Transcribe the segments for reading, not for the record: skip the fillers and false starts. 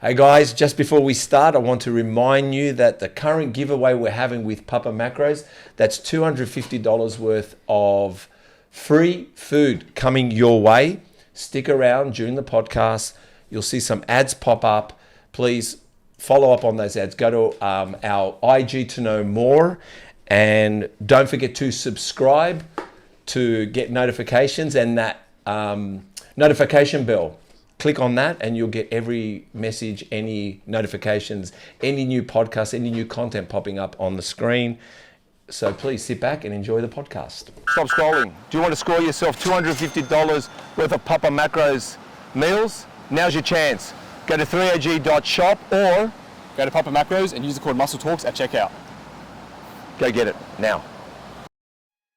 Hey guys, just before we start, I want to remind you that the current giveaway we're having with Papa Macros, that's $250 worth of free food coming your way. Stick around during the podcast. You'll see some ads pop up. Please follow up on those ads. Go to our IG to know more. And don't forget to subscribe to get notifications and that notification bell. Click on that and you'll get every message, any notifications, any new podcasts, any new content popping up on the screen. So please sit back and enjoy the podcast. Stop scrolling. Do you want to score yourself $250 worth of Papa Macros meals? Now's your chance. Go to threeog.shop or go to Papa Macros and use the code MuscleTalks at checkout. Go get it now.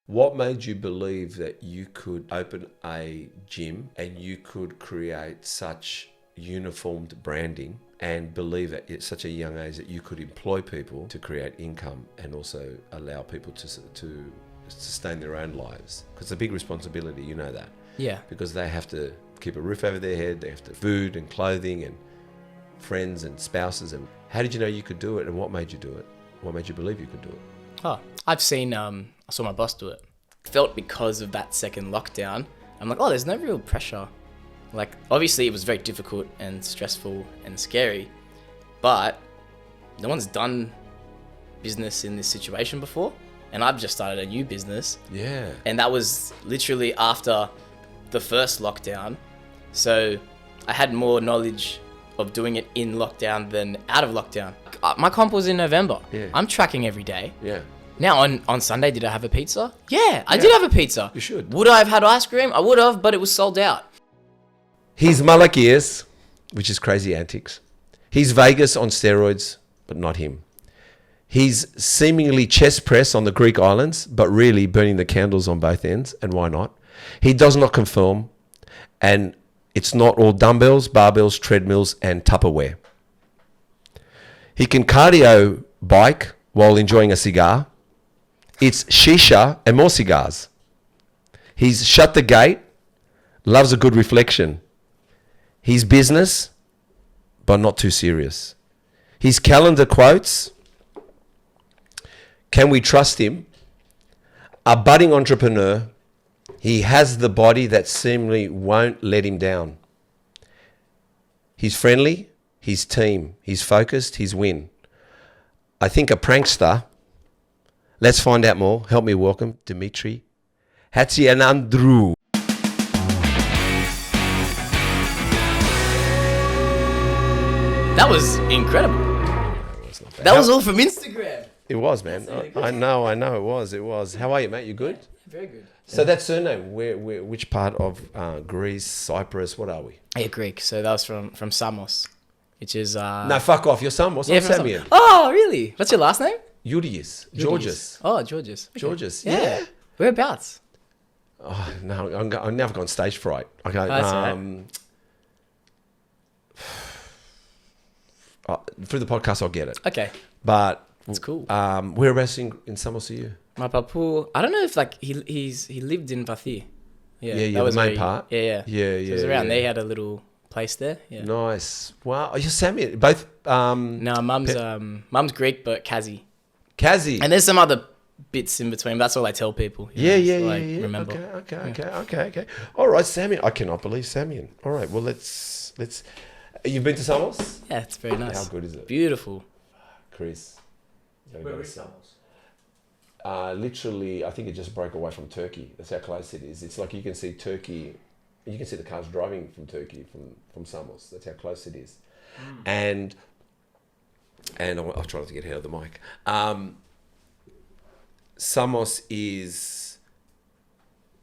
What made you believe that you could open a gym and you could create such uniformed branding and believe at such a young age that you could employ people to create income and also allow people to sustain their own lives? Because it's a big responsibility, you know that. Yeah. Because they have to keep a roof over their head, they have to food and clothing and friends and spouses. And how did you know you could do it and what made you do it? What made you believe you could do it? Oh, I've seen, I saw my boss do it. Felt because of that second lockdown, I'm like, oh, there's no real pressure. Like, obviously it was very difficult and stressful and scary, but no one's done business in this situation before. And I've just started a new business. Yeah. And that was literally after the first lockdown. So I had more knowledge of doing it in lockdown than out of lockdown. My comp was in November. Yeah. I'm tracking every day. Yeah. Now, on Sunday, did I have a pizza? Yeah, I did have a pizza. You should. Would I have had ice cream? I would have, but it was sold out. He's Malakias, which is crazy antics. He's Vegas on steroids, but not him. He's seemingly chest press on the Greek islands, but really burning the candles on both ends, and why not? He does not conform, and it's not all dumbbells, barbells, treadmills, and Tupperware. He can cardio bike while enjoying a cigar. It's shisha and more cigars. He's shut the gate, loves a good reflection. He's business, but not too serious. His calendar quotes, can we trust him? A budding entrepreneur. He has the body that seemingly won't let him down. He's friendly, he's team, he's focused, he's win. I think a prankster. Let's find out more. Help me welcome Dimitri Hatziandreou. That was incredible. That was all from Instagram. It was, man. I know it was. How are you, mate? You good? Yeah, very good. So that surname, which part of Greece, Cyprus, what are we? Yeah, Greek. So that was from Samos, which is... No, fuck off. You're Samos. Yeah, I'm from Samian. Samos. Oh, really? What's your last name? Giourgis. Giourgis. Oh, Giourgis. Okay. Giourgis. Yeah. Whereabouts? Oh, no, I've never gone stage fright. Okay. That's all right. Through the podcast, I'll get it. Okay. But That's cool. Whereabouts in Samos are you? My papu, I don't know if like he lived in Vathi. Yeah, that was the main where part. Yeah. Yeah. So it was around there. He had a little place there. Yeah. Nice. Wow. You're Samian. Both. No, mum's Greek, but Kazi. And there's some other bits in between. But that's all I tell people. Yeah. Remember. Okay. All right, Samian. I cannot believe Samian. All right. Well, let's. You've been to Samos? Yeah, it's very nice. How good is it? Beautiful. Chris. Where is Samos? Literally, I think it just broke away from Turkey. That's how close it is. It's like you can see Turkey. You can see the cars driving from Turkey from Samos. That's how close it is. And I'll try not to get out of the mic. Samos is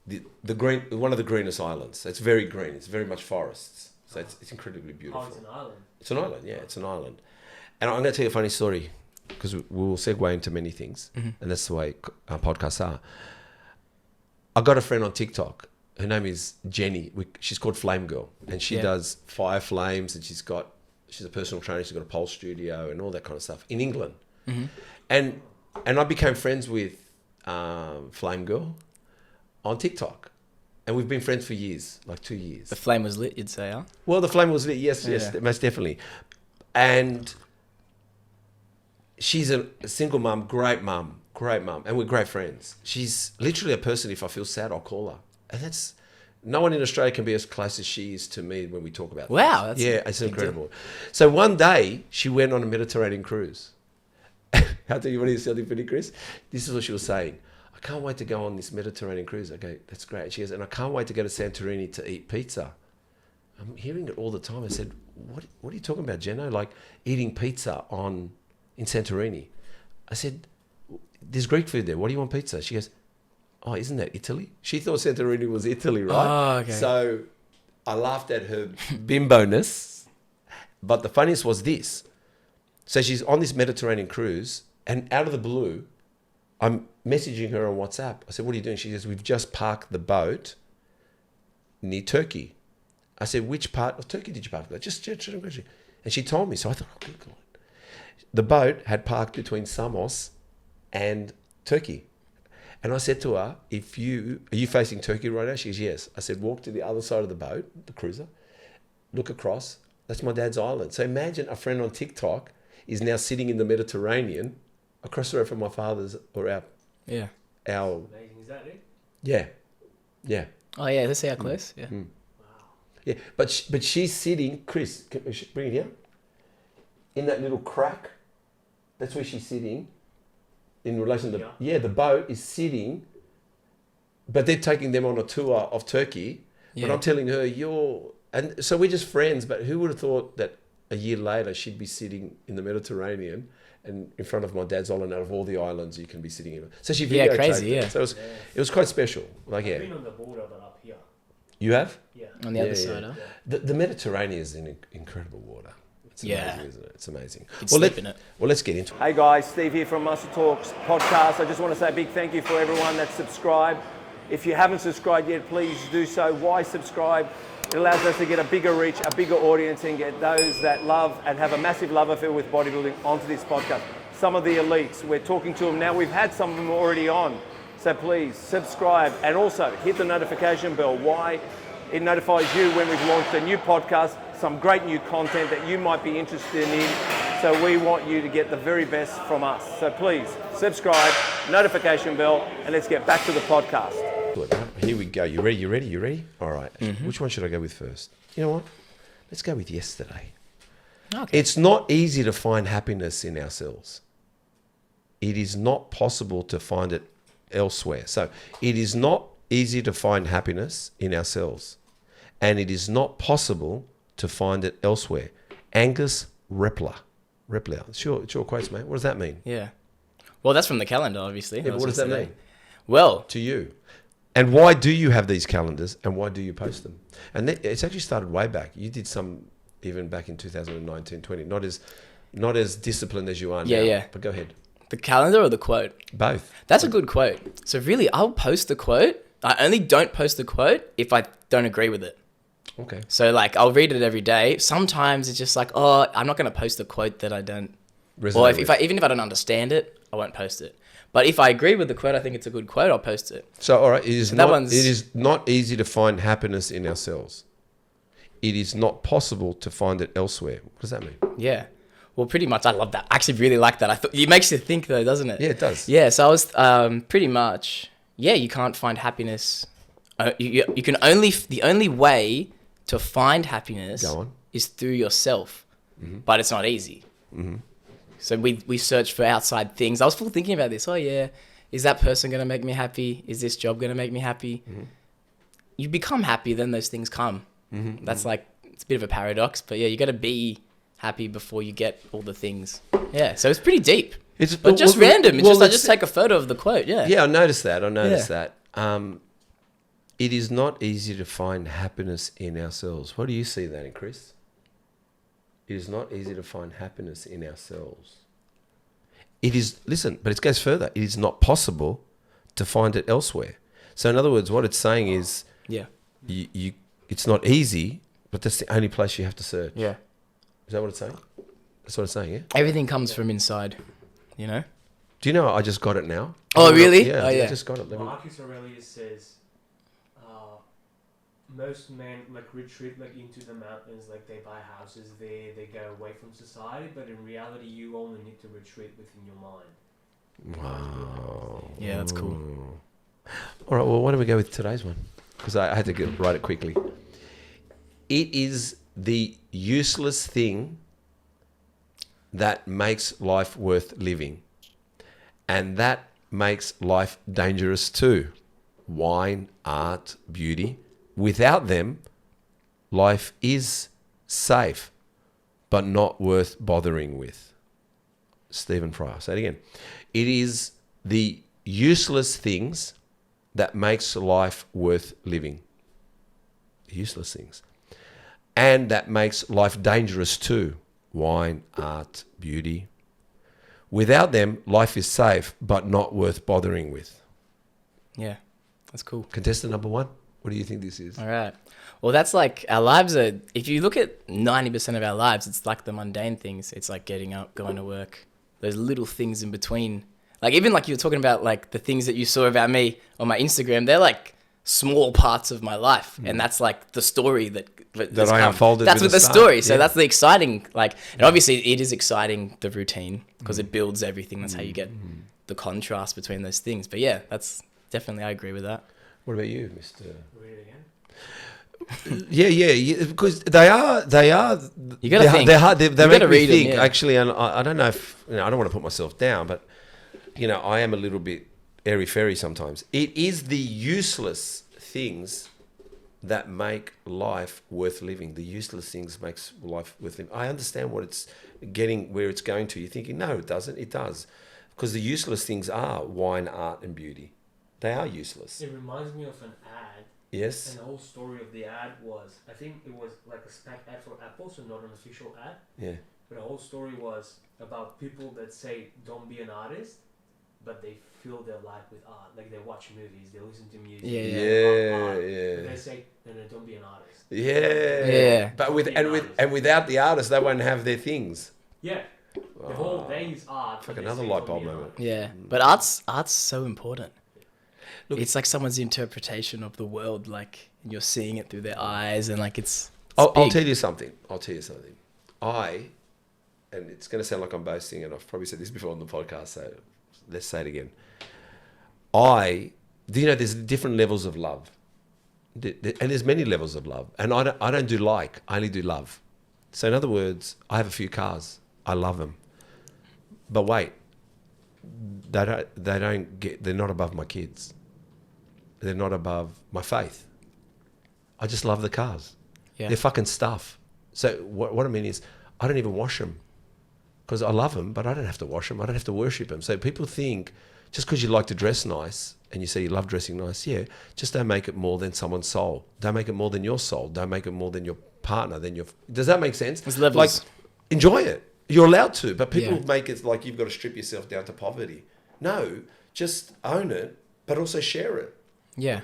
the green, one of the greenest islands. It's very green. It's very much forests. So it's incredibly beautiful. Oh, it's an island. It's an island, yeah. It's an island. And I'm going to tell you a funny story because we'll segue into many things, and that's the way our podcasts are. I got a friend on TikTok. Her name is Jenny. She's called Flame Girl, and she does fire flames, and she's a personal trainer. She's got a pole studio and all that kind of stuff in England. And I became friends with Flame Girl on TikTok. And we've been friends for years, like 2 years. The flame was lit, you'd say, huh? Well, the flame was lit, yes, most definitely. And she's a single mum, great mum, and we're great friends. She's literally a person, if I feel sad, I'll call her. And that's, no one in Australia can be as close as she is to me when we talk about Wow, things. that's Yeah, it's incredible. So one day, she went on a Mediterranean cruise. I'll tell you what is something funny, Chris. This is what she was saying. I can't wait to go on this Mediterranean cruise. I go, that's great. She goes, and I can't wait to go to Santorini to eat pizza. I'm hearing it all the time. I said, what are you talking about, Jenno? Like eating pizza in Santorini. I said, there's Greek food there. What do you want pizza? She goes, oh, isn't that Italy? She thought Santorini was Italy, right? Oh, okay. So I laughed at her bimbo-ness. But the funniest was this. So she's on this Mediterranean cruise, and out of the blue, I'm messaging her on WhatsApp. I said, what are you doing? She says, we've just parked the boat near Turkey. I said, which part of Turkey did you park? Just. And she told me. So I thought, oh, good God. The boat had parked between Samos and Turkey. And I said to her, are you facing Turkey right now? She goes, yes. I said, walk to the other side of the boat, the cruiser, look across. That's my dad's island. So imagine a friend on TikTok is now sitting in the Mediterranean across the road from my father's or our. Yeah. Amazing, is that it? Yeah. Oh yeah, let's see how close. Yeah. Wow. Yeah, but she's sitting, Chris, bring it here, in that little crack. That's where she's sitting in relation to, the boat is sitting, but they're taking them on a tour of Turkey. Yeah. But I'm telling her, and so we're just friends, but who would have thought that a year later she'd be sitting in the Mediterranean and in front of my dad's island, out of all the islands you can be sitting in. So she videotaped crazy, it. yeah. So it was quite special. Like, I've been on the border, but up here. You have? Yeah. On the other side, huh? The Mediterranean is an incredible water. It's amazing, isn't it? It's amazing. You can sleep in it. Well, let's get into it. Hey guys, Steve here from Muscle Talks podcast. I just want to say a big thank you for everyone that's subscribed. If you haven't subscribed yet, please do so. Why subscribe? It allows us to get a bigger reach, a bigger audience, and get those that love and have a massive love affair with bodybuilding onto this podcast. Some of the elites, we're talking to them now. We've had some of them already on. So please subscribe and also hit the notification bell. Why? It notifies you when we've launched a new podcast, some great new content that you might be interested in. So we want you to get the very best from us. So please subscribe, notification bell, and let's get back to the podcast. Good. Here we go. You ready? All right. Which one should I go with first? You know what? Let's go with yesterday. Okay. It's not easy to find happiness in ourselves. It is not possible to find it elsewhere. So it is not easy to find happiness in ourselves. And it is not possible to find it elsewhere. Angus Repler. It's your quotes, mate. What does that mean? Yeah. Well, that's from the calendar, obviously. Yeah, but what does that mean? Well, to you? And why do you have these calendars and why do you post them? And it's actually started way back. You did some even back in 2019, 20. Not as disciplined as you are now. Yeah. But go ahead. The calendar or the quote? Both. That's a good quote. So really, I'll post the quote. I only don't post the quote if I don't agree with it. Okay. So like, I'll read it every day. Sometimes it's just like, oh, I'm not going to post the quote that I don't Resonate or with. even if I don't understand it, I won't post it. But if I agree with the quote, I think it's a good quote, I'll post it. So, all right, it is that not easy to find happiness in ourselves. It is not possible to find it elsewhere. What does that mean? Yeah. Well, pretty much, I love that. I actually really like that. I thought it makes you think, though, doesn't it? Yeah, it does. Yeah. So I was pretty much, you can't find happiness. You can the only way to find happiness is through yourself, but it's not easy. Mm-hmm. So we search for outside things. I was full thinking about this. Oh yeah, is that person going to make me happy? Is this job going to make me happy? Mm-hmm. You become happy, then those things come. Mm-hmm. That's like, it's a bit of a paradox, but yeah, you got to be happy before you get all the things. Yeah, so it's pretty deep. But just random. I just take a photo of the quote. Yeah. Yeah, I noticed that. It is not easy to find happiness in ourselves. What do you see that in, Chris? It is not easy to find happiness in ourselves. It is, listen, but it goes further. It is not possible to find it elsewhere. So in other words, what it's saying is, it's not easy, but that's the only place you have to search. Yeah. Is that what it's saying? That's what it's saying, yeah? Everything comes from inside, you know? Do you know I just got it now? Oh, really? Yeah, I just got it. Marcus Aurelius says, most men like retreat like into the mountains, like they buy houses there, they go away from society, but in reality you only need to retreat within your mind. Wow. Yeah, that's cool. All right, well, why don't we go with today's one? Because I had to write it quickly. It is the useless thing that makes life worth living. And that makes life dangerous too. Wine, art, beauty. Without them, life is safe, but not worth bothering with. Stephen Fry. Say it again. It is the useless things that makes life worth living. Useless things. And that makes life dangerous too. Wine, art, beauty. Without them, life is safe, but not worth bothering with. Yeah, that's cool. Contestant number 1, what do you think this is? All right. Well, that's like our lives are, if you look at 90% of our lives, it's like the mundane things. It's like getting up, going to work, those little things in between. Like even like you were talking about like the things that you saw about me on my Instagram, they're like small parts of my life. And that's like the story that I unfolded. That's with with the start. story. So Yeah. that's the exciting, like, and obviously it is exciting, the routine, because it builds everything. That's how you get the contrast between those things. But yeah, that's definitely, I agree with that. What about you, Mr.? Read it again. Yeah, because they are. You gotta think. They're hard. They You make gotta me read 'em, think. yeah. Actually, and I don't know if I don't want to put myself down, but I am a little bit airy fairy sometimes. It is the useless things that make life worth living. The useless things makes life worth living. I understand what it's getting, where it's going to. You're thinking, no, it doesn't. It does, because the useless things are wine, art, and beauty. They are useless. It reminds me of an ad. Yes. And the whole story of the ad was, I think it was like a spec ad for Apple, so not an official ad. Yeah. But the whole story was about people that say don't be an artist, but they fill their life with art. Like they watch movies, they listen to music. Yeah, they love art, yeah. But they say, no, don't be an artist. Yeah. But Be an without the artist, they won't have their things. Yeah. The whole day is art. Fuck, but they another say light don't bulb be an moment. artist. Yeah. But art's so important. Look- It's like someone's interpretation of the world, like you're seeing it through their eyes, and like it's I'll big. tell you something. And it's going to sound like I'm boasting, and I've probably said this before on the podcast, so let's say it again. There's different levels of love. And there's many levels of love. And I don't do like, I only do love. So in other words, I have a few cars. I love them. But wait, they're not above my kids. They're not above my faith. I just love the cars. Yeah. They're fucking stuff. So what I mean is, I don't even wash them because I love them, but I don't have to wash them. I don't have to worship them. So people think just because you like to dress nice and you say you love dressing nice, yeah, just don't make it more than someone's soul. Don't make it more than your soul. Don't make it more than your partner. Does that make sense? There's levels. Like, enjoy it. You're allowed to, but people Yeah. make it like you've got to strip yourself down to poverty. No, just own it, but also share it Yeah.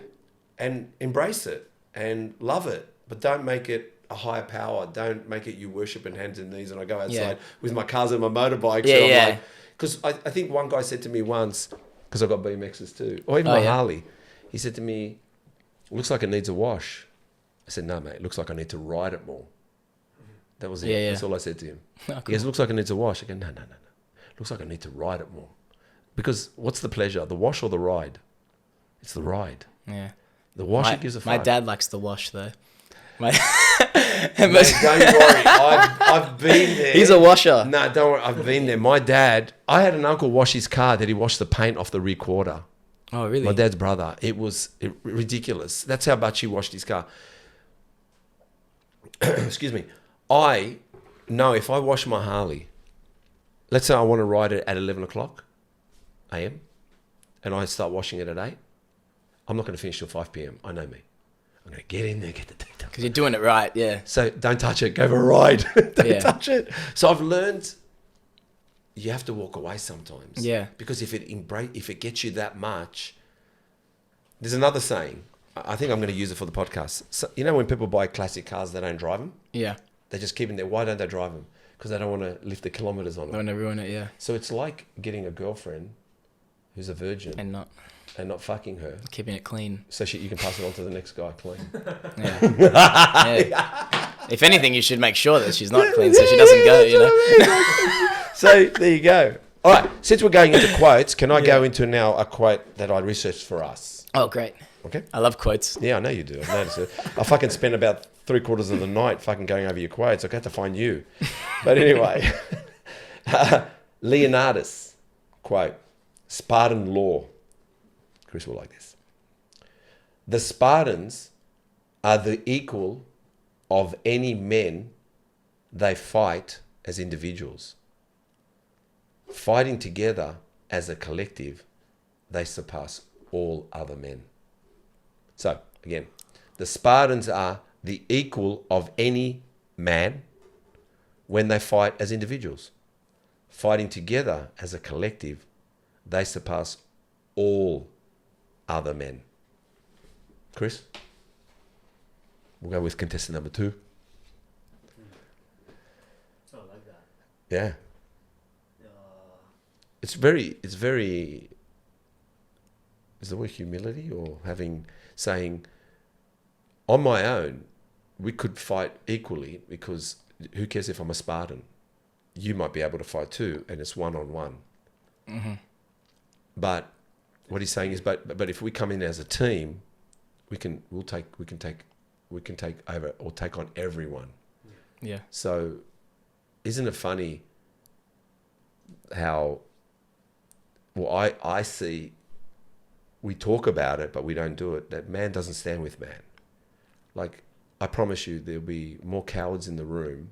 and embrace it and love it, but don't make it a higher power. Don't make it you worship and hands and knees and I go outside Yeah. with my cars and my motorbikes. Yeah, and I'm yeah. like, because I think one guy said to me once, because I've got BMXs too, or even Oh, my yeah. Harley, he said to me, looks like it needs a wash. I said, no, mate, it looks like I need to ride it more. That was it. Yeah, yeah. That's all I said to him. Oh, He cool. goes, looks like it needs a wash. I go, no. Looks like I need to ride it more. Because what's the pleasure, the wash or the ride? It's the ride. Yeah. The wash, My, it gives a fuck. my dad likes the wash though. My Mate, don't worry. I've been there. He's a washer. No, don't worry. I've been there. My dad, I had an uncle wash his car that he washed the paint off the rear quarter. Oh really? My dad's brother. It was ridiculous. That's how much he washed his car. Excuse me. I know if I wash my Harley, let's say I want to ride it at 11 o'clock a.m. and I start washing it at 8, I'm not going to finish till 5 p.m. I know me. I'm going to get in there, get the detail. Because you're doing it right. Yeah. So don't touch it. Go for a ride. Don't Yeah. touch it. So I've learned you have to walk away sometimes. Yeah. Because if it gets you that much, there's another saying. I think I'm going to use it for the podcast. So, you know when people buy classic cars, they don't drive them? Yeah. They just keep them there. Why don't they drive them? Because they don't want to lift the kilometers on Don't them. want to ruin it. Yeah. So it's like getting a girlfriend who's a virgin And not. and not fucking her, Keeping it clean. so you can pass it on to the next guy clean. Yeah. If anything, you should make sure that she's not clean so she doesn't go, you know? So there you go. All right, since we're going into quotes, can I go into now a quote that I researched for us? Oh, great. Okay. I love quotes. Yeah, I know you do. I've noticed it. I fucking spent about 3/4 of the night fucking going over your quotes. I got to find you. But anyway, Leonardus quote, Spartan law. Chris will like this. The Spartans are the equal of any men they fight as individuals. Fighting together as a collective, they surpass all other men. So, again, the Spartans are the equal of any man when they fight as individuals. Fighting together as a collective, they surpass all other men. Chris? We'll go with contestant number 2. I like that. Yeah. It's very, is the word humility or saying, on my own, we could fight equally because who cares if I'm a Spartan? You might be able to fight too, and it's 1-on-1. Mm-hmm. But what he's saying is, but if we come in as a team, we can take over or take on everyone. Yeah. So, isn't it funny how? Well, I see. We talk about it, but we don't do it. That man doesn't stand with man. Like, I promise you, there'll be more cowards in the room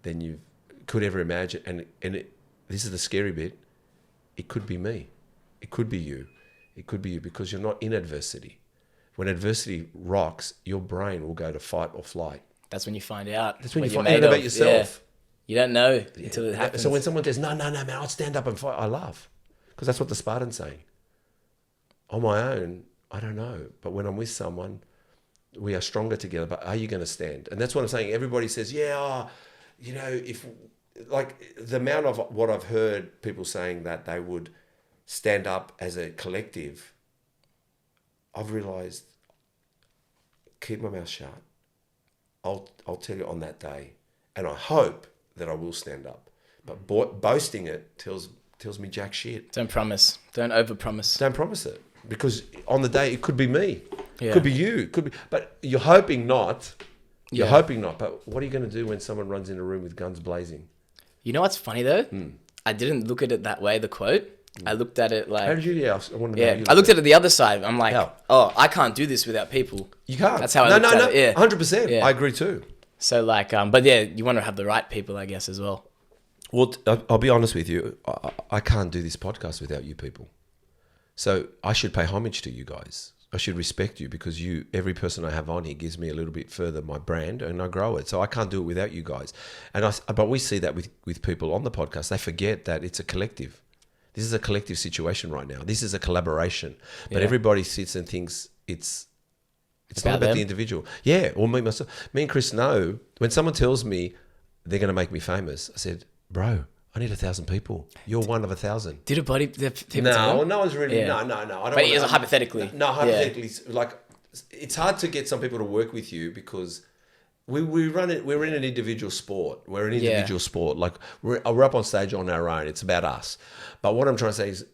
than you could ever imagine. And this is the scary bit. It could be me. It could be you. It could be you because you're not in adversity. When adversity rocks, your brain will go to fight or flight. That's when you find out. That's when you what find you're out made about of. yourself. Yeah. You don't know until it happens. So when someone says, no, man, I'll stand up and fight, I laugh. Because that's what the Spartan's saying. On my own, I don't know. But when I'm with someone, we are stronger together. But are you going to stand? And that's what I'm saying. Everybody says, if like the amount of what I've heard people saying that they would stand up as a collective, I've realized, keep my mouth shut. I'll tell you on that day. And I hope that I will stand up. But boasting it tells me jack shit. Don't promise. Don't overpromise. Don't promise it. Because on the day, it could be me. Yeah. Could be you. Could be, but you're hoping not. You're Yeah. hoping not. But what are you going to do when someone runs in a room with guns blazing? You know what's funny though? I didn't look at it that way, the quote. I looked at it like... How did you? Yeah, I want to know. Yeah, I looked at it the other side. I'm like, How? oh, I can't do this without people. You can't. That's how I looked at it. Yeah. 100%. Yeah. I agree too. So like, but yeah, you want to have the right people, I guess, as well. Well, I'll be honest with you. I can't do this podcast without you people. So I should pay homage to you guys. I should respect you because every person I have on here gives me a little bit further my brand and I grow it. So I can't do it without you guys. But we see that with people on the podcast. They forget that it's a collective. This is a collective situation right now. This is a collaboration. But everybody sits and thinks it's not about the individual. Yeah, or me and Chris know when someone tells me they're going to make me famous, I said, bro, I need 1,000 people. You're one of 1,000. Did the people tell him? No one's really. Yeah. No. I don't. But hypothetically. No, hypothetically, like it's hard to get some people to work with you because we're in an individual sport. We're an individual sport. Like we're up on stage on our own. It's about us. But what I'm trying to say is,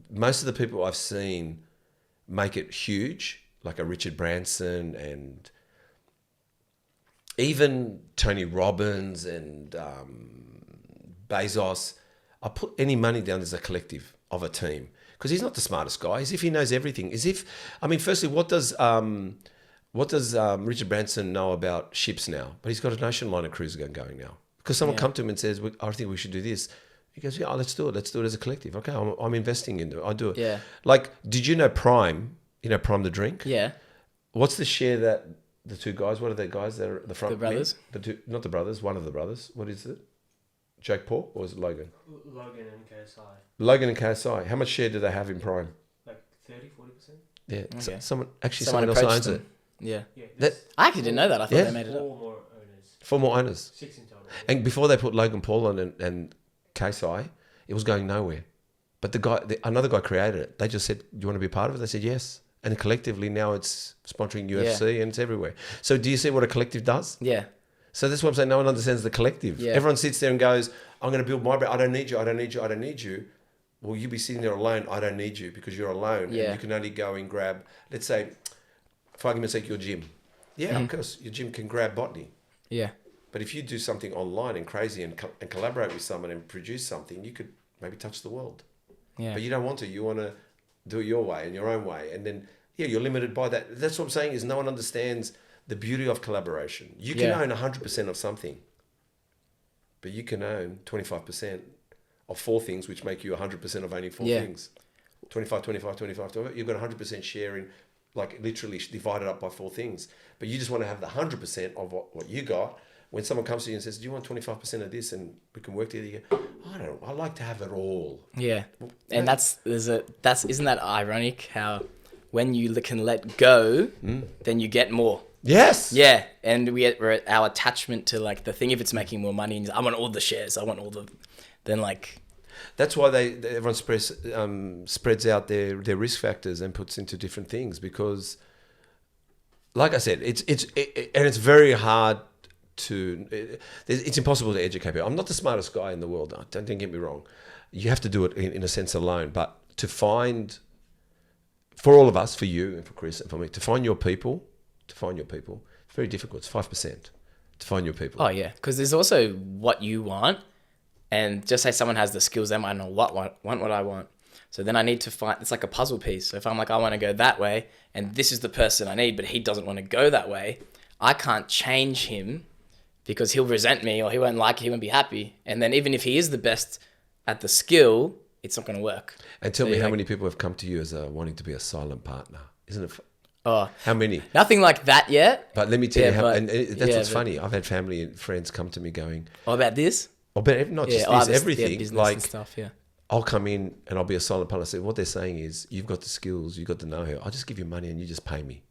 most of the people I've seen make it huge, like a Richard Branson and even Tony Robbins and Bezos. I put any money down as a collective of a team because he's not the smartest guy. As if he knows everything. Firstly, what does Richard Branson know about ships now? But he's got an ocean liner cruise going now. Because someone come to him and says, I think we should do this. He goes, yeah, let's do it. Let's do it as a collective. Okay, I'm investing into it. I'll do it. Yeah. Like, did you know Prime? You know Prime the drink? Yeah. What's the share that the two guys, what are they guys that are at the front? The brothers? The two, not the brothers, one of the brothers. What is it? Jake Paul or is it Logan? Logan and KSI. Logan and KSI. How much share do they have in Prime? Like 30-40%? Yeah. Okay. Someone Someone else approached owns them. it. Yeah. Yeah. I actually didn't know that. I thought they made it up. 4 more owners. 4 more owners. 6 in total. And before they put Logan Paul on and KSI, it was going nowhere. But another guy created it. They just said, "Do you want to be a part of it?" They said yes, and collectively now it's sponsoring UFC and it's everywhere. So do you see what a collective does? Yeah. So that's what I'm saying. No one understands the collective. Yeah. Everyone sits there and goes, "I'm going to build my brand. I don't need you. I don't need you. I don't need you." Well, you be sitting there alone. I don't need you because you're alone. Yeah. And you can only go and grab, let's say, for argument's sake, your gym. Yeah, of course, your gym can grab botany. Yeah. But if you do something online and crazy and collaborate with someone and produce something, you could maybe touch the world. Yeah. But you don't want to. You want to do it your way and your own way. And then, you're limited by that. That's what I'm saying is no one understands the beauty of collaboration. You can own 100% of something, but you can own 25% of 4 things, which make you 100% of owning 4 things. 25, 25, 25, 25. You've got 100% share in, like literally divided up by 4 things. But you just want to have the 100% of what you got. When someone comes to you and says, "Do you want 25% of this and we can work together?" You go, I like to have it all. Yeah. And isn't that ironic how when you can let go, then you get more. Yes. Yeah. And our attachment to like the thing, if it's making more money, and I want all the shares, I want all the, then like. That's why everyone spreads out their risk factors and puts into different things because, like I said, it's very hard it's impossible to educate people. I'm not the smartest guy in the world. Don't get me wrong. You have to do it in a sense alone. But to find, for all of us, for you and for Chris and for me, to find your people, it's very difficult. It's 5% to find your people. Oh yeah, because there's also what you want, and just say someone has the skills, they might not want what I want. So then I need to find, it's like a puzzle piece. So if I'm like, I want to go that way, and this is the person I need, but he doesn't want to go that way, I can't change him because he'll resent me or he won't like it, he won't be happy. And then even if he is the best at the skill, it's not going to work. And tell me how many people have come to you as wanting to be a silent partner? Isn't it? How many? Nothing like that yet. But let me tell you, that's what's funny. I've had family and friends come to me going, about this? But not just this, everything. Business like and stuff, I'll come in and I'll be a silent partner. So what they're saying is, you've got the skills, you've got the know-how. I'll just give you money and you just pay me.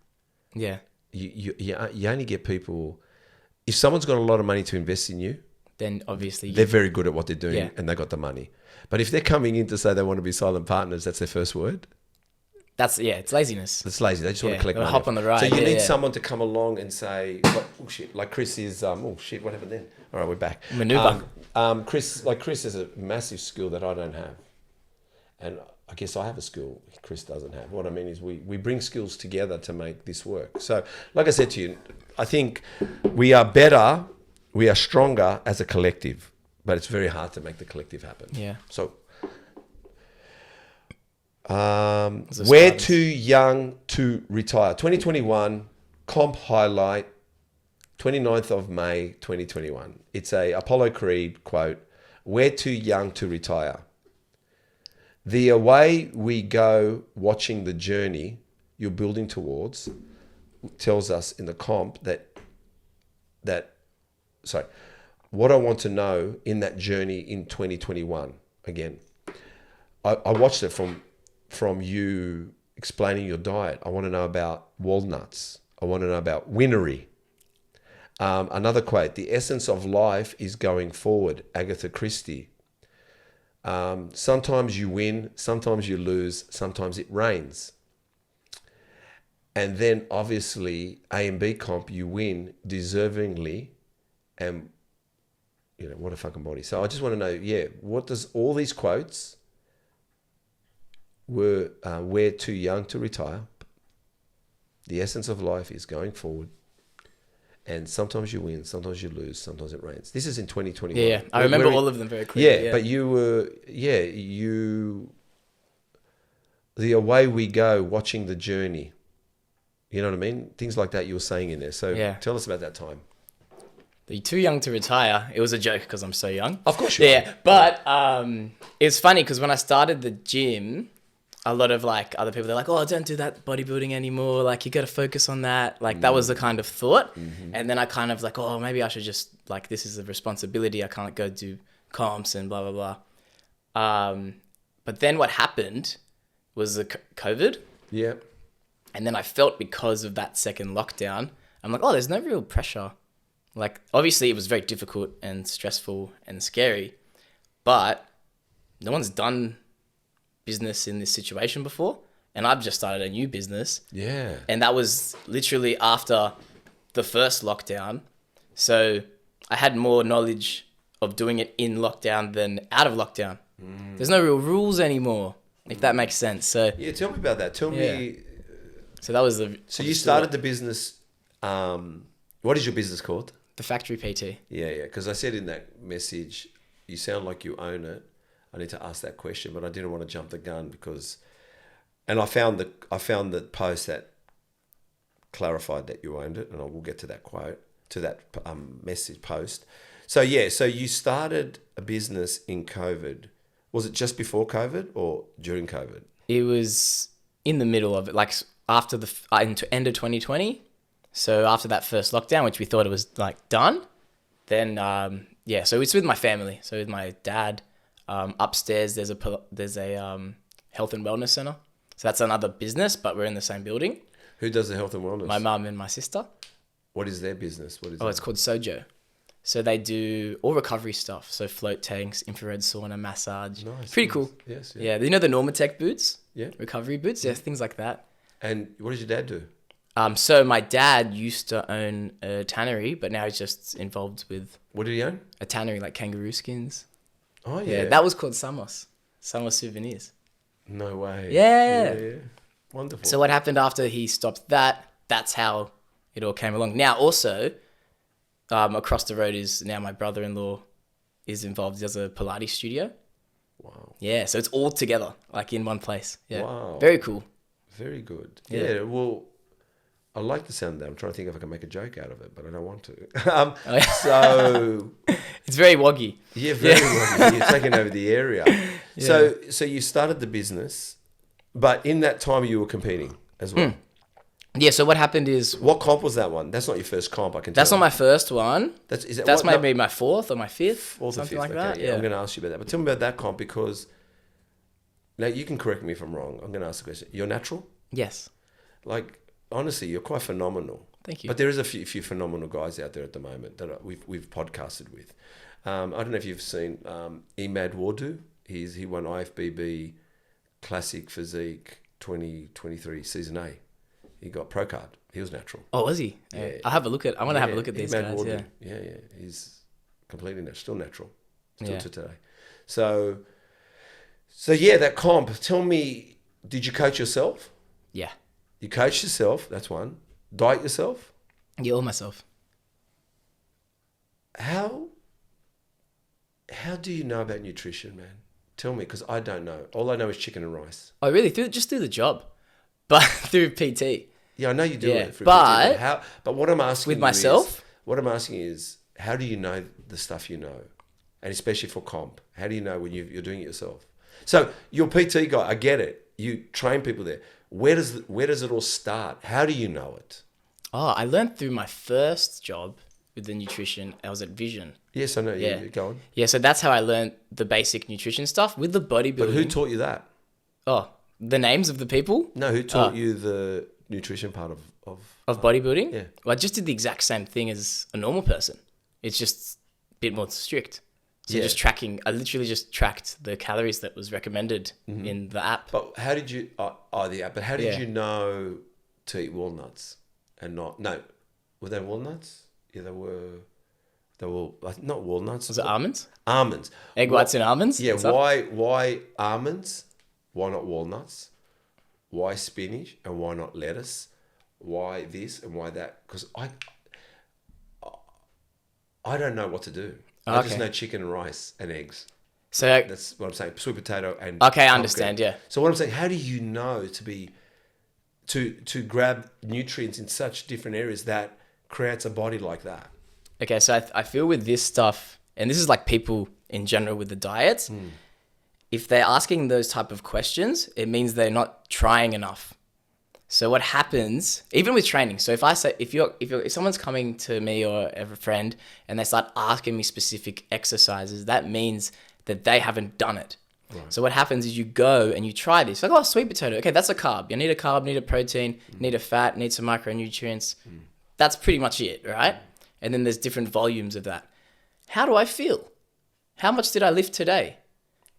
Yeah. You only get people. If someone's got a lot of money to invest in you, then obviously they're very good at what they're doing and they got the money. But if they're coming in to say they want to be silent partners, that's their first word. It's laziness. It's lazy. They just want to collect money. Hop on the ride. So you need someone to come along and say, like Chris is, what happened then? All right, we're back. Maneuver. Chris has a massive skill that I don't have. And I guess I have a skill Chris doesn't have. What I mean is we bring skills together to make this work. So like I said to you, I think we are better, we are stronger as a collective, but it's very hard to make the collective happen. Yeah. So we're too young to retire. 2021 comp highlight, 29th of May, 2021. It's a Apollo Creed quote, "We're too young to retire. The away we go watching the journey you're building towards tells us in the comp what I want to know in that journey in 2021." Again, I watched it from you explaining your diet. I want to know about walnuts. I want to know about winery. Another quote, "The essence of life is going forward," Agatha Christie. Sometimes you win, sometimes you lose, sometimes it rains. And then obviously A and B comp, you win deservingly, and what a fucking body. So I just want to know, what does all these quotes were, "We're too young to retire. The essence of life is going forward. And sometimes you win, sometimes you lose, sometimes it rains." This is in 2021. Yeah. I remember all of them very clearly. Yeah, but you were, the away we go watching the journey. You know what I mean? Things like that you were saying in there. So tell us about that time. You're too young to retire. It was a joke because I'm so young. Of course you are. Yeah, but it was funny because when I started the gym, a lot of like other people, they're like, "Oh, don't do that bodybuilding anymore. Like you got to focus on that." Like that was the kind of thought. Mm-hmm. And then I kind of like, "Oh, maybe I should just like, this is a responsibility. I can't go do comps and blah, blah, blah." But then what happened was the COVID. Yeah. And then I felt because of that second lockdown, I'm like, oh, there's no real pressure. Like, obviously it was very difficult and stressful and scary, but no one's done business in this situation before, and I've just started a new business. Yeah. And that was literally after the first lockdown. So I had more knowledge of doing it in lockdown than out of lockdown. There's no real rules anymore, if that makes sense. So Yeah, tell me about that. Tell me. so that was the. So you started the business. What is your business called? the factory PT. Yeah. Because I said in that message, you sound like you own it. I need to ask that question, but I didn't want to jump the gun because, and I found the post that clarified that you owned it, and I will get to that quote, to that message post. So you started a business in COVID. Was it just before COVID or during COVID? It was in the middle of it, like after the end of 2020. So after that first lockdown, which we thought it was like done, then so it's with my family. So with my dad, upstairs there's a health and wellness center. So that's another business, but we're in the same building. Who does the health and wellness? My mum and my sister. What is their business? What is It's called Sojo. So they do all recovery stuff. So float tanks, infrared sauna, massage. Nice. Pretty cool. Yes. Yeah. You know the Normatec boots? Yeah. Recovery boots? Yeah, things like that. And what does your dad do? So my dad used to own a tannery, but now he's just involved with What did he own? a tannery like kangaroo skins. Oh, Yeah, that was called Samos. Samos Souvenirs. No way. Yeah. Wonderful. So what happened after he stopped that, that's how it all came along. Now also, across the road is now my brother-in-law is involved. He does a Pilates studio. Wow. Yeah, so it's all together, like in one place. Yeah. Wow. Very cool. Very good. Yeah. Yeah. Well, I like the sound of that. I'm trying to think if I can make a joke out of it, but I don't want to. So It's very woggy. yeah, very well. You're taking over the area. So you started the business, but in that time you were competing as well. Yeah, so what happened is... What comp was that one? That's not your first comp, I can tell. That's not my first one. That's Maybe my fourth or my fifth. Fourth or something fifth. like Okay, that. yeah. Yeah. I'm going to ask you about that. But tell me about that comp because... Now, you can correct me if I'm wrong. I'm going to ask the question. You're natural? Yes. Like, honestly, you're quite phenomenal. Thank you. But there is a few phenomenal guys out there at the moment that we've podcasted with. I don't know if you've seen Emad Wardu. He won IFBB Classic Physique 2023 Season A. He got pro card. He was natural. Oh, was he? Yeah. I have a look at. I want to have a look at these Emad guys. Wardu. Yeah. Yeah. He's completely natural. Still natural. Still Yeah. to today. So yeah, that comp. Tell me, did you coach yourself? Yeah. You coached yourself. That's one. Diet yourself. Yeah, all myself. How do you know about nutrition, man? Tell me, because I don't know. All I know is chicken and rice. Oh, really? Just do the job, but through PT. Yeah, I know you do Yeah, it. but But what I'm asking with you myself? is, how do you know the stuff you know? And especially for comp, how do you know when you're doing it yourself? So you're a PT guy. I get it. You train people there. Where does it all start? How do you know it? Oh, I learned through my first job with the nutrition. I was at Vision. Yes, I know. Yeah. You go on. Yeah, so that's how I learned the basic nutrition stuff with the bodybuilding. But who taught you that? Oh, the names of the people No, who taught you the nutrition part of of bodybuilding? Yeah. Well, I just did the exact same thing as a normal person. It's just a bit more strict. So Yeah. just tracking, I literally just tracked the calories that was recommended in the app. But how did you? The app. But how did Yeah. you know to eat walnuts and not? No, were they walnuts? Yeah, they were. They were not walnuts. Was it almonds? Almonds. Egg whites and almonds? Yeah. and stuff? Why almonds? Why not walnuts? Why spinach and why not lettuce? Why this and why that? Because I don't know what to do. I just Okay. know chicken and rice and eggs. So, That's what I'm saying. Sweet potato and okay, I pumpkin. understand, yeah. So what I'm saying, how do you know to grab nutrients in such different areas that creates a body like that? Okay, so I feel with this stuff, and this is like people in general with the diets, if they're asking those type of questions, it means they're not trying enough. So what happens, even with training, so if I say, if someone's coming to me or a friend and they start asking me specific exercises, that means that they haven't done it. Right. So what happens is you go and you try this. Like, oh, sweet potato. Okay, that's a carb. You need a carb, need a protein, need a fat, need some micronutrients. That's pretty much it, right? And then there's different volumes of that. How do I feel? How much did I lift today?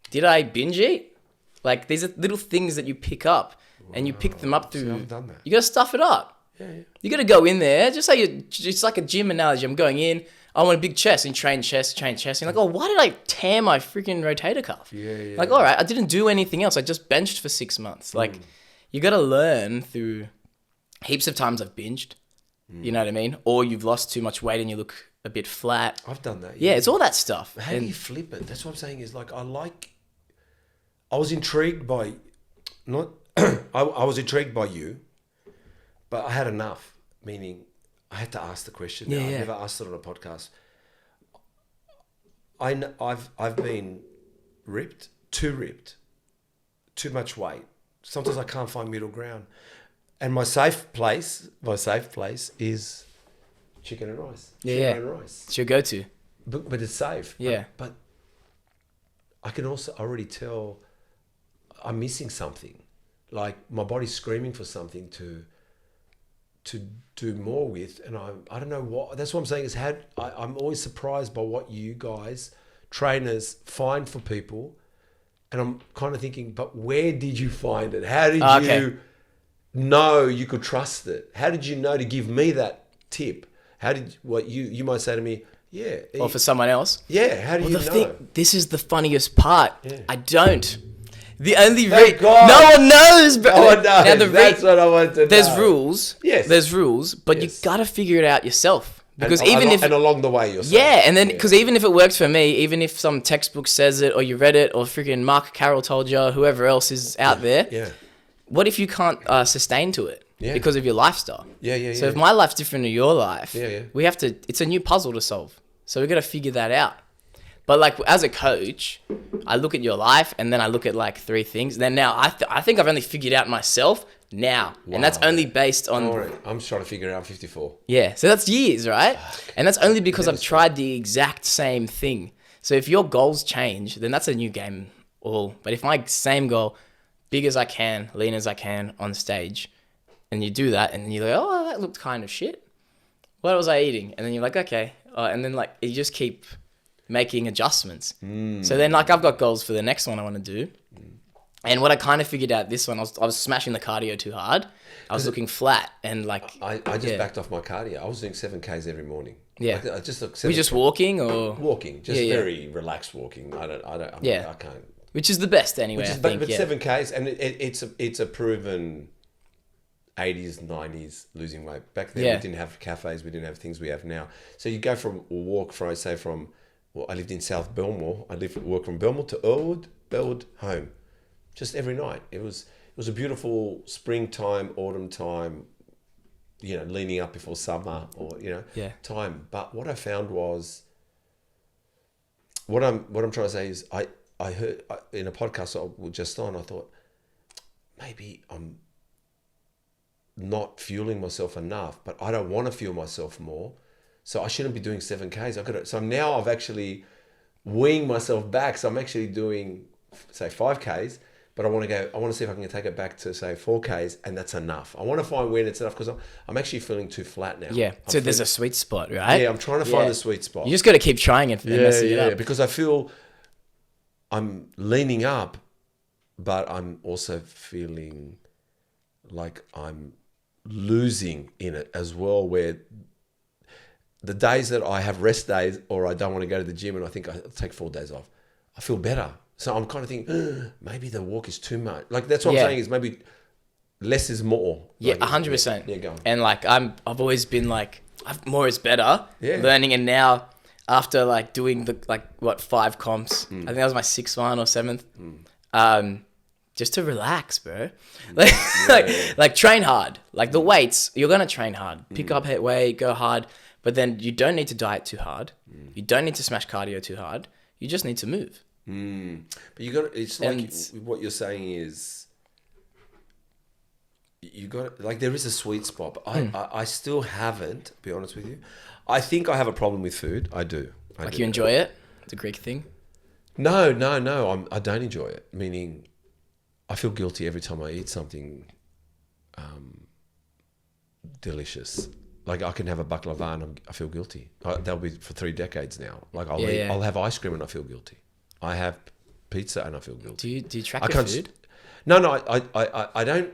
Did I binge eat? Like these are little things that you pick up, and you pick them up through. See, I've done that. You gotta stuff it up. Yeah. You gotta go in there. Just say it's like a gym analogy. I'm going in. I want a big chest, and you train chest. And you're like, oh, why did I tear my freaking rotator cuff? Yeah. Like, all right, I didn't do anything else. I just benched for 6 months. Like, you gotta learn through. Heaps of times I've binged. You know what I mean? Or you've lost too much weight and you look a bit flat. I've done that. Yeah, it's all that stuff. How do you flip it? That's what I'm saying is like, I was intrigued by, I was intrigued by you, but I had enough, meaning I had to ask the question. Yeah, I've yeah. never asked it on a podcast. I've been ripped, too much weight. Sometimes I can't find middle ground. And my safe place is chicken and rice. Yeah. Chicken and rice. It's your go-to. But it's safe. Yeah. But I can also already tell I'm missing something. Like my body's screaming for something to do more with, and I don't know what. That's what I'm saying is I'm always surprised by what you guys, trainers, find for people, and I'm kind of thinking, but where did you find it? How did you know you could trust it? How did you know to give me that tip? How did you might say to me, yeah, Or for someone else. yeah? How do you know? This is the funniest part. Yeah. I don't. The only Thank God. no one knows, bro. Oh no, Now, that's what I want to know. there's rules. Yes. There's rules, but Yes. you gotta figure it out yourself. Because and, even if and along the way you're saying, yeah, and then because even if it works for me, even if some textbook says it, or you read it, or freaking Mark Carroll told you, or whoever else is out there, yeah, what if you can't sustain to it Yeah. because of your lifestyle? yeah. So if my life's different to your life, Yeah. we have to. It's a new puzzle to solve. So we got to figure that out. But like as a coach, I look at your life and then I look at like 3 things. Then now I think I've only figured out myself now, and that's Wow. only based on Don't worry, I'm just trying to figure it out. 54. yeah. So that's years, right? And that's only because I've tried the exact same thing. So if your goals change, then that's a new game all. But if my same goal, big as I can, lean as I can on stage, and you do that, and you're like, oh, that looked kind of shit. What was I eating? And then you're like, okay. And then like you just keep making adjustments. So then like I've got goals for the next one I want to do. And what I kind of figured out this one, I was smashing the cardio too hard. I was looking flat and like I just backed off my cardio. I was doing 7Ks every morning. Yeah. Like, I just look. we just walking or walking, just Yeah. very relaxed walking. I can't. which is the best anyway. I think, But yeah. 7Ks, and it's a proven 80s, 90s losing weight. Back then, Yeah. we didn't have cafes, we didn't have things we have now. So you go from a walk from, I lived in South Belmore. Work from Belmore to Earlwood, Belwood, home, just every night. It was a beautiful springtime, autumn time, leaning up before summer or, Yeah. time. But what I found was, what I'm trying to say is I heard in a podcast I was just on, I thought, maybe I'm not fueling myself enough, but I don't want to fuel myself more. So I shouldn't be doing 7Ks. So now I've actually weaned myself back. So I'm actually doing, say, 5Ks, but I want to see if I can take it back to, say, 4Ks, and that's enough. I want to find when it's enough because I'm actually feeling too flat now. Yeah. So there's a sweet spot, right? Yeah, I'm trying to find the sweet spot. You just got to keep trying it and messing it up. Because I feel I'm leaning up, but I'm also feeling like I'm losing in it as well, where the days that I have rest days or I don't want to go to the gym and I think I'll take 4 days off, I feel better. So I'm kind of thinking, maybe the walk is too much. Like that's what I'm saying is maybe less is more. Yeah, like, 100%. Yeah, go on. And like I've always been like more is better. Yeah. Learning, and now after like doing the 5 comps, I think that was my 6th one or 7th. Just to relax, bro. Like train hard. Like the weights, you're gonna train hard. Pick up head weight, go hard. But then you don't need to diet too hard. You don't need to smash cardio too hard. You just need to move. But you got. It's like what you're saying is, you got like there is a sweet spot. But I still haven't. To be honest with you, I think I have a problem with food. I do. Like you enjoy it. It's a Greek thing. No. I don't enjoy it. Meaning, I feel guilty every time I eat something delicious. Like I can have a baklava and I feel guilty. That'll be for 3 decades now. Like I'll have ice cream and I feel guilty. I have pizza and I feel guilty. Do you track I your can't. food? No, I don't.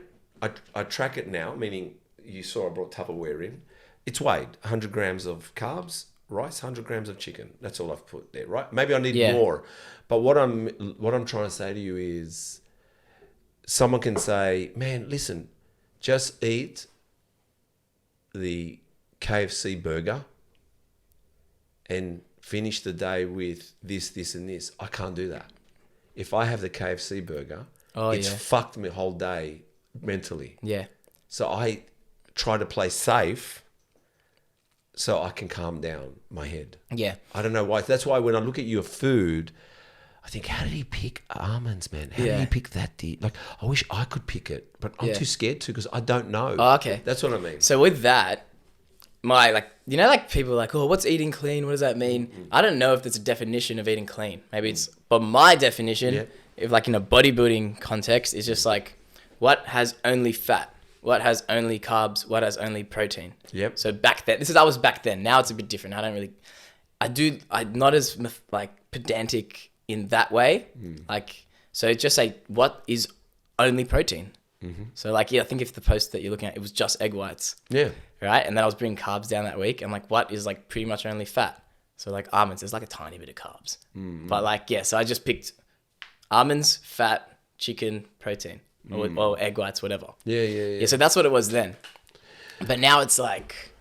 I track it now, meaning you saw I brought Tupperware in. It's weighed 100 grams of carbs, rice, 100 grams of chicken. That's all I've put there, right? Maybe I need more. But what I'm trying to say to you is, someone can say, man, listen, just eat the KFC burger and finish the day with this, this, and this. I can't do that. If I have the KFC burger, it's fucked my whole day mentally. Yeah. So I try to play safe so I can calm down my head. Yeah. I don't know why. That's why when I look at your food, I think, how did he pick almonds, man? How did he pick that? Like, I wish I could pick it, but I'm too scared to because I don't know. Oh, okay. That's what I mean. So with that, people are like, oh, what's eating clean? What does that mean? I don't know if there's a definition of eating clean. Maybe it's, but my definition, if like in a bodybuilding context, is just like, what has only fat? What has only carbs? What has only protein? Yep. So back then, I was back then. Now it's a bit different. I'm not as like pedantic in that way. Like, so it's just like, what is only protein? So like, I think if the post that you're looking at, it was just egg whites. Yeah. Right. And then I was bringing carbs down that week. And like, what is like pretty much only fat? So like almonds, there's like a tiny bit of carbs. But like, so I just picked almonds, fat, chicken, protein. Or egg whites, whatever. Yeah, so that's what it was then. But now it's like,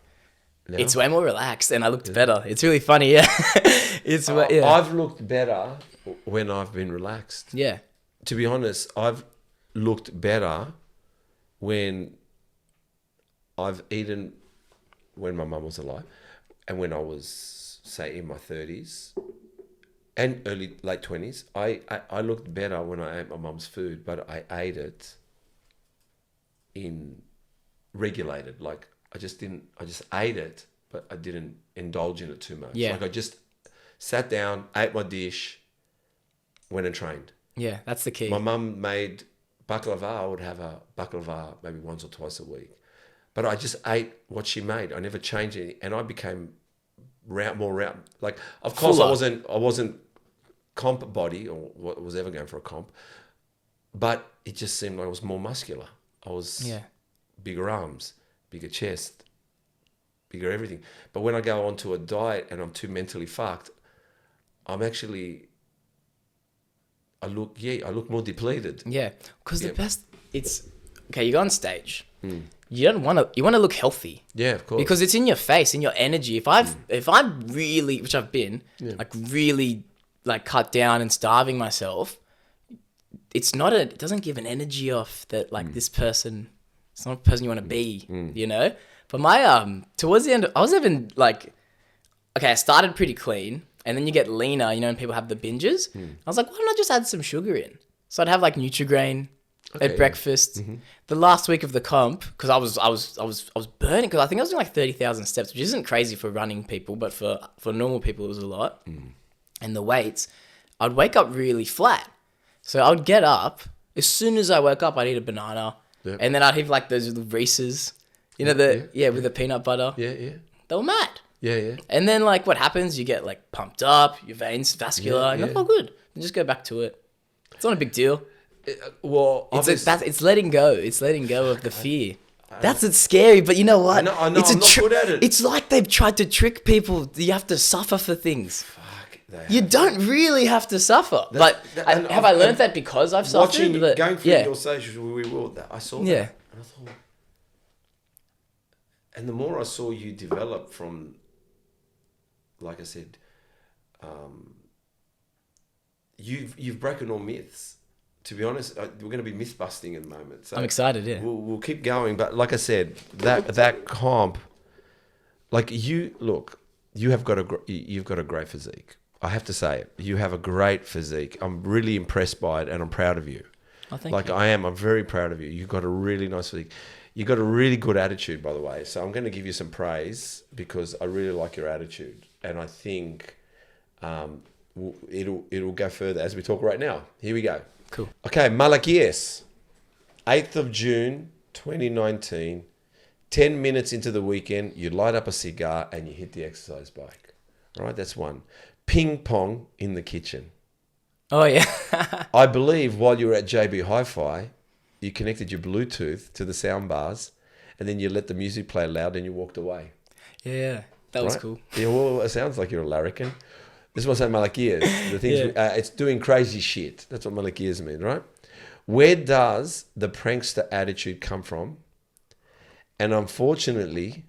it's way more relaxed and I looked better. It's really funny, I've looked better when I've been relaxed. Yeah. To be honest, I've looked better when I've eaten when my mum was alive and when I was, say, in my 30s. And late 20s, I looked better when I ate my mum's food, but I ate it in regulated. Like I just ate it, but I didn't indulge in it too much. Yeah. Like I just sat down, ate my dish, went and trained. Yeah, that's the key. My mum made baklava. I would have a baklava maybe once or twice a week. But I just ate what she made. I never changed it. And I became more round. Like, of course, I wasn't comp body or was ever going for a comp, but it just seemed like I was more muscular. I was bigger arms, bigger chest, bigger everything. But when I go onto a diet and I'm too mentally fucked, I'm actually, I look more depleted. Yeah, because the best, it's, okay, you go on stage, you want to look healthy. Yeah, of course. Because it's in your face, in your energy. If I'm really, which I've been, like really like cut down and starving myself, it doesn't give an energy off that like this person, it's not a person you want to be, you know? But my, towards the end, I was even like, okay, I started pretty clean and then you get leaner, you know, and people have the binges. I was like, why don't I just add some sugar in? So I'd have like Nutri-Grain at breakfast. The last week of the comp, because I was burning, because I think I was doing like 30,000 steps, which isn't crazy for running people, but for normal people it was a lot. And the weights, I'd wake up really flat. So I would get up, as soon as I woke up, I'd eat a banana. Yep. And then I'd have like those little Reese's, you know, with the peanut butter. Yeah, yeah. They were mad. Yeah, yeah. And then like what happens, you get like pumped up, your veins vascular, and you're like, oh good. And just go back to it. It's not a big deal. Well, it's letting go. It's letting go of the fear. That's scary, but you know what? I know, I'm not good at it. It's like they've tried to trick people. You have to suffer for things. Fuck. You don't really have to suffer. Have I learned that because I've suffered? Going through your socials, I saw that. Yeah. And I thought, and the more I saw you develop from, like I said, you've broken all myths. To be honest, we're going to be myth busting in a moment. So I'm excited. Yeah, we'll keep going. But like I said, that comp, like you have got a great physique. I have to say it. You have a great physique. I'm really impressed by it, and I'm proud of you. Oh, thank you. I am. I'm very proud of you. You've got a really nice physique. You've got a really good attitude, by the way. So I'm going to give you some praise because I really like your attitude, and I think it'll go further as we talk right now. Here we go. Cool. Okay, Malakias, 8th of June, 2019, 10 minutes into the weekend, you light up a cigar and you hit the exercise bike. All right, that's one. Ping pong in the kitchen. Oh, yeah. I believe while you were at JB Hi-Fi, you connected your Bluetooth to the sound bars, and then you let the music play loud, and you walked away. Yeah, that was Right? cool. Yeah, well, it sounds like you're a larrikin. This is what I'm saying, malakias. The things it's doing crazy shit. That's what malakias mean, right? Where does the prankster attitude come from? And unfortunately,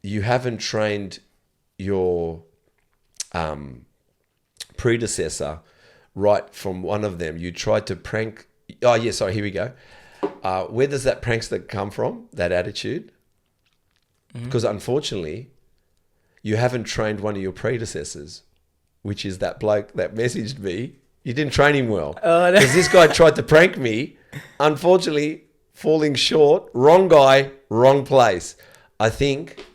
you haven't trained your predecessor right from one of them. You tried to prank. Oh, yeah, sorry, here we go. Where does that prankster come from, that attitude? Because unfortunately, you haven't trained one of your predecessors, which is that bloke that messaged me. You didn't train him well. Because this guy tried to prank me. Unfortunately, falling short. Wrong guy, wrong place. I think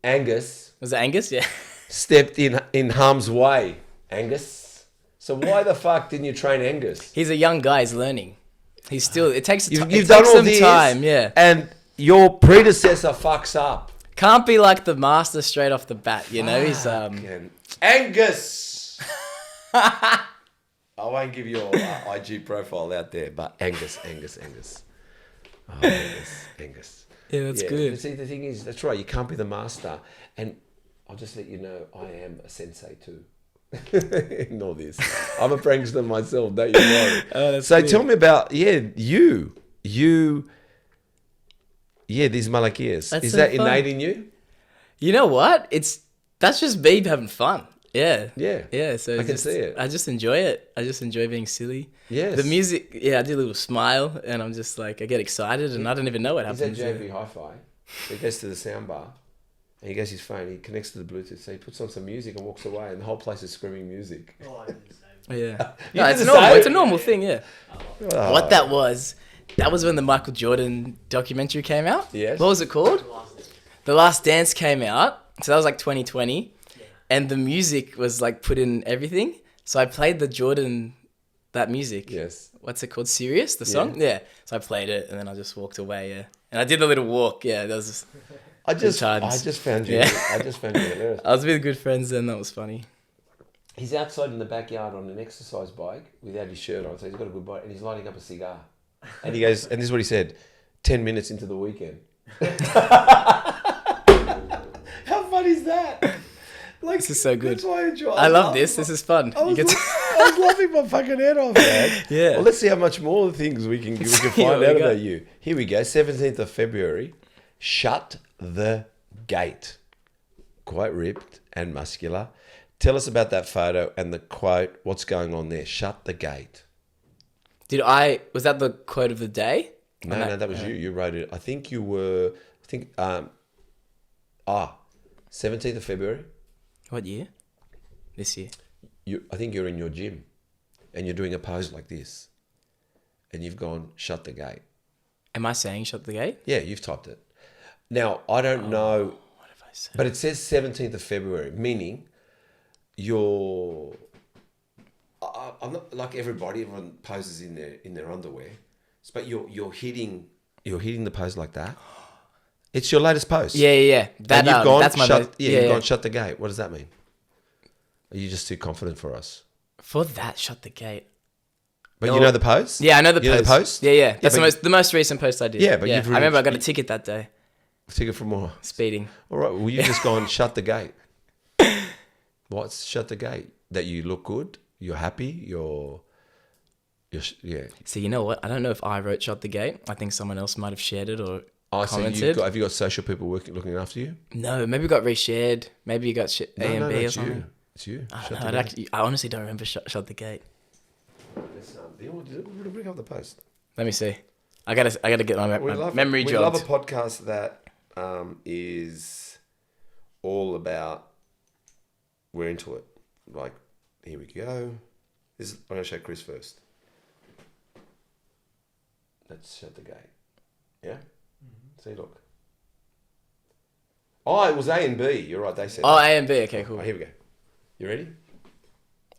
Angus Was it Angus? Yeah. stepped in harm's way. Angus. So why the fuck didn't you train Angus? He's a young guy. He's learning. He's still. It takes. You've it done takes all some this, time. Yeah. and your predecessor fucks up. Can't be like the master straight off the bat. You know. He's And Angus. I won't give your IG profile out there, but Angus. Oh, Angus. Yeah, that's But good. see, the thing is, that's right. You can't be the master. And I'll just let you know, I am a sensei too. Ignore this. I'm a prankster myself. Don't you worry. that's So good. tell me about you. These malakias. That's Is so that fun. innate in you? You know what? That's just me having fun. Yeah. Yeah. Yeah. So I it's can just, see it. I just enjoy it. I just enjoy being silly. Yes. The music. Yeah. I do a little smile, and I'm just like I get excited, and I don't even know what He's at happens. JB Hi-Fi. He goes to the sound bar, and he goes his phone. He connects to the Bluetooth, so he puts on some music and walks away, and the whole place is screaming music. Oh, I did the same. Yeah. You No, did it's the normal. same? It's a normal thing. Yeah. Oh. What that was when the Michael Jordan documentary came out. Yes. What was it called? Last day. The Last Dance came out. So that was like 2020. And the music was like put in everything. So I played the Jordan, that music. Yes. What's it called? Serious, the song? Yeah. So I played it and then I just walked away. Yeah. And I did the little walk. Yeah. That was I just times. found you. Yeah. I just found you hilarious. I was with good friends and that was funny. He's outside in the backyard on an exercise bike without his shirt on, so he's got a good body, and he's lighting up a cigar. And he goes, and this is what he said: 10 minutes into the weekend. How funny is that? Like, This is so good. That's why I enjoy. I love this. This is fun. I You get to- was laughing my fucking head off, man. Yeah. Well, let's see how much more things we can See find what we out got. about you. Here we go. 17th of February. Shut the gate. Quite ripped and muscular. Tell us about that photo and the quote. What's going on there? Shut the gate. Was that the quote of the day? No, that was you. You wrote it. I think you were. 17th of February. What year? This year. I think you're in your gym, and you're doing a pose like this, and you've gone shut the gate. Am I saying shut the gate? Yeah, you've typed it. Now I don't know, What have I said? but it says 17th of February, meaning you're. I'm not like everybody. Everyone poses in their underwear, but you're hitting the pose like that. It's your latest post. Yeah. And you've gone that's my shut. most- You've gone shut the gate. What does that mean? Are you just too confident for us? For that, shut the gate. But you know the pose? Yeah, I know the You know post. the post? Yeah. That's but the most recent post I did. Yeah, but you've I remember I got a really- ticket that day. Ticket for more. Speeding. All right. Well, you've just gone shut the gate. What's shut the gate? That you look good. You're happy. You're yeah. So you know what? I don't know if I wrote shut the gate. I think someone else might have shared it or Oh, so commented. have you got social people looking after you? No, maybe it got reshared. Maybe you got A and B or it's something. you. It's you. Shut No, the gate. I honestly don't remember shut the gate. Bring up the post. Let me see. I gotta get my memory We jogged. love a podcast that is all about. We're into it. Like, here we go. I'm going to show Chris first. Let's shut the gate. Yeah? See, look. Oh, it was A and B. You're right. They said. Oh, that. A and B. Okay, cool. Oh, here we go. You ready?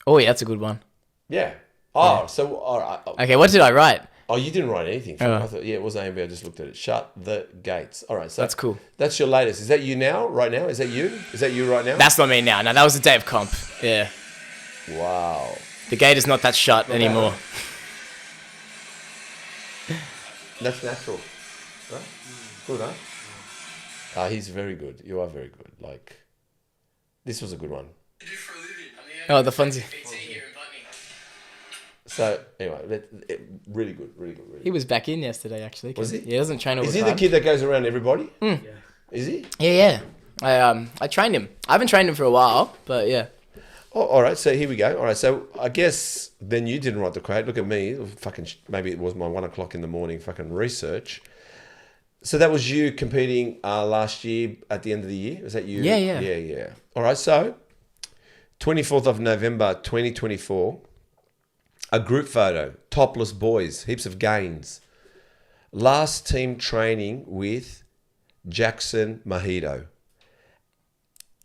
Oh, yeah, that's a good one. Yeah. Oh, so all right. Okay, what did I write? Oh, you didn't write anything. Oh. I thought, yeah, it was A and B. I just looked at it. Shut the gates. All right. So That's cool. That's your latest. Is that you now? Right now? Is that you? Is that you right now? That's not me now. No, that was the day of comp. Yeah. Wow. The gate is not that shut anymore. That's natural. Right? Good, huh? He's very good. You are very good. Like, this was a good one. Oh, the funzy. So, anyway, really good, really good, really He good. was back in yesterday, actually. Was he? He doesn't train all Is the he time. the kid that goes around everybody? Yeah. Is he? Yeah. I trained him. I haven't trained him for a while, but yeah. Oh, all right, so here we go. All right, so I guess then you didn't write the quote. Look at me. Fucking, maybe it was my 1 o'clock in the morning fucking research. So that was you competing last year at the end of the year? Was that you? Yeah. Yeah. All right, so 24th of November 2024, a group photo, topless boys, heaps of gains. Last team training with Jackson Mojito.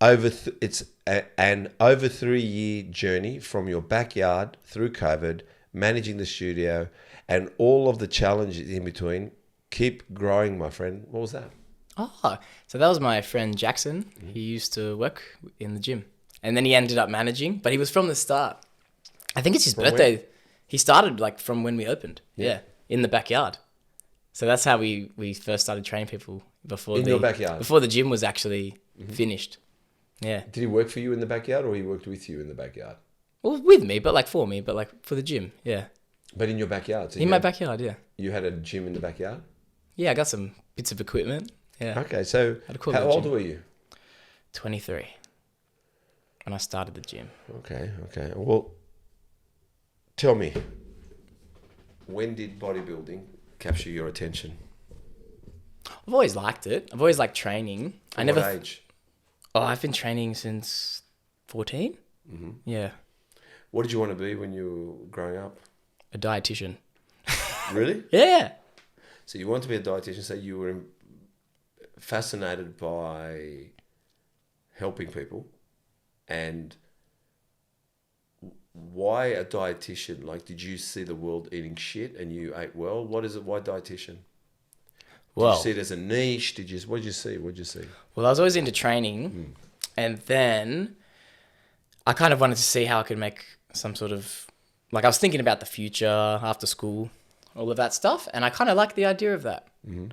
It's an over 3-year journey from your backyard through COVID, managing the studio, and all of the challenges in between. Keep growing, my friend. What was that? Oh, so that was my friend Jackson. He used to work in the gym. And then he ended up managing, but he was from the start. I think it's his birthday. when? He started like from when we opened. Yeah. In the backyard. So that's how we first started training people before In your backyard? Before the gym was actually finished. Yeah. Did he work for you in the backyard or he worked with you in the backyard? Well, with me, but like for me, but like for the gym. Yeah. But in your backyard? So In my backyard, yeah. You had a gym in the backyard? Yeah, I got some bits of equipment. Yeah. Okay, so Had a cool how little old gym. were you? 23. When I started the gym. Okay. Well, tell me, when did bodybuilding capture your attention? I've always liked it. I've always liked training. From what age? I've been training since 14. Mm-hmm. Yeah. What did you want to be when you were growing up? A dietitian. Really? Yeah. So you wanted to be a dietitian, so you were fascinated by helping people. And why a dietitian? Like, did you see the world eating shit and you ate well? What is it? Why dietitian? Did you see it as a niche? What did you see? Well, I was always into training, and then I kind of wanted to see how I could make some sort of, like, I was thinking about the future after school, all of that stuff, and I kind of liked the idea of that. Mm-hmm.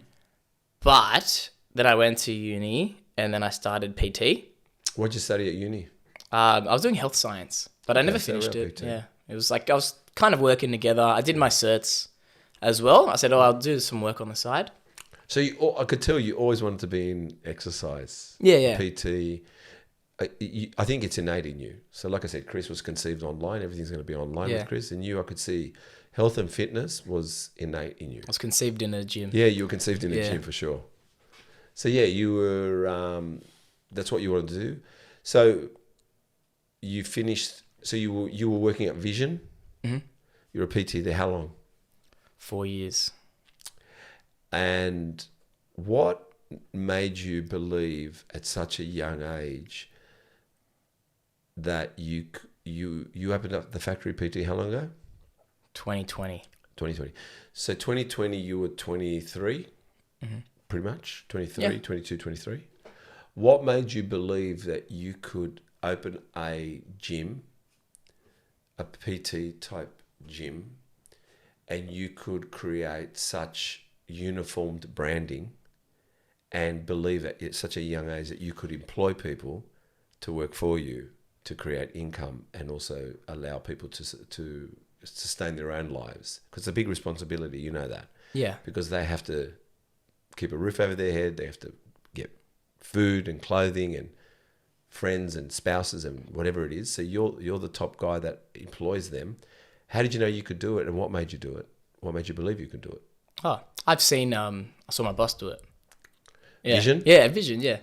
But then I went to uni, and then I started PT. What did you study at uni? I was doing health science, but I never so finished real it. PT. Yeah, it was like I was kind of working together. I did my certs as well. I said, I'll do some work on the side. So I could tell you always wanted to be in exercise. Yeah. PT. I think it's innate in you. So like I said, Chris was conceived online. Everything's going to be online with Chris. And I could see health and fitness was innate in you. I was conceived in a gym. Yeah, you were conceived in a gym for sure. So yeah, you were, that's what you wanted to do. So you finished, so you were working at Vision. Mm-hmm. You were a PT there how long? 4 years. And what made you believe at such a young age that you opened up the factory PT how long ago? 2020. 2020. So 2020 you were 23, pretty much, 23, 22, 23. What made you believe that you could open a gym, a PT type gym, and you could create such uniformed branding and believe at such a young age that you could employ people to work for you to create income and also allow people to sustain their own lives? Because it's a big responsibility, you know that. Yeah. Because they have to keep a roof over their head, they have to get food and clothing and friends and spouses and whatever it is. So you're the top guy that employs them. How did you know you could do it, and what made you do it? What made you believe you could do it? Oh, I've seen, I saw my boss do it. Yeah. Vision? Yeah, Vision, yeah.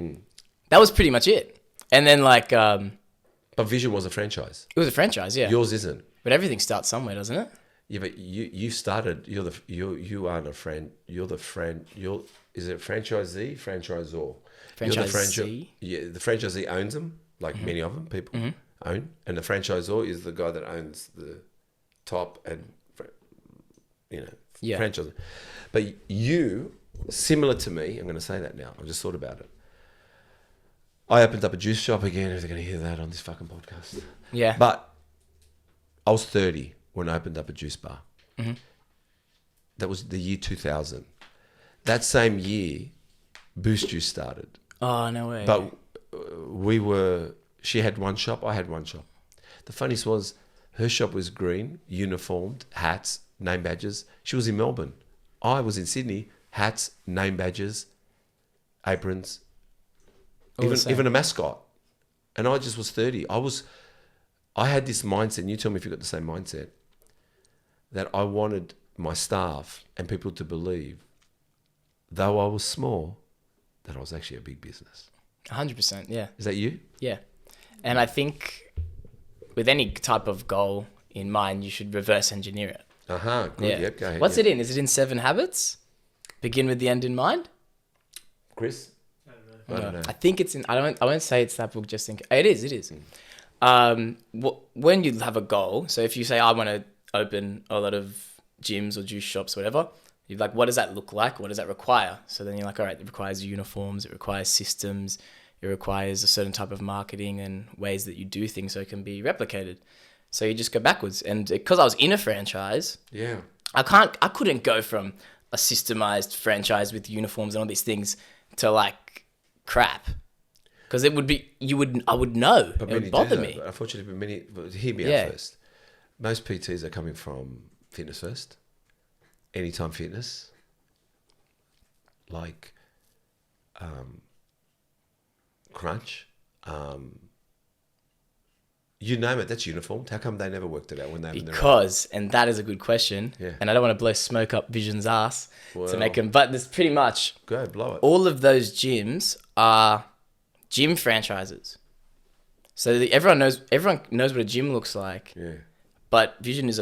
That was pretty much it. And then like... But Vision was a franchise. It was a franchise, yeah. Yours isn't. But everything starts somewhere, doesn't it? Yeah, but you started. You aren't a friend. Is it franchisee, franchisor? Franchisee. Yeah, the franchisee owns them, like many of them people own, and the franchisor is the guy that owns the top and franchise. But you, similar to me, I'm going to say that now. I just thought about it. I opened up a juice shop again. If they're going to hear that on this fucking podcast. Yeah. But I was 30 when I opened up a juice bar. That was the year 2000. That same year, Boost Juice started. Oh, no way. But she had one shop, I had one shop. The funniest was, her shop was green, uniformed, hats, name badges. She was in Melbourne. I was in Sydney, hats, name badges, aprons, even a mascot. And I just was 30. I had this mindset, and you tell me if you've got the same mindset, that I wanted my staff and people to believe, though I was small, that I was actually a big business. 100%, yeah. Is that you? Yeah. And I think with any type of goal in mind, you should reverse engineer it. Good. Yeah. Yep, go ahead. What's it in? Is it in 7 Habits? Begin with the end in mind? Chris? I don't know. I think it's in. I won't say it's that book. Just think it is. When you have a goal, so if you say I want to open a lot of gyms or juice shops, whatever, you're like, what does that look like? What does that require? So then you're like, all right, it requires uniforms, it requires systems, it requires a certain type of marketing and ways that you do things so it can be replicated. So you just go backwards. And because I was in a franchise, I couldn't go from a systemized franchise with uniforms and all these things to like crap, because it would be I would know. It would bother me. Unfortunately, hear me out first. Most PTs are coming from Fitness First, Anytime Fitness, like Crunch, you name it. That's uniformed. How come they never worked it out when they have Because, and that is a good question. Yeah. And I don't want to blow smoke up Vision's ass to make them, but there's pretty much go blow it. All of those gyms are gym franchises. So everyone knows what a gym looks like. Yeah. But Vision is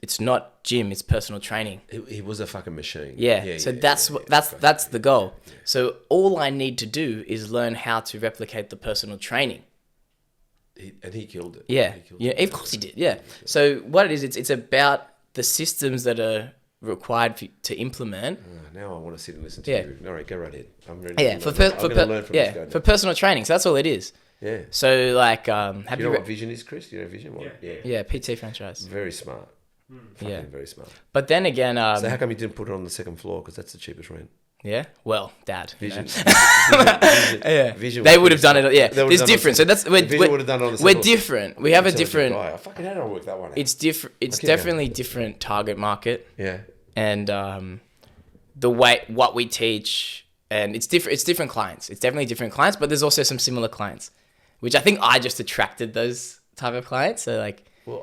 it's not gym, it's personal training. He was a fucking machine. Yeah. So that's the goal. Yeah. So all I need to do is learn how to replicate the personal training. He killed it. Yeah. Of course he did. Yeah. So what it is, it's about the systems that are required to implement. Now I want to sit and listen to you. All right, go right ahead. I'm ready. Yeah. I'm going to learn from this guy now. For personal training. So that's all it is. Yeah. So like, you know what Vision is, Chris? Do you know Vision? Yeah. PT franchise. Very smart. Very smart. But then again, so how come you didn't put it on the second floor? Because that's the cheapest rent. Yeah. Well, Dad. Vision. Vision. They would have done it. Yeah. It's different. So that's Vision would have done it on the we're different. We have a different. I fucking how do I work that one out? It's different. It's definitely different target market. Yeah. And the way what we teach, and it's different. It's different clients. It's definitely different clients, but there's also some similar clients, which I think I just attracted those type of clients. So like, well,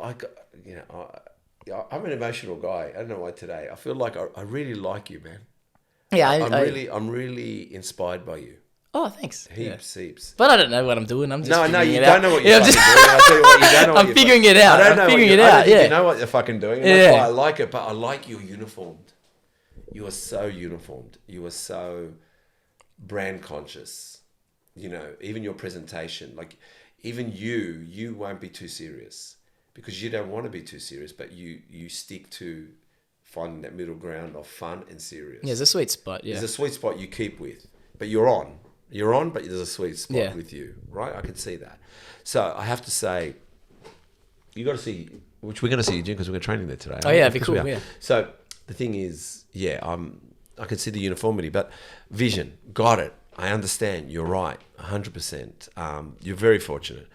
I'm an emotional guy. I don't know why today. I feel like I really like you, man. Yeah, I'm really inspired by you. Oh, thanks. Heaps. But I don't know what I'm doing. I'm just you don't know what you're fucking doing. I'll tell you what, you don't know what I'm figuring it out. I don't know figuring what it out. You know what you're fucking doing. And that's why I like it. But I like your uniformed. You are so uniformed. You are so brand conscious. You know, even your presentation, like even you won't be too serious because you don't want to be too serious, but you stick to finding that middle ground of fun and serious. Yeah, there's a sweet spot. Yeah, there's a sweet spot you keep with, but you're on, but there's a sweet spot with you, right? I can see that. So I have to say, you got to see, which we're going to see you, Jim, because we're training there today. Oh yeah, it'd be cool. Yeah. So the thing is, I can see the uniformity, but Vision, got it. I understand. You're right, 100%. You're very fortunate,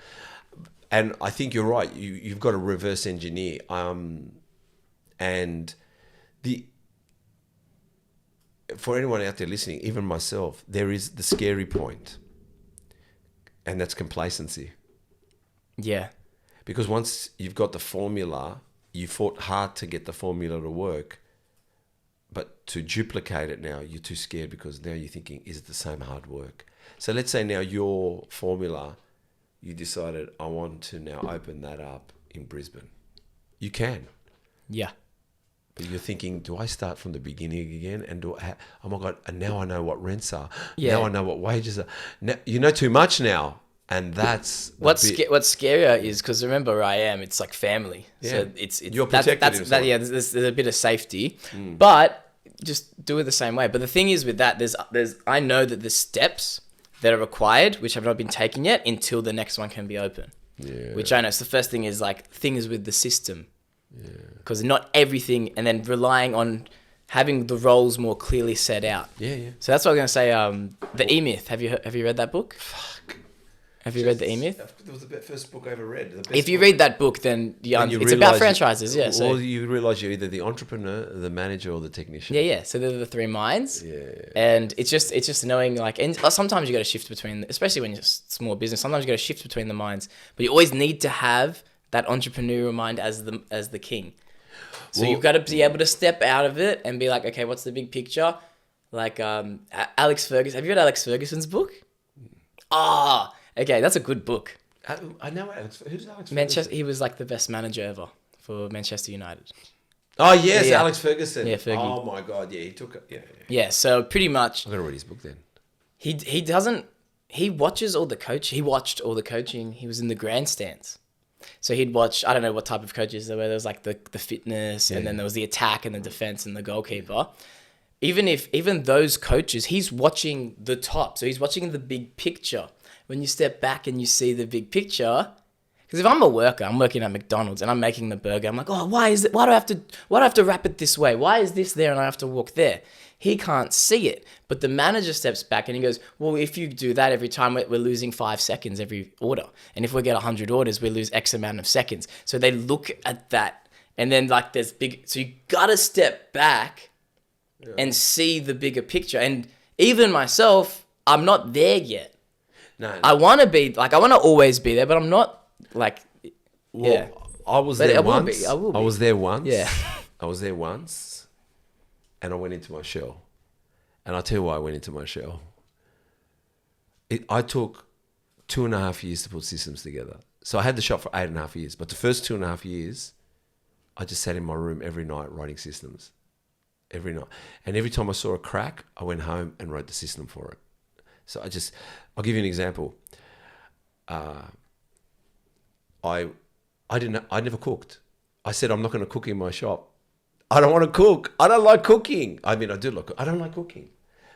and I think you're right. You've got to reverse engineer, and for anyone out there listening, even myself, there is the scary point, and that's complacency. Yeah. Because once you've got the formula, you fought hard to get the formula to work, but to duplicate it now, you're too scared because now you're thinking, is it the same hard work? So let's say now your formula, you decided, I want to now open that up in Brisbane. You can. Yeah. But you're thinking, do I start from the beginning again? And oh my God, and now I know what rents are. Yeah. Now I know what wages are. Now, you know too much now. And that's... What's scarier is, because remember where I am, it's like family. Yeah. So it's you're protected there's a bit of safety. But just do it the same way. But the thing is with that, I know that there's steps that are required, which have not been taken yet, until the next one can be open. Yeah. Which I know. So the first thing is like things with the system. Because not everything, and then relying on having the roles more clearly set out. Yeah. So that's what I was going to say. The E-Myth. Have you read that book? Fuck. Have you read the E-Myth? It was the first book I ever read. If you read that book, then it's about franchises. Yeah. So you realise you're either the entrepreneur, the manager, or the technician. yeah. So they're the three minds. Yeah. And it's just knowing like, and sometimes you got to shift between, especially when you're small business. Sometimes you got to shift between the minds, but you always need to have that entrepreneurial mind as the king. So you've got to be able to step out of it and be like, okay, what's the big picture? Like Alex Ferguson. Have you read Alex Ferguson's book? Okay, that's a good book. I know Alex. Who's Alex? Manchester. He was like the best manager ever for Manchester United. Oh yes, Yeah. Alex Ferguson. Yeah, Fergie. Oh my god, yeah, he took it. Yeah. Yeah. So pretty much, I'm gonna read his book then. he doesn't. He watches all the coach. He watched all the coaching. He was in the grandstands. So he'd watch. I don't know what type of coaches there were. There was like the fitness, and then there was the attack and the defense and the goalkeeper. Even those coaches, he's watching the top. So he's watching the big picture. When you step back and you see the big picture, because if I'm a worker, I'm working at McDonald's and I'm making the burger, I'm like, oh, why is it? Why do I have to wrap it this way? Why is this there and I have to walk there? He can't see it, but the manager steps back and he goes, well, if you do that every time, we're losing 5 seconds every order, and if we get 100 orders, we lose X amount of seconds. So they look at that, and then like there's big. So you gotta step back and see the bigger picture. And even myself, I'm not there yet. No. I want to always be there, but I'm not like, yeah. I was But there I will once. be, I will be. I was there once. Yeah. I was there once, and I went into my shell. And I'll tell you why I went into my shell. I took 2.5 years to put systems together. So I had the shop for 8.5 years, but the first 2.5 years, I just sat in my room every night writing systems. Every night. And every time I saw a crack, I went home and wrote the system for it. So I'll give you an example. I never cooked. I said, I'm not going to cook in my shop. I don't want to cook. I don't like cooking. I mean, I don't like cooking.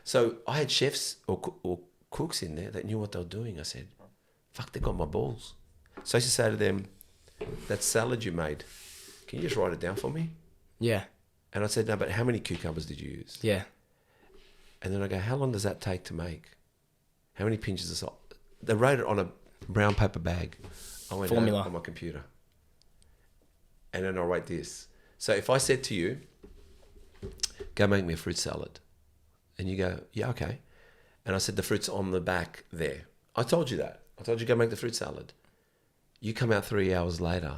So I had chefs or cooks in there that knew what they were doing. I said, fuck, they got my balls. So I used to say to them, that salad you made, can you just write it down for me? Yeah. And I said, no, but how many cucumbers did you use? Yeah. And then I go, how long does that take to make? How many pinches of salt? They wrote it on a brown paper bag. I went Formula. home on my computer. And then I'll write this. So if I said to you, go make me a fruit salad. And you go, yeah, okay. And I said, the fruit's on the back there. I told you that. I told you go make the fruit salad. You come out 3 hours later.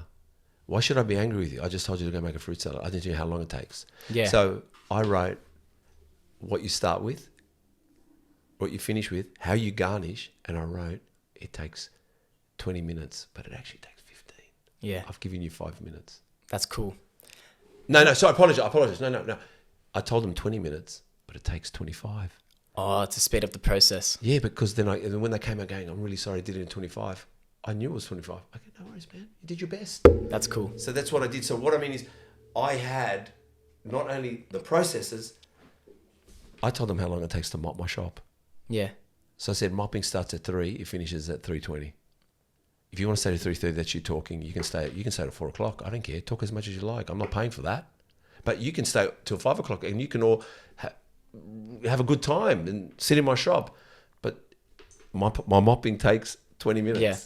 Why should I be angry with you? I just told you to go make a fruit salad. I didn't tell you how long it takes. Yeah. So I wrote what you start with, what you finish with, how you garnish, and I wrote it takes 20 minutes, but it actually takes 15. Yeah. I've given you 5 minutes. That's cool. No, sorry, I apologize. No. I told them 20 minutes, but it takes 25. Oh, to speed up the process. Yeah, because then when they came out going, I'm really sorry I did it in 25, I knew it was 25. Okay, no worries, man. You did your best. That's cool. So that's what I did. So what I mean is I had not only the processes, I told them how long it takes to mop my shop. Yeah. So I said, mopping starts at 3, it finishes at 3:20. If you want to stay to 3:30, that's you talking. You can stay to 4 o'clock. I don't care. Talk as much as you like. I'm not paying for that. But you can stay till 5 o'clock, and you can all have a good time and sit in my shop. But my mopping takes 20 minutes. Yeah.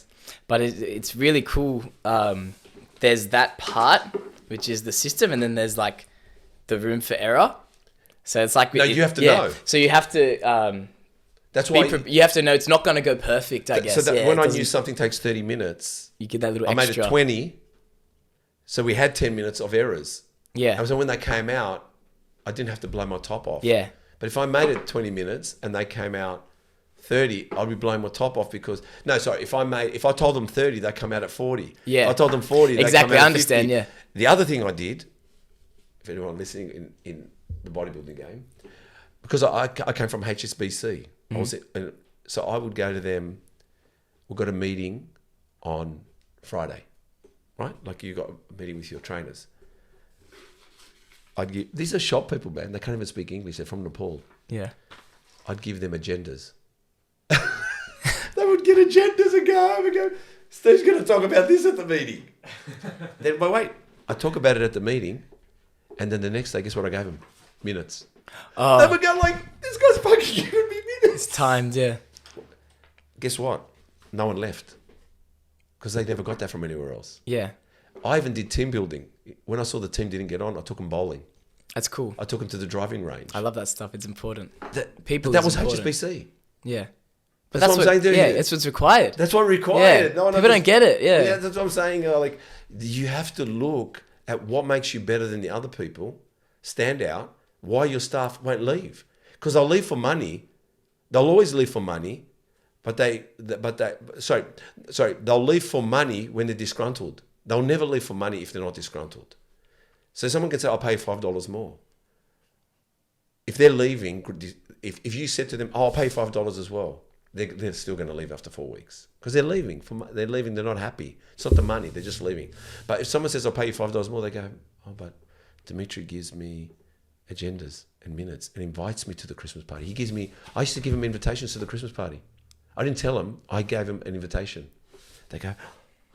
But it's really cool. There's that part, which is the system, and then there's like the room for error. So it's like... No, you have to know. So you have to... That's why you have to know it's not going to go perfect, I guess. So that when I knew something takes 30 minutes... You get that little I extra. made it 20. So we had 10 minutes of errors. Yeah. And so when they came out, I didn't have to blow my top off. Yeah. But if I made it 20 minutes and they came out 30, I'd be blowing my top off because... No, sorry. If I told them 30, they come out at 40. Yeah. If I told them 40, they exactly, come out I at understand, 50. yeah. The other thing I did, if anyone listening in the bodybuilding game, because I came from HSBC. Mm-hmm. So I would go to them. We've got a meeting on Friday, right? Like you got a meeting with your trainers. These are shop people, man. They can't even speak English. They're from Nepal. Yeah. I'd give them agendas. They would get agendas and go home and go, Steve's going to talk about this at the meeting. Then, but wait, I talk about it at the meeting, and then the next day, guess what I gave them? minutes. Oh, They would go like, this guy's fucking giving me minutes. it's timed, yeah. Guess what? No one left. Because they never got that from anywhere else. Yeah, I even did team building. When I saw the team didn't get on, I took them bowling. that's cool. I took them to the driving range. I love that stuff. It's important. That is was important. HSBC. Yeah. That's what I'm saying, dude. Yeah, it's what's required. That's what required. Yeah, No one people don't get it. Yeah. Yeah, that's what I'm saying. Like, you have to look at what makes you better than the other people, stand out, why your staff won't leave. Because they'll leave for money. They'll always leave for money, but they'll leave for money when they're disgruntled. They'll never leave for money if they're not disgruntled. So someone can say, I'll pay $5 more. If they're leaving, if you said to them, I'll pay $5 as well, they're still going to leave after 4 weeks because they're leaving. They're not happy. It's not the money. They're just leaving. But if someone says, I'll pay you $5 more, they go, oh, but Dimitri gives me agendas and minutes and invites me to the Christmas party. I used to give him invitations to the Christmas party. I didn't tell him. I gave him an invitation. They go, I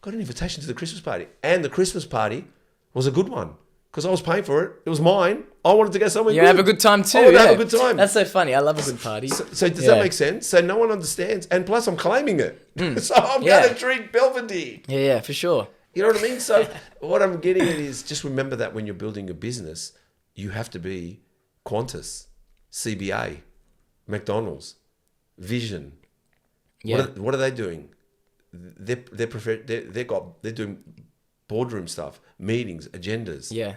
got an invitation to the Christmas party. And the Christmas party was a good one because I was paying for it. It was mine. I wanted to go somewhere You good. have a good time too. I want to have a good time. That's so funny. I love a good party. So does that make sense? So no one understands. And plus I'm claiming it. So I'm going to drink Belvedere. Yeah, for sure. You know what I mean? So what I'm getting at is just remember that when you're building a business, you have to be Qantas, CBA, McDonald's, Vision. Yeah. What are they doing? They're doing boardroom stuff, meetings, agendas, Yeah.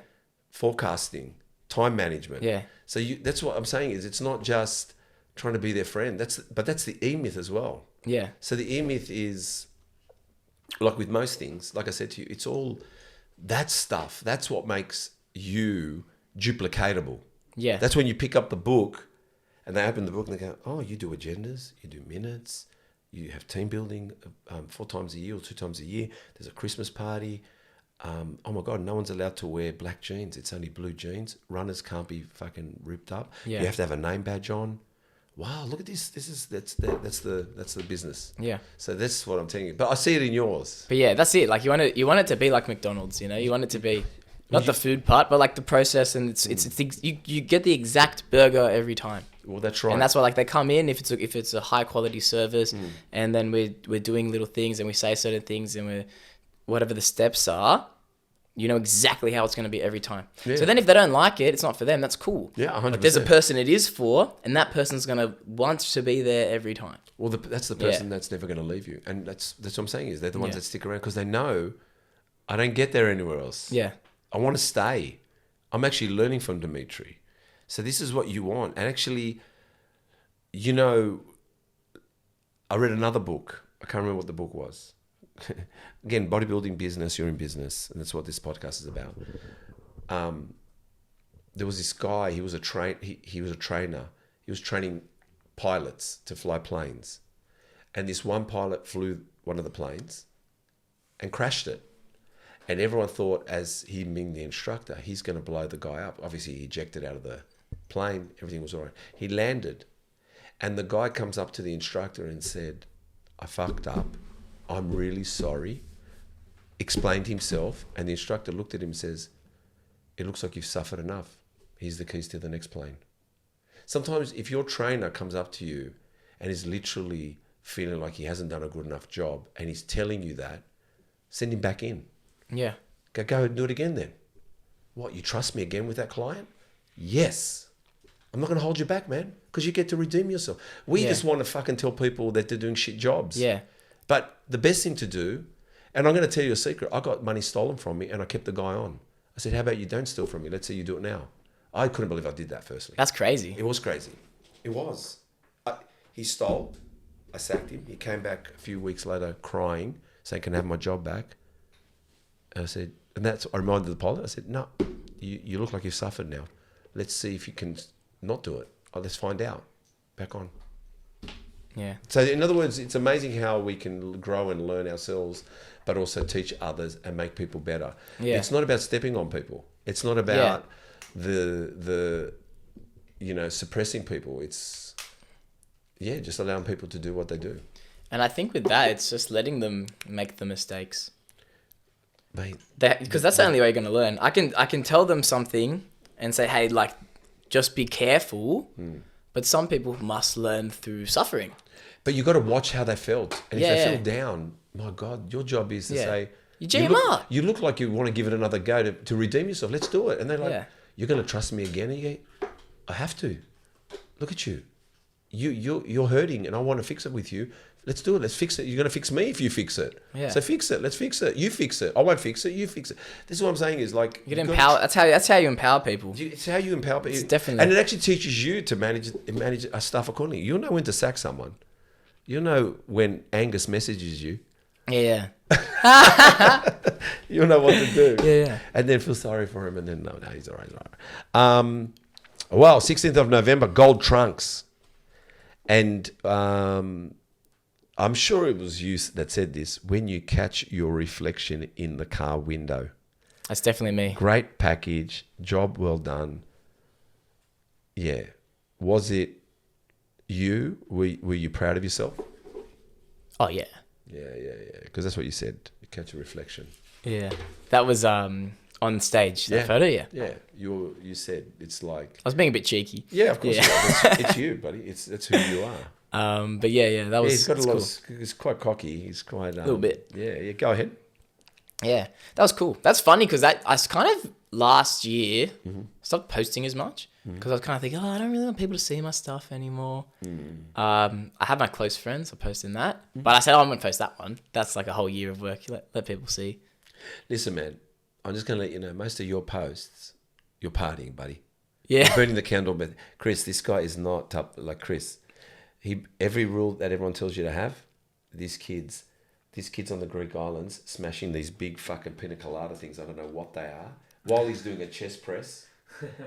forecasting, time management. Yeah. So that's what I'm saying is it's not just trying to be their friend. But that's the E-myth as well. Yeah. So the E-myth is, like with most things, like I said to you, it's all that stuff. That's what makes you duplicatable. Yeah. That's when you pick up the book and they open the book and they go, oh, you do agendas, you do minutes, you have team building 4 times a year or 2 times a year. There's a Christmas party. Oh my God, no one's allowed to wear black jeans. It's only blue jeans. Runners can't be fucking ripped up. Yeah. You have to have a name badge on. Wow, look at this. That's the business. Yeah. So that's what I'm telling you. But I see it in yours. But yeah, that's it. Like you want it to be like McDonald's, you know? You want it to be not the food part, but like the process, and you get the exact burger every time. Well, that's right. And that's why like they come in if it's a high quality service, and then we're doing little things and we say certain things and we're whatever the steps are, you know exactly how it's going to be every time. Yeah. So then if they don't like it, it's not for them. That's cool. Yeah, 100%. But there's a person it is for, and that person's going to want to be there every time. Well, that's the person that's never going to leave you, and that's what I'm saying is they're the ones that stick around because they know I don't get there anywhere else. Yeah. I want to stay. I'm actually learning from Dimitri. So this is what you want. And actually, you know, I read another book. I can't remember what the book was. Again, bodybuilding business, you're in business. And that's what this podcast is about. There was this guy, he was a trainer. He was training pilots to fly planes. And this one pilot flew one of the planes and crashed it. And everyone thought, as him being the instructor, he's going to blow the guy up. Obviously, he ejected out of the plane. Everything was all right. He landed. And the guy comes up to the instructor and said, I fucked up. I'm really sorry. Explained himself. And the instructor looked at him and says, it looks like you've suffered enough. Here's the keys to the next plane. Sometimes if your trainer comes up to you and is literally feeling like he hasn't done a good enough job and he's telling you that, send him back in. Yeah. Go and do it again then. What, you trust me again with that client? Yes. I'm not going to hold you back, man, because you get to redeem yourself. We just want to fucking tell people that they're doing shit jobs. Yeah. But the best thing to do, and I'm going to tell you a secret, I got money stolen from me and I kept the guy on. I said, how about you don't steal from me? Let's say you do it now. I couldn't believe I did that firstly. That's crazy. It was crazy. It was. He stole. I sacked him. He came back a few weeks later crying, saying, can I have my job back? And I said, I reminded the pilot, I said, no, you look like you've suffered now. Let's see if you can not do it. Let's find out. Back on. Yeah. So in other words, it's amazing how we can grow and learn ourselves, but also teach others and make people better. Yeah. It's not about stepping on people. It's not about the suppressing people. It's just allowing people to do what they do. And I think with that, it's just letting them make the mistakes. Mate, Because that's the only way you're going to learn. I can tell them something and say, hey, like, just be careful. But some people must learn through suffering. But you got to watch how they felt. And if Yeah, they yeah. feel down, my God, your job is to Yeah. say, You G 'em up. You look like you want to give it another go to redeem yourself. Let's do it. And they're like, Yeah. you're going to trust me again? And you go, I have to. Look at you. You're hurting and I want to fix it with you. Let's do it. Let's fix it. You're going to fix me if you fix it. Yeah. So fix it. Let's fix it. You fix it. I won't fix it. You fix it. This is what I'm saying is like... You get empower. That's how you empower people. It's how you empower people. It's definitely. And it actually teaches you to manage stuff accordingly. You'll know when to sack someone. You'll know when Angus messages you. Yeah. You'll know what to do. Yeah. And then feel sorry for him. And then, no, he's all right. He's all right. Well, 16th of November, gold trunks. And I'm sure it was you that said this. When you catch your reflection in the car window. That's definitely me. Great package. Job well done. Yeah. Was it you? Were you proud of yourself? Oh, yeah. Yeah. Because that's what you said. You catch a reflection. Yeah. That was on stage, that photo, yeah. Yeah. You said it's like... I was being a bit cheeky. Yeah, of course. Yeah. Yeah. It's you, buddy. That's who you are. But yeah, that was He's got a lot cool. he's quite cocky. He's quite... a little bit. Yeah, go ahead. Yeah, that was cool. That's funny because I kind of last year stopped posting as much because I was kind of thinking, I don't really want people to see my stuff anymore. I have my close friends. I post in that, but I said, I'm going to post that one. That's like a whole year of work. Let people see. Listen, man, I'm just going to let you know, most of your posts, you're partying, buddy. Yeah. You're burning the candle. But Chris, this guy is not tough. Like Chris, every rule that everyone tells you to have, these kids on the Greek islands smashing these big fucking pina colada things. I don't know what they are. While he's doing a chest press,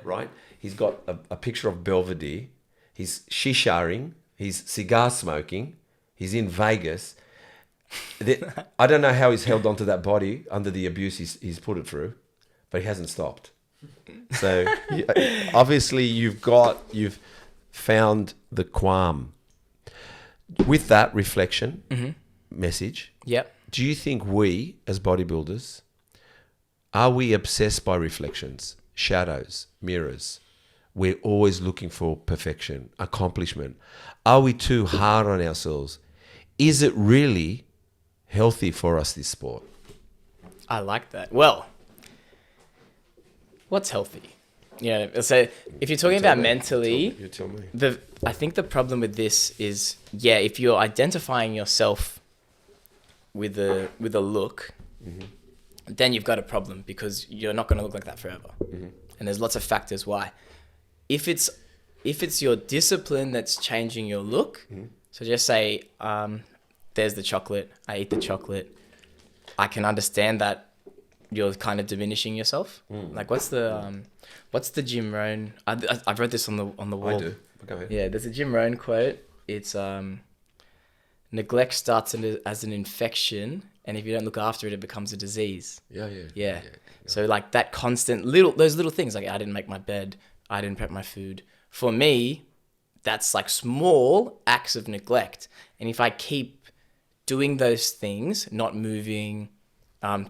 right? He's got a picture of Belvedere. He's shisharing. He's cigar smoking. He's in Vegas. I don't know how he's held onto that body under the abuse he's put it through, but he hasn't stopped. So obviously you've found the qualm. With that reflection message, Yep. do you think we as bodybuilders, are we obsessed by reflections, shadows, mirrors? We're always looking for perfection, accomplishment. Are we too hard on ourselves? Is it really healthy for us, this sport? I like that. Well, what's healthy? Yeah, so if you're talking about mentally, You tell me. I think the problem with this is, if you're identifying yourself with a look, then you've got a problem because you're not going to look like that forever. And there's lots of factors why. If it's your discipline that's changing your look, so just say, there's the chocolate, I eat the chocolate, I can understand that you're kind of diminishing yourself. Like what's the Jim Rohn? I've read this on the wall. I do. Go ahead. Yeah, there's a Jim Rohn quote. It's neglect starts as an infection, and if you don't look after it, it becomes a disease. Yeah. So like that constant those little things, like I didn't make my bed, I didn't prep my food. For me, that's like small acts of neglect. And if I keep doing those things, not moving,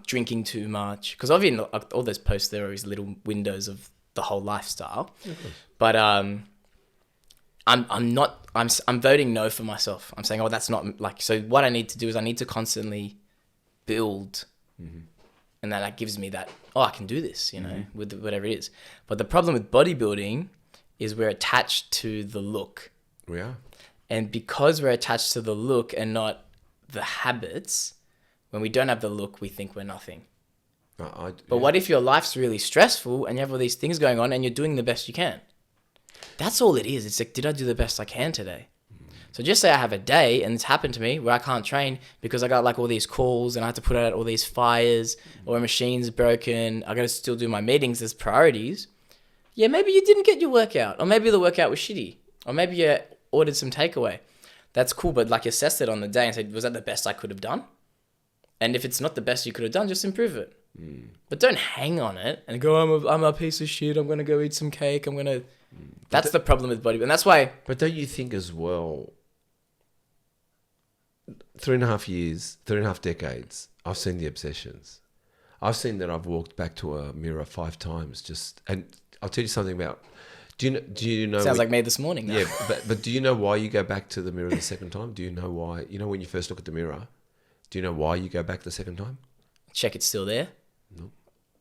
drinking too much, because obviously all those posts, there are these little windows of the whole lifestyle. But I'm voting no for myself. I'm saying, that's not like, so what I need to do is I need to constantly build. And that gives me that, I can do this, with whatever it is. But the problem with bodybuilding is we're attached to the look. We are. And because we're attached to the look and not the habits, when we don't have the look, we think we're nothing. But what if your life's really stressful and you have all these things going on and you're doing the best you can? That's all it is. It's like, did I do the best I can today? So just say I have a day, and it's happened to me, where I can't train because I got like all these calls and I have to put out all these fires, or a machine's broken. I got to still do my meetings. There's priorities. Yeah, maybe you didn't get your workout, or maybe the workout was shitty, or maybe you ordered some takeaway. That's cool, but like assess it on the day and say, was that the best I could have done? And if it's not the best you could have done, just improve it. But don't hang on it and go, I'm a piece of shit. I'm going to go eat some cake. That's the problem with bodybuilding. And that's why... But don't you think as well, 3.5 decades, I've seen the obsessions. I've seen that I've walked back to a mirror 5 times and I'll tell you something about Do you know? Sounds like me this morning. Now. Yeah, but do you know why you go back to the mirror the second time? Do you know why? You know when you first look at the mirror, do you know why you go back the second time? Check it's still there. No.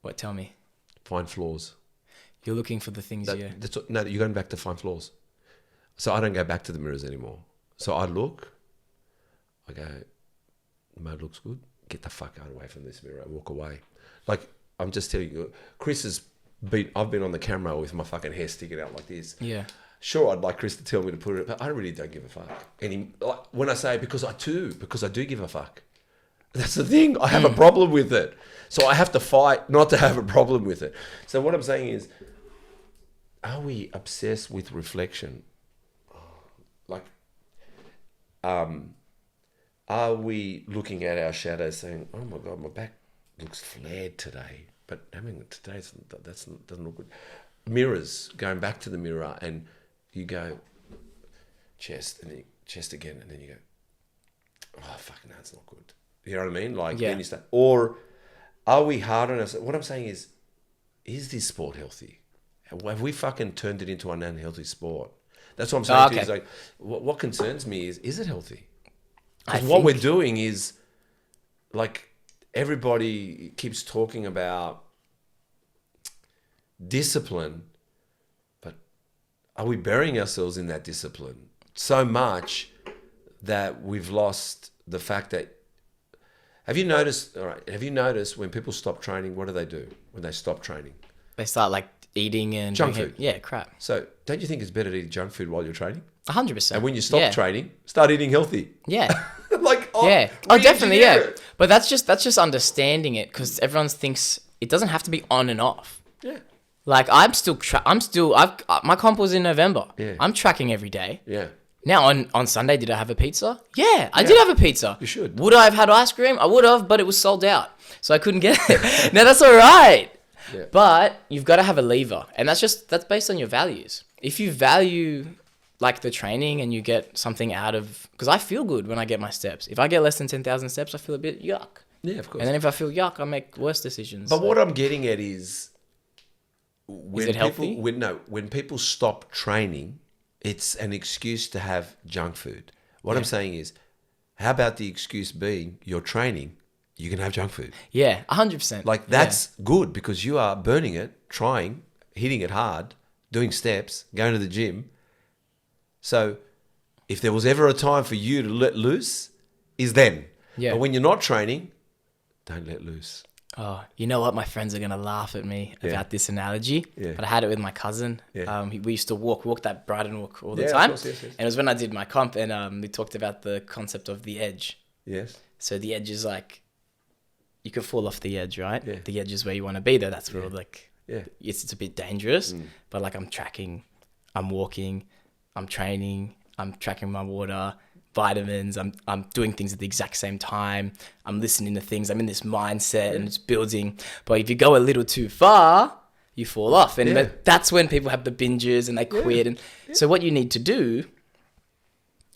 What? Tell me. Find flaws. You're looking for the things you... No, you're going back to find flaws. So I don't go back to the mirrors anymore. So I look, I go, the mode looks good. Get the fuck out away from this mirror. Walk away. Like, I'm just telling you, I've been on the camera with my fucking hair sticking out like this. Yeah. Sure, I'd like Chris to tell me to put it, but I really don't give a fuck. When I say because I do give a fuck. That's the thing. I have a problem with it. So I have to fight not to have a problem with it. So what I'm saying is, are we obsessed with reflection? Like, are we looking at our shadows saying, oh my God, my back looks flared today, but I mean, today doesn't look good. Mirrors, going back to the mirror, and you go chest, and then chest again, and then you go, oh, fuck, no, it's not good. You know what I mean? Like, then you start, or are we hard on us? What I'm saying is this sport healthy? Have we fucking turned it into an unhealthy sport? That's what I'm saying to you. Is like, what concerns me is it healthy? Because what we're doing is, like, everybody keeps talking about discipline, but are we burying ourselves in that discipline so much that we've lost the fact that, have you noticed when people stop training, what do when they stop training? They start like eating and junk food. Yeah, crap. So don't you think it's better to eat junk food while you're training? 100%. And when you stop training, start eating healthy. Yeah. Definitely, yeah. But that's just understanding it, because everyone thinks it doesn't have to be on and off. Yeah. Like my comp was in November. Yeah. I'm tracking every day. Yeah. Now on Sunday, did I have a pizza? Yeah, I did have a pizza. You should. Would I have had ice cream? I would have, but it was sold out, so I couldn't get it. Now that's all right. Yeah. But you've got to have a lever, and that's based on your values. If you value like the training and you get something out of, because I feel good when I get my steps. If I get less than 10,000 steps, I feel a bit yuck. Yeah, of course. And then if I feel yuck, I make worse decisions. But what I'm getting at is it healthy? When people stop training, it's an excuse to have junk food. What I'm saying is, how about the excuse being you're training, you can have junk food? Yeah, 100%. Like, that's good, because you are burning it, trying, hitting it hard, doing steps, going to the gym. So if there was ever a time for you to let loose, is then. Yeah. But when you're not training, don't let loose. Oh, you know what? My friends are going to laugh at me about this analogy. Yeah. But I had it with my cousin. Yeah. We used to walk that Brighton walk all the Of time. course, yes. And it was when I did my comp, and we talked about the concept of the edge. Yes. So the edge is like, you can fall off the edge, right? Yeah. The edge is where you want to be, though. That's where Yeah. it's a bit dangerous. But like, I'm tracking, I'm walking, I'm training, I'm tracking my water, vitamins, I'm doing things at the exact same time, I'm listening to things, I'm in this mindset and it's building. But if you go a little too far, you fall off, and but that's when people have the binges and they quit. And so what you need to do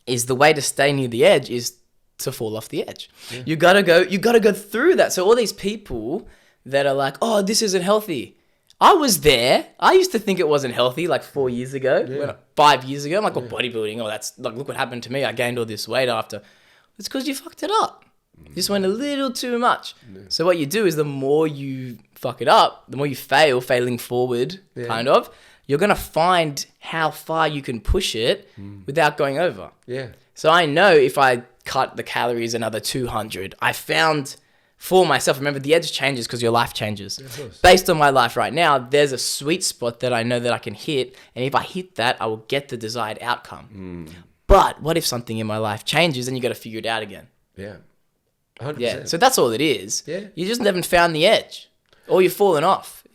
is, the way to stay near the edge is to fall off the edge. You gotta go through that. So all these people that are like, oh, this isn't healthy, I was there. I used to think it wasn't healthy like 4 years ago, 5 years ago. I'm like, bodybuilding. Oh, that's like, look what happened to me. I gained all this weight after. It's because you fucked it up. You just went a little too much. So what you do is, the more you fuck it up, the more you failing forward, kind of, you're going to find how far you can push it without going over. Yeah. So I know if I cut the calories another 200, I found for myself, remember, the edge changes because your life changes. Based on my life right now, there's a sweet spot that I know that I can hit. And if I hit that, I will get the desired outcome. But what if something in my life changes and you got to figure it out again? Yeah. 100%. Yeah. So that's all it is. Yeah. You just haven't found the edge, or you've fallen off.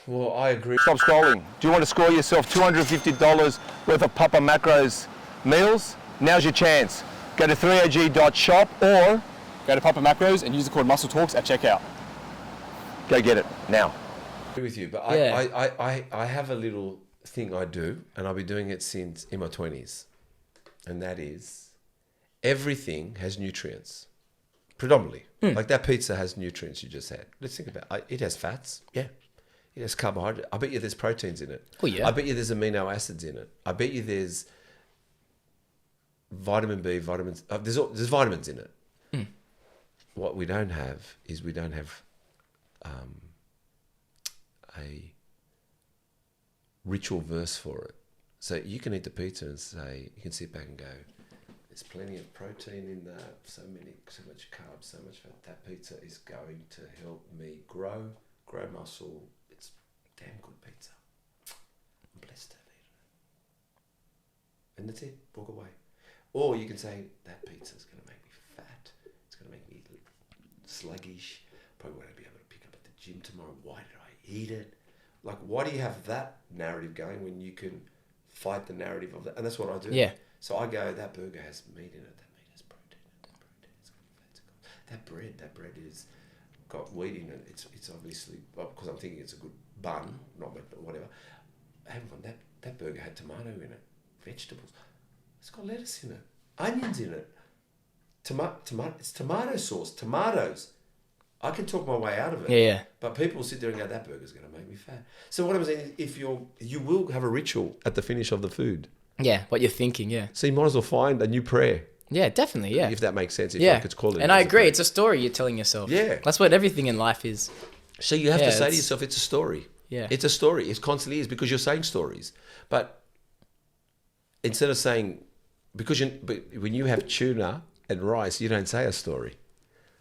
Well, I agree. Stop scrolling. Do you want to score yourself $250 worth of Papa Macros meals? Now's your chance. Go to threeog.shop or Go to Papa Macros and use the code MuscleTalks at checkout. go get it now. I agree with you, but Yeah. I have a little thing I do, and I've been doing it since in my 20s, and that is, everything has nutrients, predominantly. Like that pizza has nutrients you just had. Let's think about it. It has fats, yeah. Yes, carbohydrate. I bet you there's proteins in it. Oh, yeah. I bet you there's amino acids in it. I bet you there's vitamin B, vitamins. There's vitamins in it. What we don't have is we don't have a ritual verse for it. So you can eat the pizza and say, you can sit back and go, there's plenty of protein in that, so much carbs, so much fat. That pizza is going to help me grow muscle. It's damn good pizza. I'm blessed to have eaten it. And that's it. Walk away. Or you can say, that pizza is going to make me fat. It's going to make me sluggish. Probably won't be able to pick up at the gym tomorrow. Why did I eat it? Like, why do you have that narrative going when you can fight the narrative of that? And that's what I do. Yeah. So I go, that burger has meat in it. That meat has protein in it. That protein has got fats. That bread is got wheat in it. It's obviously, because I'm thinking it's a good bun, not whatever. Hang on, that burger had tomato in it, vegetables. It's got lettuce in it, onions in it. It's tomato sauce, tomatoes. I can talk my way out of it. Yeah. But people sit there and go, that burger's going to make me fat. So what I'm saying is, you will have a ritual at the finish of the food. Yeah, what you're thinking, yeah. So you might as well find a new prayer. Yeah, definitely, yeah. If that makes sense. If yeah. I could call it. And I agree, it's a story you're telling yourself. Yeah. That's what everything in life is. So you have to say to yourself, it's a story. Yeah. It's a story. It constantly is, because you're saying stories. But instead of saying, but when you have tuna and rice, you don't say a story.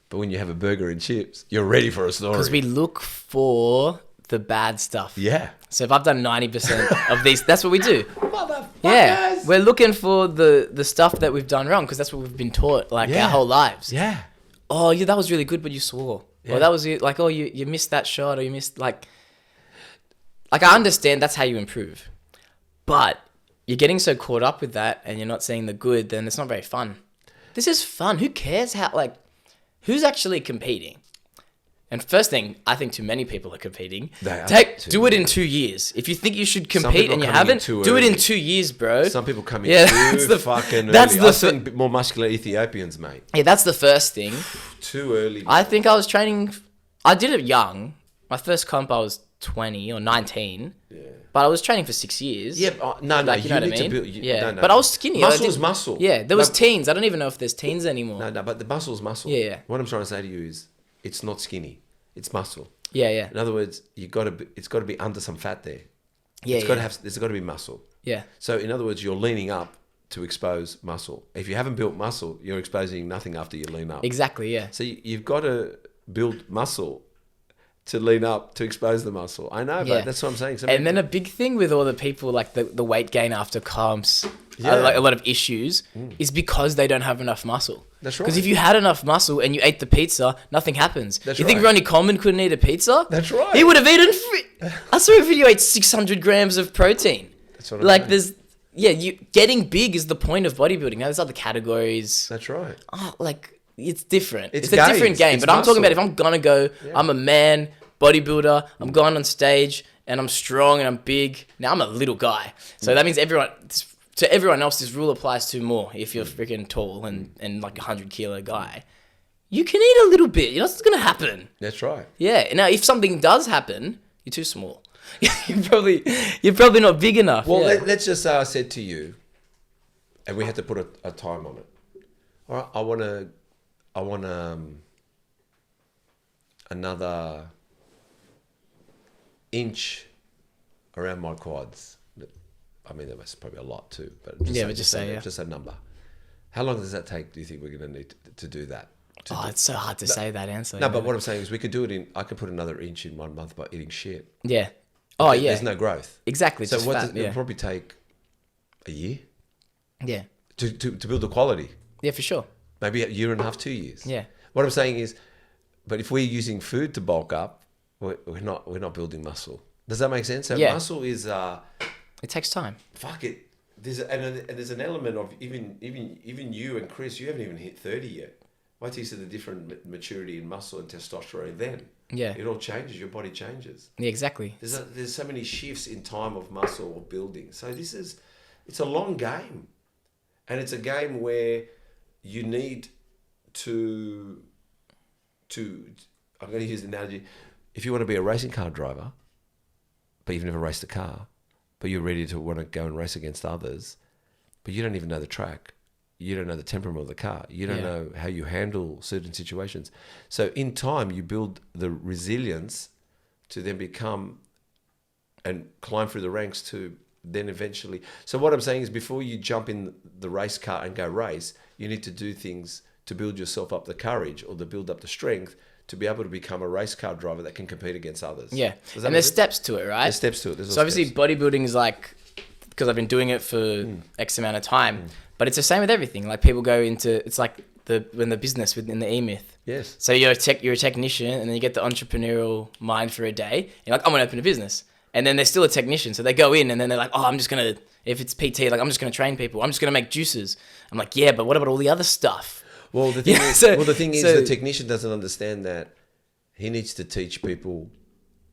But when you have a burger and chips, you're ready for a story. Because we look for the bad stuff. Yeah. So if I've done 90% of these, that's what we do. Motherfuckers! Yeah. We're looking for the stuff that we've done wrong, because that's what we've been taught our whole lives. Yeah. Oh, yeah, that was really good, but you swore. Yeah. Or that was like, oh, you missed that shot, or you missed like I understand that's how you improve. But you're getting so caught up with that and you're not seeing the good, then it's not very fun. This is fun. Who cares who's actually competing? And first thing, I think too many people are competing. Do it in 2 years. If you think you should compete and you haven't, do it in 2 years, bro. Some people come in fucking early. I've seen more muscular Ethiopians, mate. Yeah, that's the first thing. Too early. I think I was training. I did it young. My first comp, I was 20 or 19. Yeah. But I was training for 6 years. Yeah, no, you know what I mean? to build. No. But I was skinny. Muscle is muscle. Yeah, there was teens. I don't even know if there's teens anymore. No, but the muscle's muscle. Yeah. What I'm trying to say to you is, it's not skinny. It's muscle. Yeah. In other words, it's got to be under some fat there. Yeah. There's got to be muscle. Yeah. So in other words, you're leaning up to expose muscle. If you haven't built muscle, you're exposing nothing after you lean up. Exactly. Yeah. So you've got to build muscle to lean up to expose the muscle. I know, but that's what I'm saying. And then a big thing with all the people, like the weight gain after comps, like a lot of issues, is because they don't have enough muscle. That's right. Because if you had enough muscle and you ate the pizza, nothing happens. That's you think Ronnie Coleman couldn't eat a pizza? That's right. He would have eaten... I saw a video, he ate 600 grams of protein. That's what I'm saying. You getting big is the point of bodybuilding. Now, there's other categories. That's right. It's different. It's a games. different game. It's But I'm talking about muscle. if I'm going to go, I'm a man, bodybuilder, I'm going on stage, and I'm strong and I'm big. Now, I'm a little guy. So that means to everyone else, this rule applies to more. If you're freaking tall and like a 100-kilo guy, you can eat a little bit. You know what's going to happen. That's right. Yeah. Now, if something does happen, you're too small. you're probably not big enough. Well, let's just say I said to you, and we had to put a time on it. All right, I want another inch around my quads. I mean, that was probably a lot too, but just a number. How long does that take? Do you think we're going to need to do that? It's so hard to say that answer. No, but what I'm saying is we could do it I could put another inch in 1 month by eating shit. Yeah. Oh, yeah. There's no growth. Exactly. So it'll probably take a year. Yeah. To build the quality. Yeah, for sure. Maybe a year and a half, 2 years. Yeah. What I'm saying is, but if we're using food to bulk up, we're not building muscle. Does that make sense? So muscle is it takes time. Fuck it. There's an element of even you and Chris, you haven't even hit 30 yet. Wait till you see the different maturity in muscle and testosterone then. Yeah. It all changes. Your body changes. Yeah, exactly. There's so many shifts in time of muscle or building. So it's a long game. And it's a game where you need to I'm going to use the analogy. If you want to be a racing car driver, but you've never raced a car, but you're ready to want to go and race against others, but you don't even know the track. You don't know the temperament of the car. You don't know how you handle certain situations. So in time, you build the resilience to then become and climb through the ranks to then eventually. So what I'm saying is before you jump in the race car and go race, you need to do things to build yourself up the courage or to build up the strength to be able to become a race car driver that can compete against others. Yeah. Does that And make there's sense? steps to it, right? There's steps to it. So obviously bodybuilding is like, because I've been doing it for X amount of time, but it's the same with everything. Like people go into, it's like when the business within the E-Myth. Yes. So you're a technician, and then you get the entrepreneurial mind for a day. You're like, I'm going to open a business. And then they're still a technician. So they go in and then they're like, oh, I'm just going to, if it's PT, like I'm just going to train people. I'm just going to make juices. I'm like, yeah, but what about all the other stuff? Well, the thing Yeah, is, so- the technician doesn't understand that he needs to teach people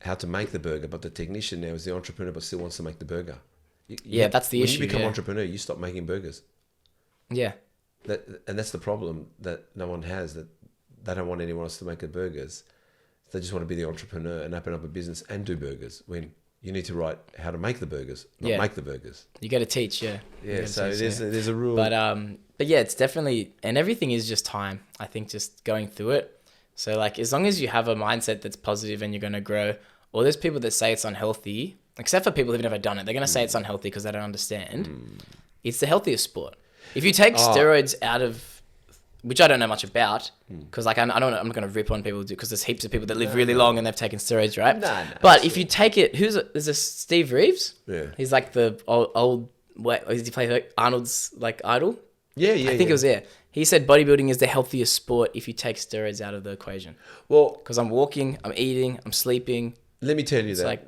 how to make the burger, but the technician now is the entrepreneur but still wants to make the burger. Yeah, that's the issue, When you become yeah. entrepreneur, you stop making burgers. Yeah. And that's the problem that no one has, that they don't want anyone else to make the burgers. They just want to be the entrepreneur and open up a business and do burgers when you need to write how to make the burgers, not make the burgers. You got to teach, yeah. You Yeah, gotta so teach, there's a rule. But yeah, it's definitely, and everything is just time. I think just going through it. So like, as long as you have a mindset that's positive and you're going to grow, or there's people that say it's unhealthy, except for people who've never done it. They're going to say it's unhealthy because they don't understand. It's the healthiest sport. If you take steroids out of, which I don't know much about, because like I'm not going to rip on people because there's heaps of people that live really long and they've taken steroids, right? No, but if you take it, there's this Steve Reeves? Yeah. He's like the old did he play like Arnold's like idol? yeah. I think it was there. He said bodybuilding is the healthiest sport if you take steroids out of the equation. Well, Because I'm walking, I'm eating, I'm sleeping. let me tell you that like-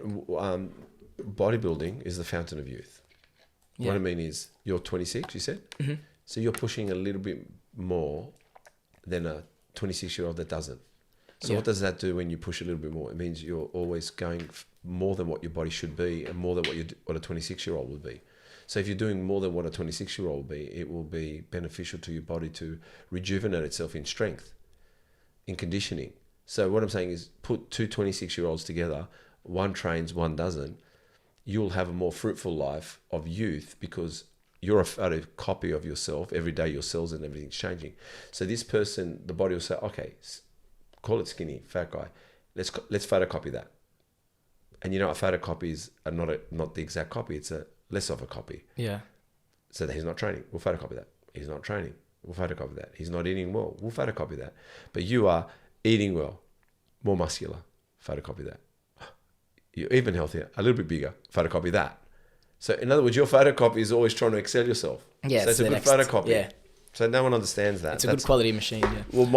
bodybuilding is the fountain of youth. Yeah. What I mean is, you're 26, you said? Mm-hmm. So you're pushing a little bit more than a 26-year-old that doesn't. So what does that do when you push a little bit more? It means you're always going more than what your body should be and more than what a 26-year-old would be. So if you're doing more than what a 26-year-old will be, it will be beneficial to your body to rejuvenate itself in strength, in conditioning. So what I'm saying is, put two 26-year-olds together, one trains, one doesn't, you'll have a more fruitful life of youth because you're a photocopy of yourself. Every day your cells and everything's changing. So this person, the body will say, okay, call it skinny, fat guy. Let's photocopy that. And you know, a photocopy is not the exact copy. It's a less of a copy. Yeah. So that he's not training. We'll photocopy that. He's not training. We'll photocopy that. He's not eating well. We'll photocopy that. But you are eating well, more muscular. Photocopy that. You're even healthier, a little bit bigger. Photocopy that. So in other words, your photocopy is always trying to excel yourself. Yeah, so it's a the good next- photocopy. yeah. So no one understands that. It's a good quality machine, yeah. Well,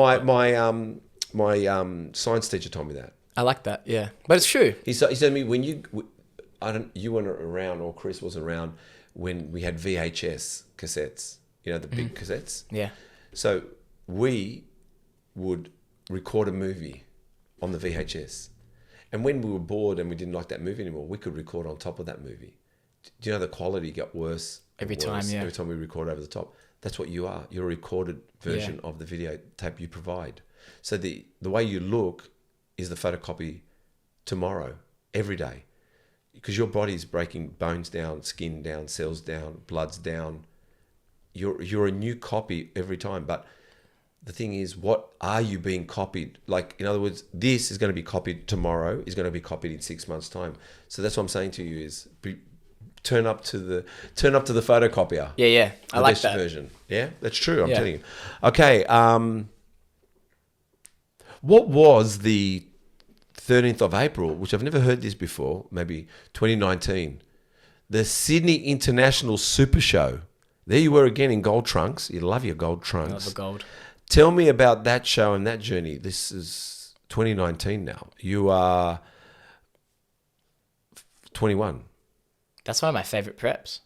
my science teacher told me that. I like that, yeah. But it's true. He said to me, when you weren't around, or Chris wasn't around when we had VHS cassettes, you know, the big cassettes. Yeah. So we would record a movie on the VHS. And when we were bored and we didn't like that movie anymore, we could record on top of that movie. Do you know the quality got worse and Every time, worse yeah. every time we record over the top? That's what you are. You're a recorded version of the video tape you provide. So the way you look is the photocopy tomorrow, every day. Because your body's breaking bones down, skin down, cells down, blood's down. You're a new copy every time. But the thing is, what are you being copied? Like, in other words, this is going to be copied tomorrow, is going to be copied in 6 months' time. So that's what I'm saying to you is turn up to the photocopier. Yeah, yeah. I The like best that. version. Yeah, that's true. I'm Yeah. telling you. Okay. What was the 13th of April, which I've never heard this before, maybe 2019, the Sydney International Super Show. There you were again in gold trunks. You love your gold I trunks. love the gold. Tell me about that show and that journey. This is 2019 now. You are 21. That's one of my favorite preps.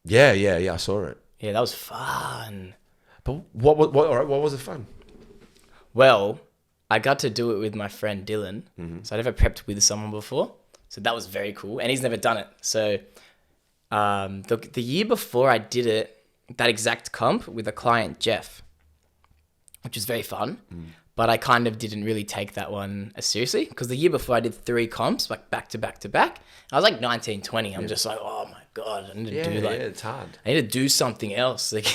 Yeah, I saw it. Yeah, that was fun. But what was it fun? Well, I got to do it with my friend Dylan. So I never prepped with someone before. So that was very cool. And he's never done it. So the year before I did it, that exact comp with a client, Jeff, which was very fun. but I kind of didn't really take that one as seriously because the year before I did 3 comps, like back to back to back. I was like 19, 20. I'm just like, oh my God, I need to do like, it's hard. I need to do something else. Like,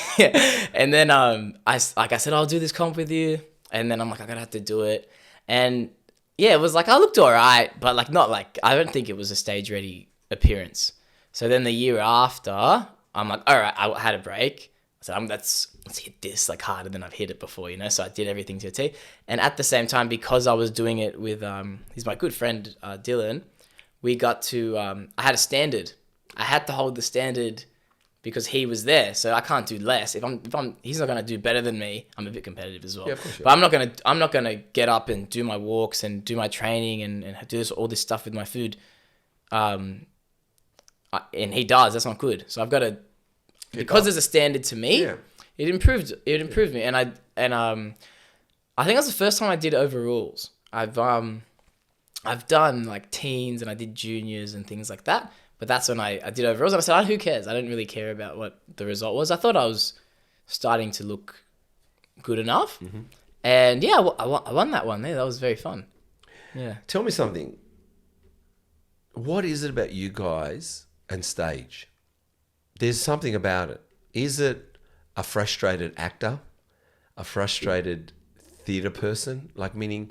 and then I said, I'll do this comp with you. And then I'm like, I'm going to have to do it. And yeah, it was like, I looked all right, but like, not like, I don't think it was a stage ready appearance. So then the year after, I'm like, all right, I had a break. I said, let's hit this like harder than I've hit it before, you know? So I did everything to a T. And at the same time, because I was doing it with, he's my good friend, Dylan, we got to, I had a standard. I had to hold the standard because he was there. So I can't do less. If I'm, he's not going to do better than me. I'm a bit competitive as well. Yeah, of course you but I'm not going to get up and do my walks and do my training and do all this stuff with my food. And he does. That's not good. So I've got to, because there's a standard to me, it improved me. And I think that's the first time I did overalls. I've done like teens and I did juniors and things like that. But that's when I did overalls. And I said, who cares? I don't really care about what the result was. I thought I was starting to look good enough. Mm-hmm. And yeah, I won that one there. That was very fun. Yeah. Tell me something. What is it about you guys and stage? There's something about it. Is it a frustrated actor? A frustrated theatre person? Like, meaning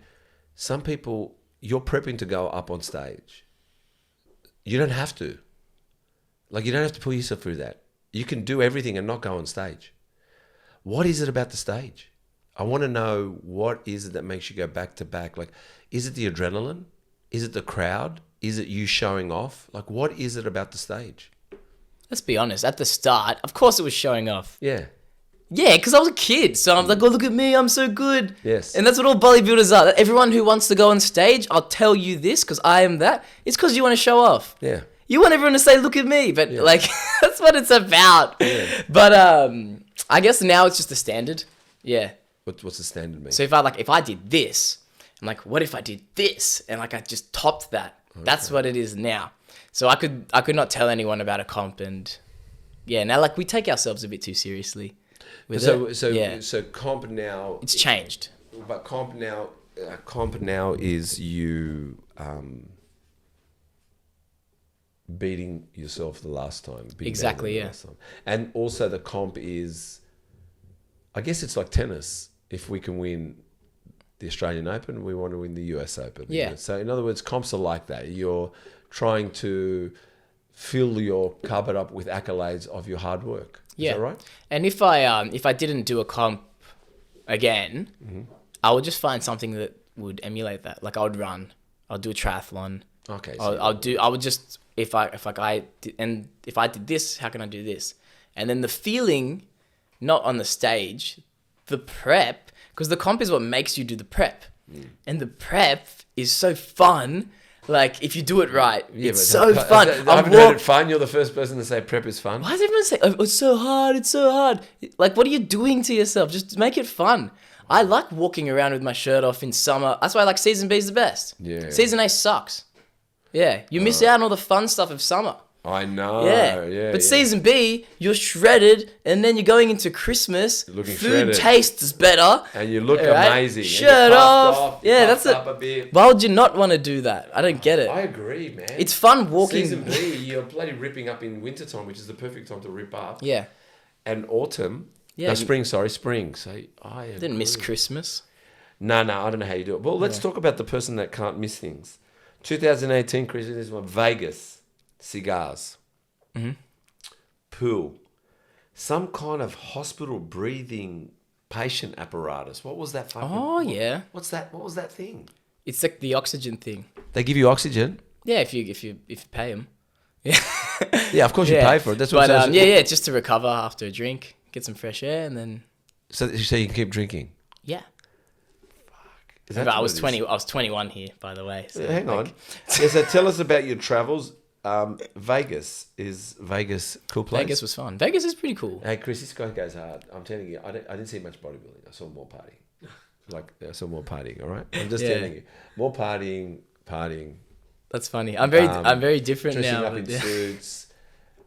some people, you're prepping to go up on stage. You don't have to. Like, you don't have to pull yourself through that. You can do everything and not go on stage. What is it about the stage? I want to know, what is it that makes you go back to back? Like, is it the adrenaline? Is it the crowd? Is it you showing off? Like, what is it about the stage? Let's be honest. At the start, of course it was showing off. Yeah. Yeah, because I was a kid. So I'm like, oh, look at me. I'm so good. Yes. And that's what all bodybuilders are. Everyone who wants to go on stage, I'll tell you this because I am that. It's because you want to show off. Yeah. You want everyone to say, look at me. But like, that's what it's about. Yeah. But I guess now it's just the standard. Yeah. What's the standard mean? So if I did this, I'm like, what if I did this? And like, I just topped that. Okay. That's what it is now. So I could not tell anyone about a comp. And yeah, now like we take ourselves a bit too seriously. So comp now, it's changed. But comp now is you beating yourself the last time. Exactly, yeah. And also the comp is, I guess it's like tennis. If we can win the Australian Open, we want to win the US Open. Yeah. You know? So in other words, comps are like that. You're trying to fill your cupboard up with accolades of your hard work. Is that right? And if I didn't do a comp again, mm-hmm. I would just find something that would emulate that. Like I would run, I'll do a triathlon. Okay. I would just if I did this, how can I do this? And then the feeling, not on the stage, the prep, because the comp is what makes you do the prep, and the prep is so fun. Like, if you do it right, it's so fun. I haven't heard it fun. You're the first person to say prep is fun. Why does everyone say, oh, it's so hard, it's so hard? Like, what are you doing to yourself? Just make it fun. I like walking around with my shirt off in summer. That's why I like Season B is the best. Yeah. Season A sucks. Yeah, you miss out on all the fun stuff of summer. I know. Yeah. But Season B, you're shredded, and then you're going into Christmas. You're looking food shredded. Tastes better. And you look amazing. Shirt off. Yeah, that's it. Up a bit. Why would you not want to do that? I don't get it. I agree, man. It's fun walking. Season B, you're bloody ripping up in wintertime, which is the perfect time to rip up. Yeah. And autumn. Yeah. No, spring. So I didn't miss Christmas. No, I don't know how you do it. Well, let's talk about the person that can't miss things. 2018, Chris, this one, Vegas, cigars, pool, some kind of hospital breathing patient apparatus. What was that fucking? Oh, yeah. What's that? What was that thing? It's like the oxygen thing. They give you oxygen? Yeah, if you pay them. Yeah. Yeah, of course you pay for it. That's what. But yeah, just to recover after a drink, get some fresh air, and then. So you can keep drinking. Yeah. But I was 20. I was 21 here, by the way. So hang on. Yeah, so tell us about your travels. Vegas, is Vegas a cool place? Vegas was fun. Vegas is pretty cool. Hey, Chris, this guy goes hard. I'm telling you, I didn't see much bodybuilding. I saw more partying. I saw more partying. All right, I'm just telling you, more partying. That's funny. I'm very different dressing now. Up in suits.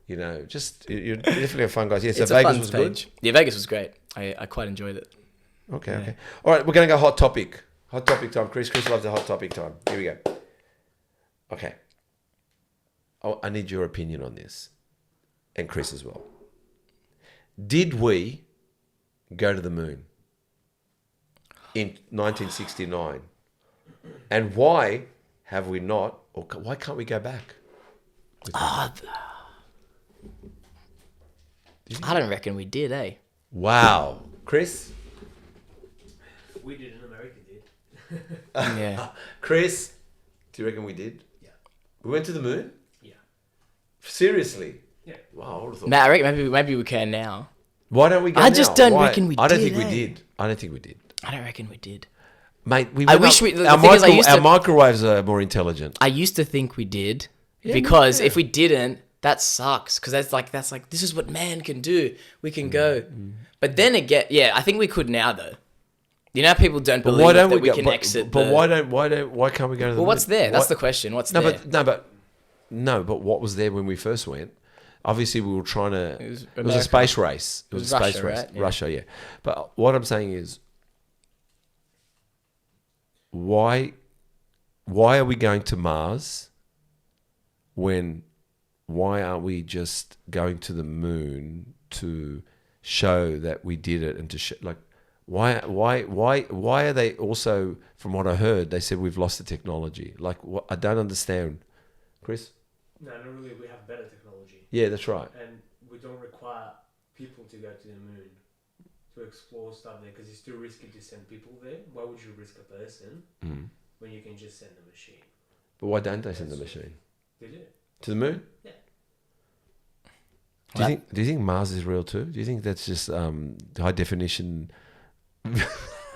You know, you're definitely a fun guy. Yeah, so it's Vegas was good. Yeah, Vegas was great. I quite enjoyed it. Okay. All right, we're going to go hot topic. Hot topic time. Chris loves the hot topic time. Here we go. Okay. I need your opinion on this. And Chris as well. Did we go to the moon in 1969? And why have we not, or why can't we go back? I don't reckon we did, eh? Wow. Chris? We did, and America did. Yeah. Chris, do you reckon we did? Yeah. We went to the moon? Yeah. Seriously? Yeah. Wow, I would have thought. Nah, I reckon maybe we can now. Why don't we go I now? just don't Why? reckon we I don't did, think we eh? did. I don't think we did. I don't reckon we did. Mate, we I went wish up- we- the our, thing is, I used our to- microwaves are more intelligent. I used to think we did because if we didn't, that sucks. Because that's like this is what man can do. We can go, but then again, yeah, I think we could now though. You know, how people don't But believe why don't that we we go? can But, exit. but the- why can't we go to the Well, moon? what's there? That's What- the question. What's No, there? but what was there when we first went? Obviously, we were trying to. It was a America. space race. It was a space Russia, race. right? Yeah. Russia, yeah. But what I'm saying is, why are we going to Mars? Why aren't we just going to the moon to show that we did it and to show, like, why are they also, from what I heard, they said we've lost the technology. Like, what, I don't understand, Chris. No, not really. We have better technology, Yeah, that's right. and we don't require people to go to the moon to explore stuff there because it's too risky to send people there. Why would you risk a person when you can just send a machine? But why don't they send the machine They do. to the moon? Yeah. Do you think Mars is real too? Do you think that's just high definition?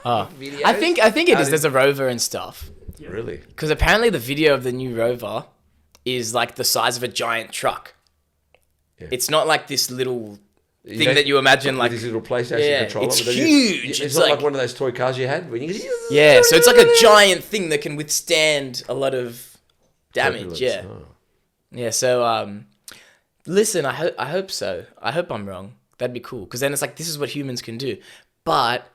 Oh. Videos? I think it is. There's a rover and stuff. Yeah. Really? Because apparently the video of the new rover is like the size of a giant truck. Yeah. It's not like this little You thing know, that you imagine with like this little PlayStation yeah, controller. it's but then huge. It's It's not like- like one of those toy cars you had when you. yeah. So it's like a giant thing that can withstand a lot of damage. Turbulence. Yeah. Oh. Yeah. So listen, I hope so. I hope I'm wrong. That'd be cool. Because then it's like this is what humans can do. But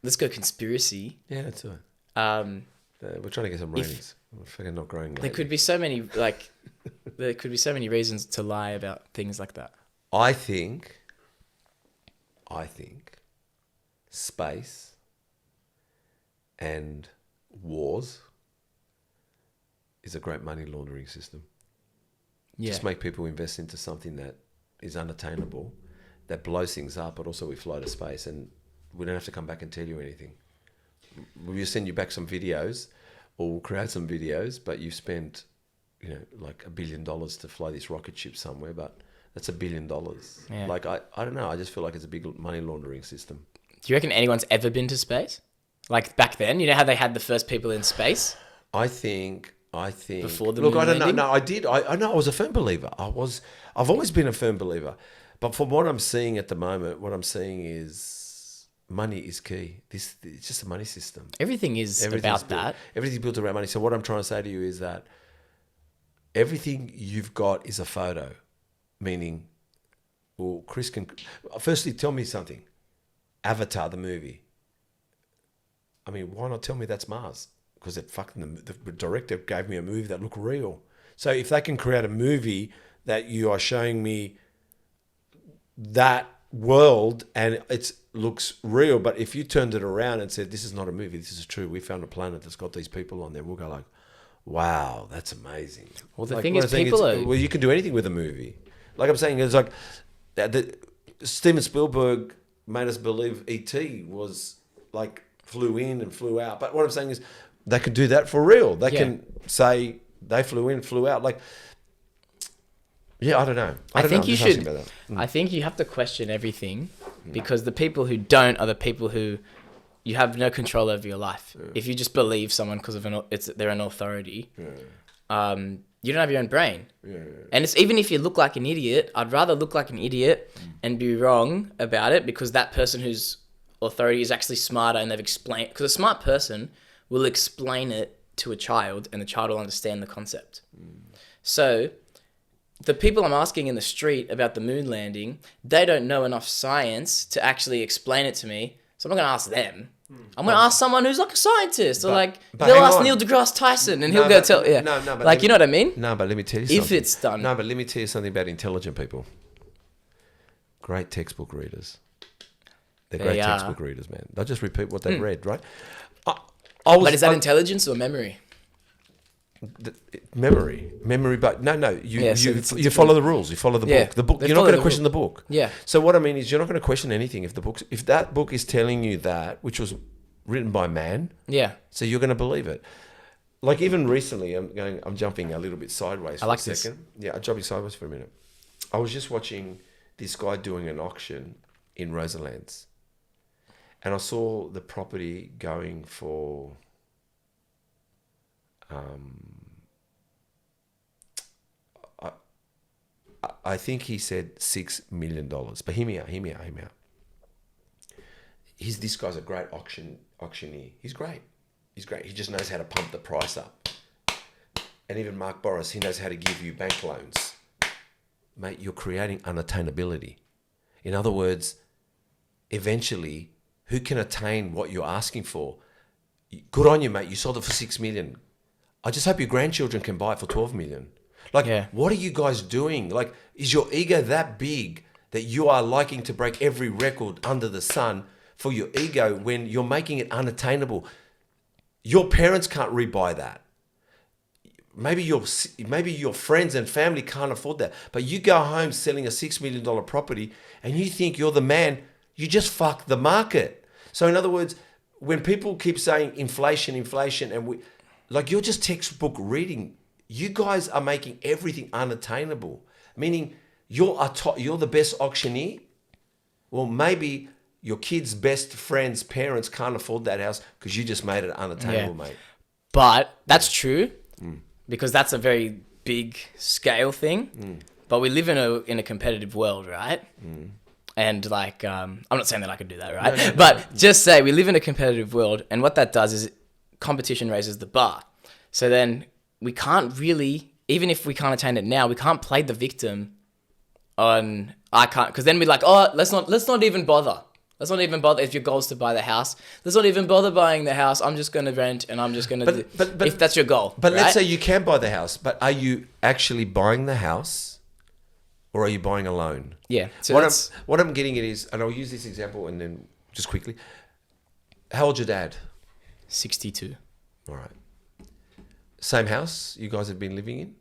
let's go conspiracy. Yeah, that's it. We're trying to get some ratings. We're fucking not growing. There could be so many there could be so many reasons to lie about things like that. I think space and wars is a great money laundering system. Yeah. Just make people invest into something that is unattainable, that blows things up, but also we fly to space and we don't have to come back and tell you anything. We'll send you back some videos or we'll create some videos, but you've spent, like $1 billion to fly this rocket ship somewhere, but that's $1 billion. Yeah. Like, I don't know. I just feel like it's a big money laundering system. Do you reckon anyone's ever been to space? Like back then, you know how they had the first people in space? I think Before the look, moon I don't know. landing? No, I did. I know I was a firm believer. I've always been a firm believer. But from what I'm seeing at the moment, what I'm seeing is money is key. It's just a money system. Everything is Everything's about built- that. Everything's built around money. So what I'm trying to say to you is that everything you've got is a photo, meaning, well, Chris can. Firstly, tell me something. Avatar, the movie. I mean, why not tell me that's Mars? Because the director gave me a movie that looked real. So if they can create a movie that you are showing me that world and it looks real, but if you turned it around and said, this is not a movie, this is true, we found a planet that's got these people on there, we'll go like, wow, that's amazing. Well, the Like, thing what is, I'm saying people are... well, you can do anything with a movie. Like I'm saying, it's like Steven Spielberg made us believe E.T. was like flew in and flew out. But what I'm saying is they can do that for real. They can say they flew in, flew out. Like, yeah, I don't know. I don't think know. you I'm just should. asking about that. I think you have to question everything because the people who don't are the people who you have no control over your life. If you just believe someone because of they're an authority, you don't have your own brain. And it's even if you look like an idiot, I'd rather look like an idiot and be wrong about it because that person whose authority is actually smarter and they've explained. Because a smart person will explain it to a child and the child will understand the concept. So the people I'm asking in the street about the moon landing, they don't know enough science to actually explain it to me. So I'm not going to ask them. I'm going to ask someone who's like a scientist or like, but they'll hang ask on. Neil deGrasse Tyson and No, he'll go but- tell, yeah. no, but like, let you know what I mean? No, but let me tell you If something. it's done. No, but let me tell you something about intelligent people. Great textbook readers. They're great They are. textbook readers, man. They'll just repeat what they've read, right? I was, But is that intelligence or memory? memory, but no. Yeah, so it's You follow the rules. You follow the Yeah, book. The book. they You're not follow going to the question the book. Yeah. So what I mean is, you're not going to question anything if that book is telling you that, which was written by man. Yeah. So you're going to believe it. Like even recently, I'm jumping a little bit sideways for like a this. second. Yeah, I'm jumping sideways for a minute. I was just watching this guy doing an auction in Roselands, and I saw the property going for I think he said $6 million. But hear me out. This guy's a great auctioneer. He's great. He just knows how to pump the price up. And even Mark Boris, he knows how to give you bank loans. Mate, you're creating unattainability. In other words, eventually, who can attain what you're asking for? Good on you, mate. You sold it for $6 million. I just hope your grandchildren can buy it for $12 million. Like, Yeah. what are you guys doing? Like, is your ego that big that you are liking to break every record under the sun for your ego when you're making it unattainable? Your parents can't rebuy that. Maybe your friends and family can't afford that. But you go home selling a $6 million property and you think you're the man, you just fuck the market. So in other words, when people keep saying inflation, and you're just textbook reading. You guys are making everything unattainable. Meaning you're the best auctioneer. Well, maybe your kid's best friend's parents can't afford that house because you just made it unattainable, mate. But that's true because that's a very big scale thing. But we live in a competitive world, right? And like, I'm not saying that I could do that, right? But just say we live in a competitive world, and what that does is competition raises the bar. So then we can't really, even if we can't attain it now, we can't play the victim on, I can't, because then we're like, oh, let's not even bother. Let's not even bother if your goal is to buy the house. Let's not even bother buying the house. I'm just going to rent and I'm just going to, if that's your goal. But right? let's say you can buy the house, but are you actually buying the house or are you buying a loan? Yeah. So what I'm getting at is, and I'll use this example and then just quickly, how old's your dad? 62 All right. Same house you guys have been living in?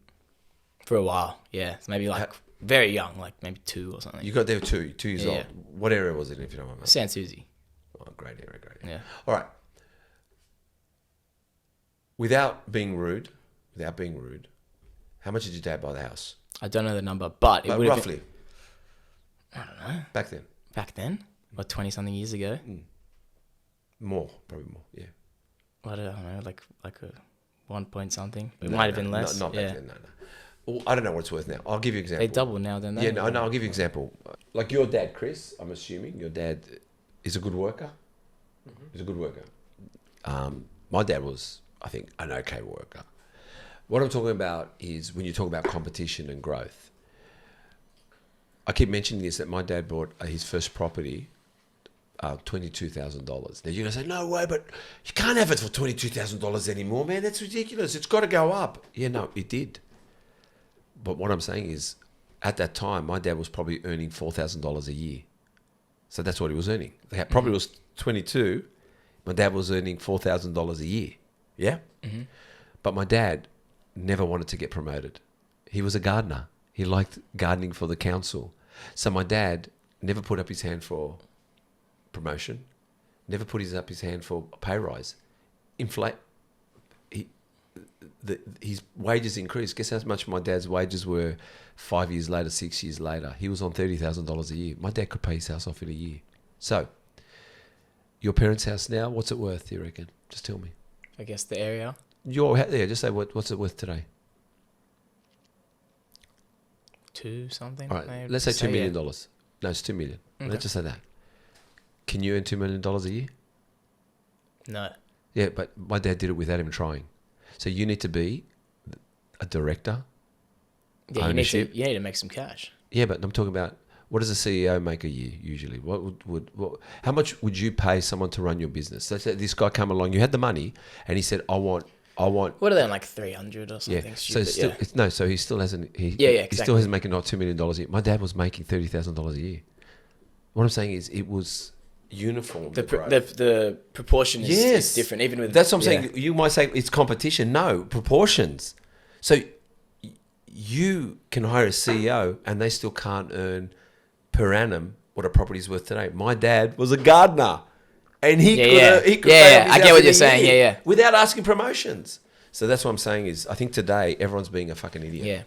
for a while. Yeah. Maybe like very young, like maybe 2 or something. You got there 2 years Yeah. old. What area was it, if you don't mind? San Susie. Oh, great area. Yeah. All right. Without being rude, how much did your dad buy the house? I don't know the number, but it Like would have roughly. I don't know. Back then. Back then, or 20 something years ago. More, probably more, yeah. I don't know, like a 1 point something. It might have been less. Not back yeah. then, no. Well, I don't know what it's worth now. I'll give you an example. They double now, don't they? Yeah, no, I'll give you an example. Like your dad, Chris, I'm assuming your dad is a good worker. He's a good worker. My dad was, I think, an okay worker. What I'm talking about is when you talk about competition and growth. I keep mentioning this, that my dad bought his first property, $22,000. Now you're going to say, no way, but you can't have it for $22,000 anymore, man. That's ridiculous. It's got to go up. Yeah, no, it did. But what I'm saying is, at that time, my dad was probably earning $4,000 a year. So that's what he was earning. The property was 22. My dad was earning $4,000 a year. Yeah? Mm-hmm. But my dad never wanted to get promoted. He was a gardener. He liked gardening for the council. So my dad never put up his hand for promotion, never put up his hand for a pay rise. His wages increased. Guess how much my dad's wages were 5 years later, 6 years later? He was on $30,000 a year. My dad could pay his house off in a year. So, your parents' house now, what's it worth, do you reckon? Just tell me. I guess the area. Just say what's it worth today? 2 something. All right, maybe. let's say $2 million. Yeah. No, it's $2 million. Okay. Let's just say that. Can you earn $2 million a year? No. Yeah, but my dad did it without even trying. So you need to be a director. Yeah, Ownership. you need to make some cash. Yeah, but I'm talking about What does a CEO make a year usually? How much would you pay someone to run your business? Let's say this guy come along, you had the money, and he said, I want. What are they on, like 300 or something? Yeah. Stupid, So still, so he still hasn't. He exactly. still hasn't making not $2 million a year. My dad was making $30,000 a year. What I'm saying is, it was uniform. The proportion is different, even with. That's what I'm saying. You might say it's competition. No, proportions. So you can hire a CEO and they still can't earn per annum what a property's worth today. My dad was a gardener. And he could I get what you're saying. Without asking promotions. So that's what I'm saying is, I think today everyone's being a fucking idiot. Yeah,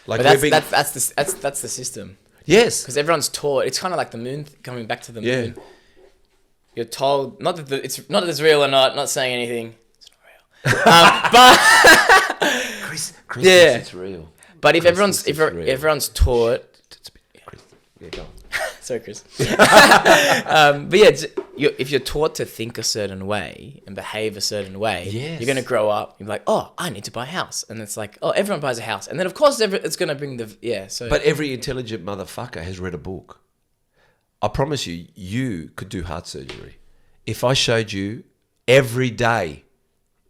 like but that's the system. Yes, because everyone's taught. It's kind of like the moon. Coming back to the moon, you're told not that it's not that it's real or not. Not saying anything. It's not real. But Chris thinks it's real. But if everyone's taught, go on. Sorry, Chris. But yeah, if you're taught to think a certain way and behave a certain way, you're going to grow up. You're like, oh, I need to buy a house. And it's like, oh, everyone buys a house. And then, of course, it's going to bring But every intelligent motherfucker has read a book. I promise you, you could do heart surgery. If I showed you every day,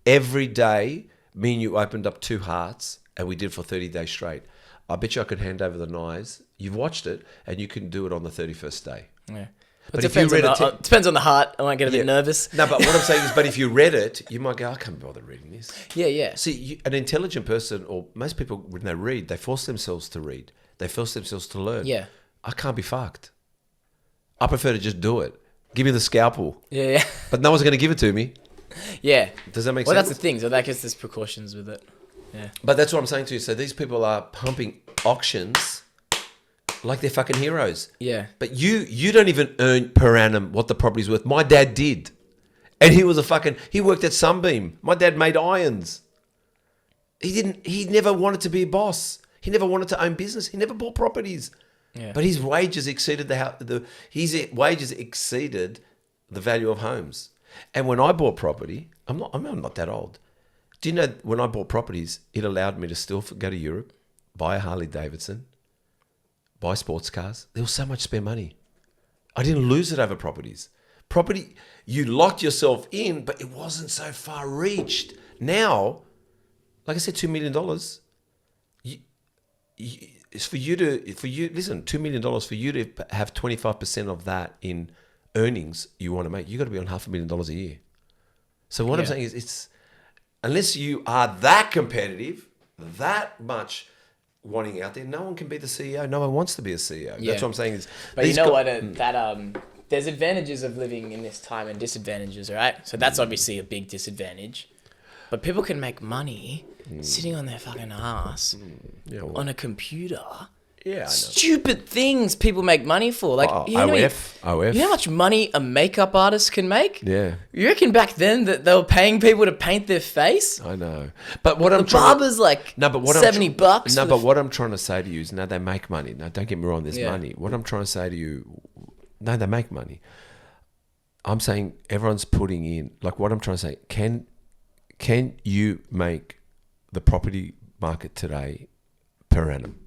me and you opened up 2 hearts and we did for 30 days straight, I bet you I could hand over the knives. You've watched it, and you can do it on the 31st day. Yeah. But if you read it, depends on the heart. I might get a bit nervous. No, but what I'm saying is, but if you read it, you might go, I can't bother reading this. Yeah. See, an intelligent person, or most people, when they read, they force themselves to read. They force themselves to learn. Yeah. I can't be fucked. I prefer to just do it. Give me the scalpel. Yeah. But no one's going to give it to me. Yeah. Does that make sense? Well, that's the thing. So I guess there's precautions with it. Yeah. But that's what I'm saying to you. So these people are pumping auctions like they're fucking heroes. Yeah. But you don't even earn per annum what the property's worth. My dad did. And he worked at Sunbeam. My dad made irons. He never wanted to be a boss. He never wanted to own business. He never bought properties. Yeah. But his wages exceeded his wages exceeded the value of homes. And when I bought property, I'm not that old. Do you know, when I bought properties, it allowed me to still go to Europe, buy a Harley Davidson, buy sports cars. There was so much spare money. I didn't lose it over properties. Property, you locked yourself in, but it wasn't so far reached. Now, like I said, $2 million. It's for you, listen, $2 million for you to have 25% of that in earnings you want to make. You got to be on $500,000 a year. So what I'm saying is, it's, unless you are that competitive, that much wanting out there, no one can be the CEO. No one wants to be a CEO. Yeah. That's what I'm saying. Is, but you know what? There's advantages of living in this time and disadvantages, right? So that's obviously a big disadvantage. But people can make money sitting on their fucking ass on a computer. Yeah, I know. Stupid things people make money for. Like OF. You know how much money a makeup artist can make? Yeah. You reckon back then that they were paying people to paint their face? I know. But what barber's like $70. No, but what I'm trying to say to you is, no, they make money. No, don't get me wrong, there's money. What I'm trying to say to you, no, they make money. I'm saying everyone's putting in, like what I'm trying to say, can you make the property market today per annum?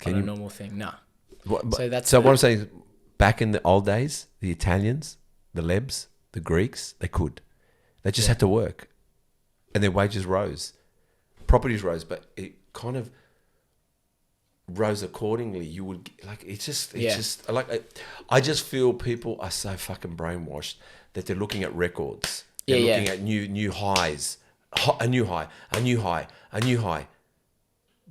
On a normal thing, nah. What I'm saying is, back in the old days, the Italians, the Lebs, the Greeks, they could. They just had to work. And their wages rose. Properties rose, but it kind of rose accordingly. You would, like, it's just I just feel people are so fucking brainwashed that they're looking at records. They're looking at new highs. A new high.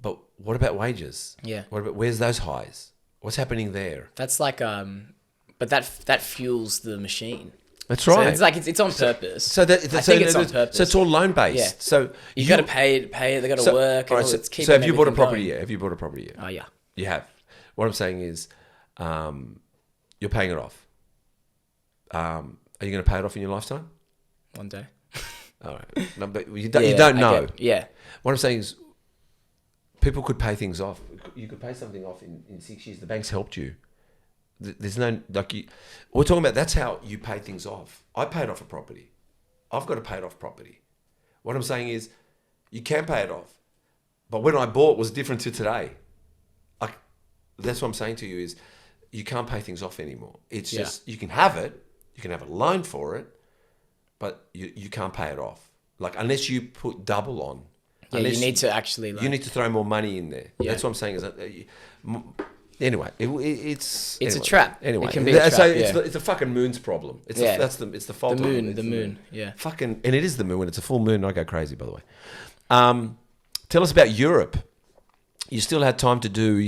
But what about wages? Yeah. Where's those highs? What's happening there? That's like but that fuels the machine. That's right. So it's like it's on purpose. I think it's on purpose. So it's all loan based. Yeah. So you got to pay it. They got to work. All right, so have you bought a property yet? Have you bought a property yet? Oh yeah. You have. What I'm saying is, you're paying it off. Are you going to pay it off in your lifetime? One day. All right. No, but you don't know. Yeah. What I'm saying is, people could pay things off. You could pay something off in 6 years. The bank's helped you. There's no, we're talking about, that's how you pay things off. I paid off a property. I've got to pay it off property. What I'm saying is, you can pay it off. But when I bought was different to today. That's what I'm saying to you is, you can't pay things off anymore. It's Yeah. just, you can have it, you can have a loan for it, but you can't pay it off. Like, unless you put double on. Yeah, Unless you need to actually like, you need to throw more money in there. Yeah. That's what I'm saying. Is that, anyway, it's It's a anyway. trap. Anyway, It can be a so trap, it's yeah. it's the fucking moon's problem. It's Yeah. it's the fault the of it. moon, It's the moon. Yeah. Fucking, and it is the moon. When it's a full moon, I go crazy. By the way, tell us about Europe. You still had time to do,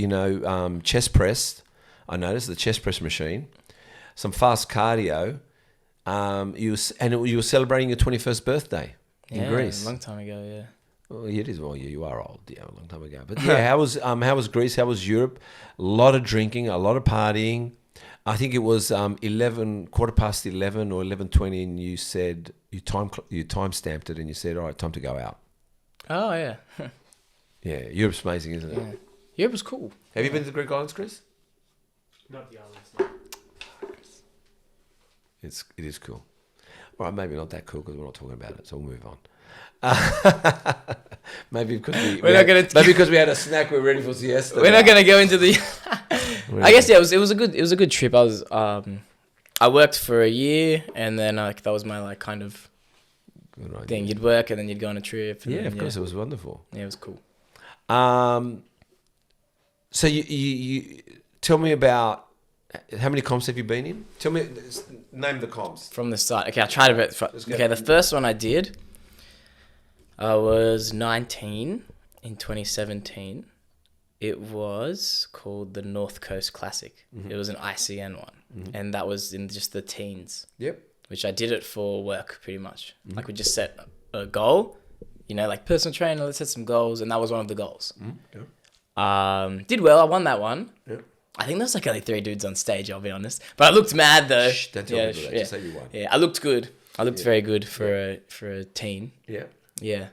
chest press. I noticed the chest press machine, some fast cardio. You were celebrating your 21st birthday in Greece. A long time ago, yeah. Well, it is. Well, you are old. Yeah, a long time ago. But yeah, how was Greece? How was Europe? A lot of drinking, a lot of partying. I think it was 11, quarter past 11 or 11:20, and you said you time stamped it, and you said, "All right, time to go out." Oh, yeah. Yeah, Europe's amazing, isn't it? Yeah. Europe was cool. Have you been to the Greek islands, Chris? Not the islands. No. It is cool. All right, maybe not that cool because we're not talking about it, so we'll move on. Maybe because we had a snack, we're ready for siesta. We're not gonna go into the. I guess yeah, it was a good trip. I worked for a year, and then that was my like kind of Good idea. thing. You'd work, and then you'd go on a trip. And Yeah, then, of course, it was wonderful. Yeah, it was cool. So you tell me about how many comps have you been in? Tell me, name the comps. From the start. Okay, I tried a bit. Okay, the first one I did, I was 19 in 2017. It was called the North Coast Classic. Mm-hmm. It was an ICN one, and that was in just the teens. Yep. Which I did it for work pretty much. Mm-hmm. Like we just set a goal, like personal trainer, let's set some goals, and that was one of the goals. Yep. Did well, I won that one. Yep. I think there was like only 3 dudes on stage, I'll be honest. But I looked mad though. Shh, don't tell people that, just say you won. Yeah, I looked good. I looked very good for a teen. Yeah. Yeah.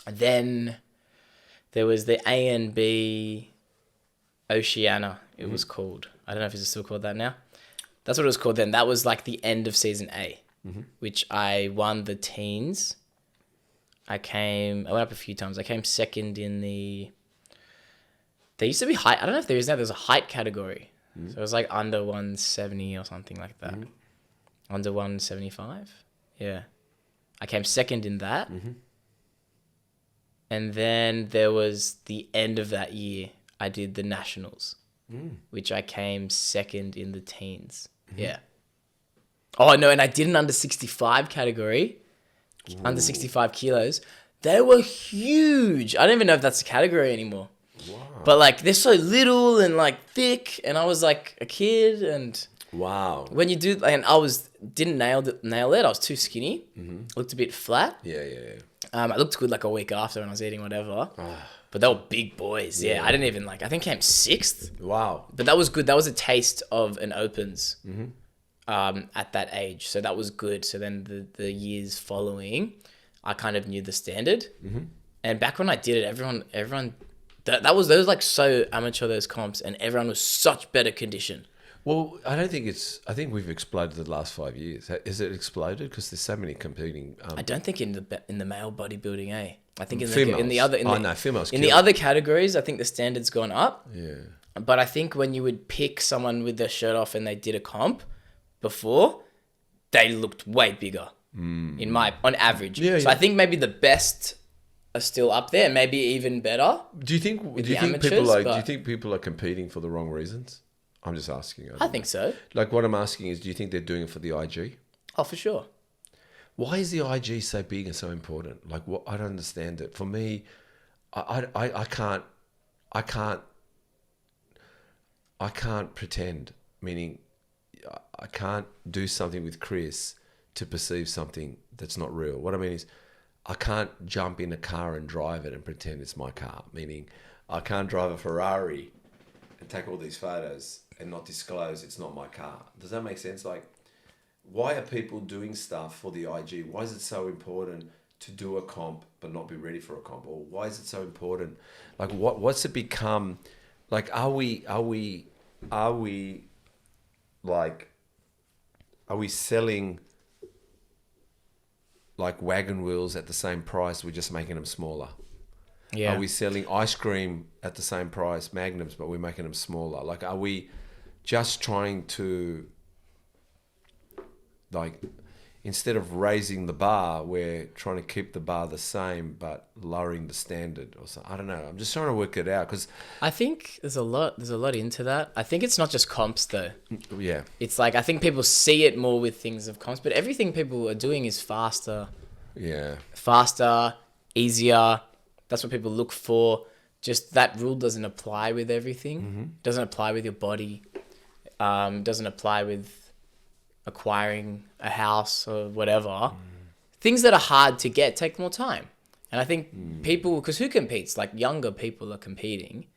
Then there was the A&B Oceania, it was called. I don't know if it's still called that now. That's what it was called then. That was like the end of season A, which I won the teens. I went up a few times. I came second in there used to be height. I don't know if there is now. There's a height category. So it was like under 170 or something like that. Under 175. Yeah. I came second in that. And then there was the end of that year, I did the nationals, which I came second in the teens. Yeah. Oh, no, and I did an under 65 category, under 65 kilos. They were huge. I don't even know if that's a category anymore. Wow. But, like, they're so little and, like, thick, and I was, like, a kid, and... Wow. When you do... And I didn't nail it. I was too skinny. Looked a bit flat. Yeah. I looked good like a week after when I was eating whatever. But they were big boys. Yeah, I didn't even I think I came 6th. Wow. But that was good. That was a taste of an opens at that age. So that was good. So then the years following, I kind of knew the standard. And back when I did it, everyone those like so amateur, those comps, and everyone was such better condition. Well, I think we've exploded the last 5 years. Has it exploded? Because there's so many competing. I don't think in the male bodybuilding, I think females. Females In the other categories, I think the standard's gone up. Yeah. But I think when you would pick someone with their shirt off and they did a comp before, they looked way bigger on average. Yeah, so I think maybe the best are still up there, maybe even better. Do you think people are competing for the wrong reasons? I'm just asking. I think so. Like, what I'm asking is, do you think they're doing it for the IG? Oh, for sure. Why is the IG so big and so important? Like, what? I don't understand it. For me, I can't pretend. Meaning, I can't do something with Chris to perceive something that's not real. What I mean is, I can't jump in a car and drive it and pretend it's my car. Meaning, I can't drive a Ferrari and take all these photos and not disclose it's not my car. Does that make sense? Like, why are people doing stuff for the IG? Why is it so important to do a comp but not be ready for a comp? Or why is it so important? Like, what's it become? Like, are we selling like wagon wheels at the same price? We're just making them smaller. Yeah. Are we selling ice cream at the same price, magnums, but we're making them smaller? Like, are we just trying to, like, instead of raising the bar, we're trying to keep the bar the same but lowering the standard or something? I don't know. I'm just trying to work it out because I think there's a lot into that. I think it's not just comps though. yeah, It's like I think people see it more with things of comps, but everything people are doing is faster, easier. That's what people look for. Just that rule doesn't apply with everything. Doesn't apply with your body. Doesn't apply with acquiring a house or whatever. Things that are hard to get take more time. And I think people, because who competes? Like younger people are competing.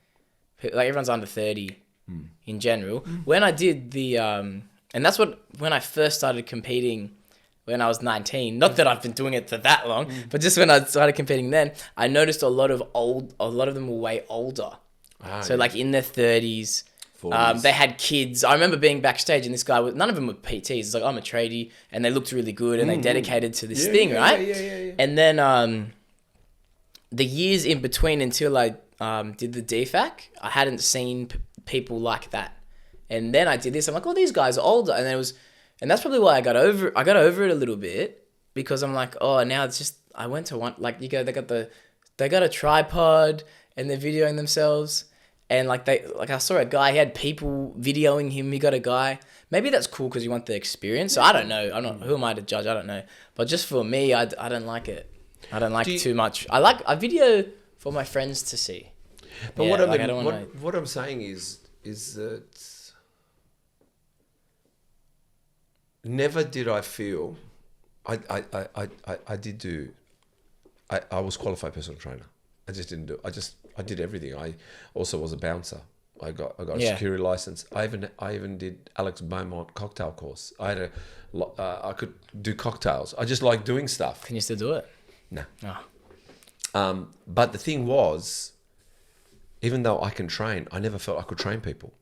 Like everyone's under 30 in general. When I did the, and that's what, when I first started competing when I was 19, not that I've been doing it for that long, but just when I started competing then, I noticed a lot of them were way older. So like in their 30s, they had kids. I remember being backstage and this guy, none of them were PTs. It's like, I'm a tradie, and they looked really good and they dedicated to this thing, right? Yeah. And then the years in between until I did the DFAC, I hadn't seen people like that. And then I did this. I'm like, oh, these guys are older. And then and that's probably why I got over it a little bit, because I'm like, oh, now it's just, I went to one, like they got a tripod and they're videoing themselves. And I saw a guy, he had people videoing him. He got a guy. Maybe that's cool because you want the experience. So I don't know. Who am I to judge? I don't know. But just for me, I don't like it. I don't like it too much. I video for my friends to see. But yeah, what I'm saying is that never did I feel, I was qualified personal trainer. I just didn't do. I did everything. I also was a bouncer. I got a security license. I even did Alex Beaumont cocktail course. I could do cocktails. I just like doing stuff. Can you still do it? No. Oh. But the thing was, even though I can train, I never felt I could train people.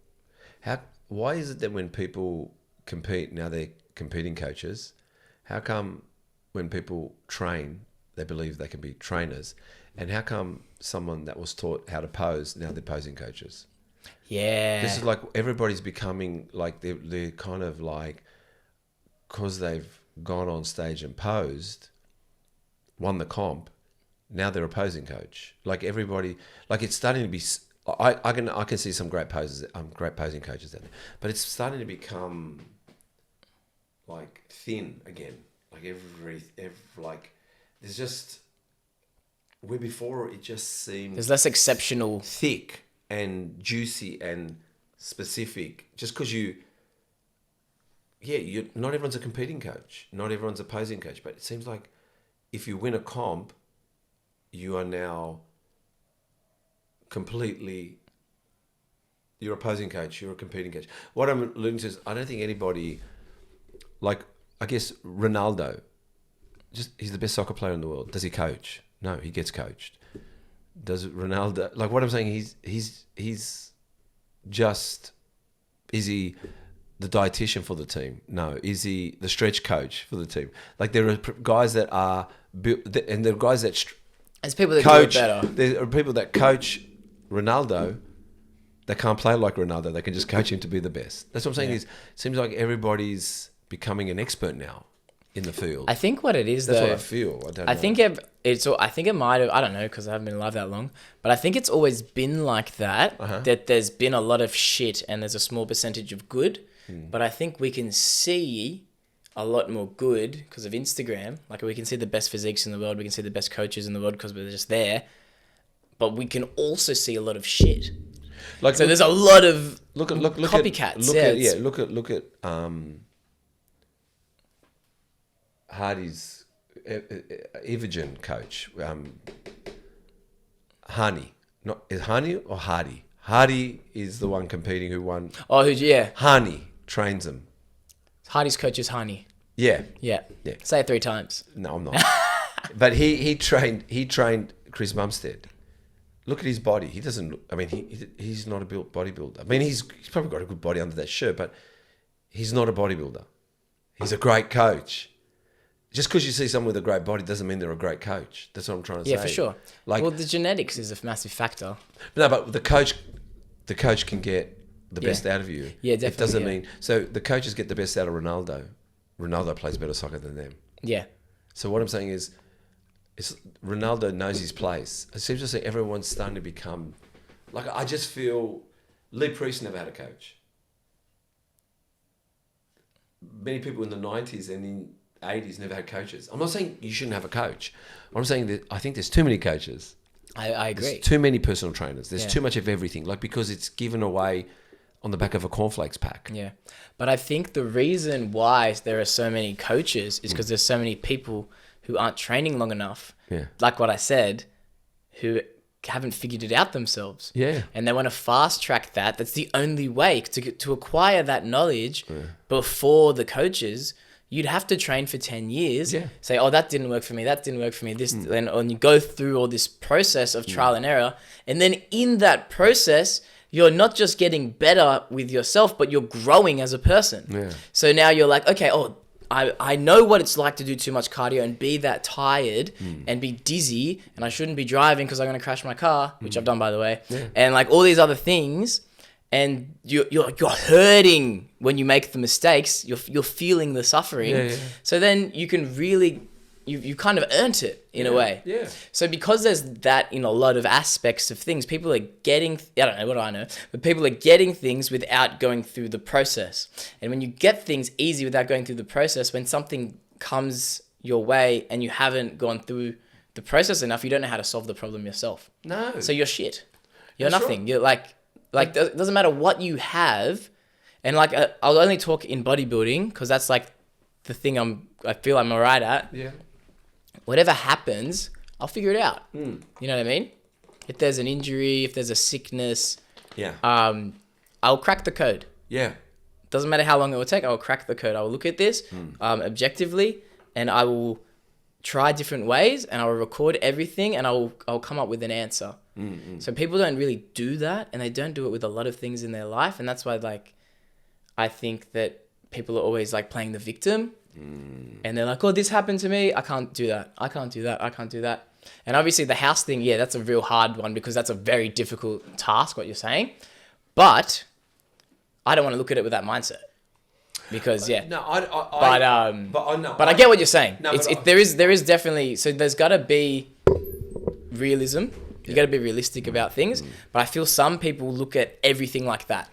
Why is it that when people compete, now they're competing coaches, how come when people train, they believe they can be trainers? And how come someone that was taught how to pose, now they're posing coaches? Yeah. This is like everybody's becoming like, they're kind of like, because they've gone on stage and posed, won the comp, now they're a posing coach. Like everybody, like it's starting to be, I can see some great posers, great posing coaches out there, but it's starting to become like thin again. Like like there's just, where before it just seemed there's less exceptional, thick and juicy and specific. Just because not everyone's a competing coach, not everyone's a posing coach, but it seems like if you win a comp, you are now completely, you're a posing coach, you're a competing coach. What I'm alluding to is, I don't think anybody, like, I guess Ronaldo, he's the best soccer player in the world. Does he coach? No, he gets coached. Does Ronaldo, like what I'm saying, he's just, is he the dietitian for the team? No. Is he the stretch coach for the team? Like there are guys that are, and there are guys that there's people that coach, do it better. There are people that coach Ronaldo that can't play like Ronaldo. They can just coach him to be the best. That's what I'm saying. Is it seems like everybody's becoming an expert now in the field. I think what it is, that's though, what I feel. I don't know. I think it might have, I don't know, because I haven't been alive that long, but I think it's always been like that, that there's been a lot of shit and there's a small percentage of good. But I think we can see a lot more good because of Instagram. Like we can see the best physiques in the world. We can see the best coaches in the world because we're just there. But we can also see a lot of shit. Like, so there's a lot of copycats. Look at Hardy's Evergen coach, Hani. Is Hani or Hardy? Hardy is the one competing who won. Oh, Hani trains him. Hardy's coach is Hani. Yeah. Say it 3 times. No, I'm not. But he trained Chris Bumstead. Look at his body. He doesn't look, I mean, he's not a built bodybuilder. I mean, he's probably got a good body under that shirt, but he's not a bodybuilder. He's a great coach. just because you see someone with a great body doesn't mean they're a great coach. That's what I'm trying to say. Yeah, for sure. Like, Well, the genetics is a massive factor. no, but the coach can get the best out of you. Yeah, definitely. It doesn't mean so. The coaches get the best out of Ronaldo. Ronaldo plays better soccer than them. Yeah. So what I'm saying is Ronaldo knows his place. It seems to say everyone's starting to become like. I just feel Lee Priest never had a coach. Many people in the 90s and in 80s never had coaches. I'm not saying you shouldn't have a coach. I'm saying that I think there's too many coaches. I agree. There's too many personal trainers. There's Yeah. too much of everything. Like, because it's given away on the back of a cornflakes pack. Yeah. But I think the reason why there are so many coaches is because there's so many people who aren't training long enough. Yeah. Like what I said, who haven't figured it out themselves. Yeah. And they want to fast track that. That's the only way to acquire that knowledge before the coaches. You'd have to train for 10 years. Yeah. Say, oh, that didn't work for me. That didn't work for me. This, and you go through all this process of trial and error. And then in that process, you're not just getting better with yourself, but you're growing as a person. Yeah. So now you're like, okay, I know what it's like to do too much cardio and be that tired and be dizzy, and I shouldn't be driving because I'm going to crash my car, which I've done, by the way. Yeah. And like all these other things, and you're hurting when you make the mistakes. You're feeling the suffering. Yeah, yeah. So then you can really, you kind of earned it in a way. Yeah. So because there's that in a lot of aspects of things, people are getting, I don't know, what do I know? But people are getting things without going through the process. And when you get things easy without going through the process, when something comes your way and you haven't gone through the process enough, you don't know how to solve the problem yourself. No. So you're shit. You're That's nothing. right. You're like it doesn't matter what you have. And like, I'll only talk in bodybuilding because that's like the thing I feel I'm all right at. Yeah. Whatever happens, I'll figure it out. You know what I mean? If there's an injury, if there's a sickness, Yeah. I'll crack the code. Yeah. Doesn't matter how long it will take, I will crack the code. I will look at this objectively, and I will try different ways, and I will record everything, and I'll come up with an answer. So people don't really do that, and they don't do it with a lot of things in their life, and that's why like I think that people are always like playing the victim. And they're like, oh, this happened to me. I can't do that. I can't do that. I can't do that. And obviously the house thing, yeah, that's a real hard one because that's a very difficult task, what you're saying. But I don't want to look at it with that mindset because, yeah. No, But I get what you're saying. No, there is definitely, so there's got to be realism. You got to be realistic about things. But I feel some people look at everything like that.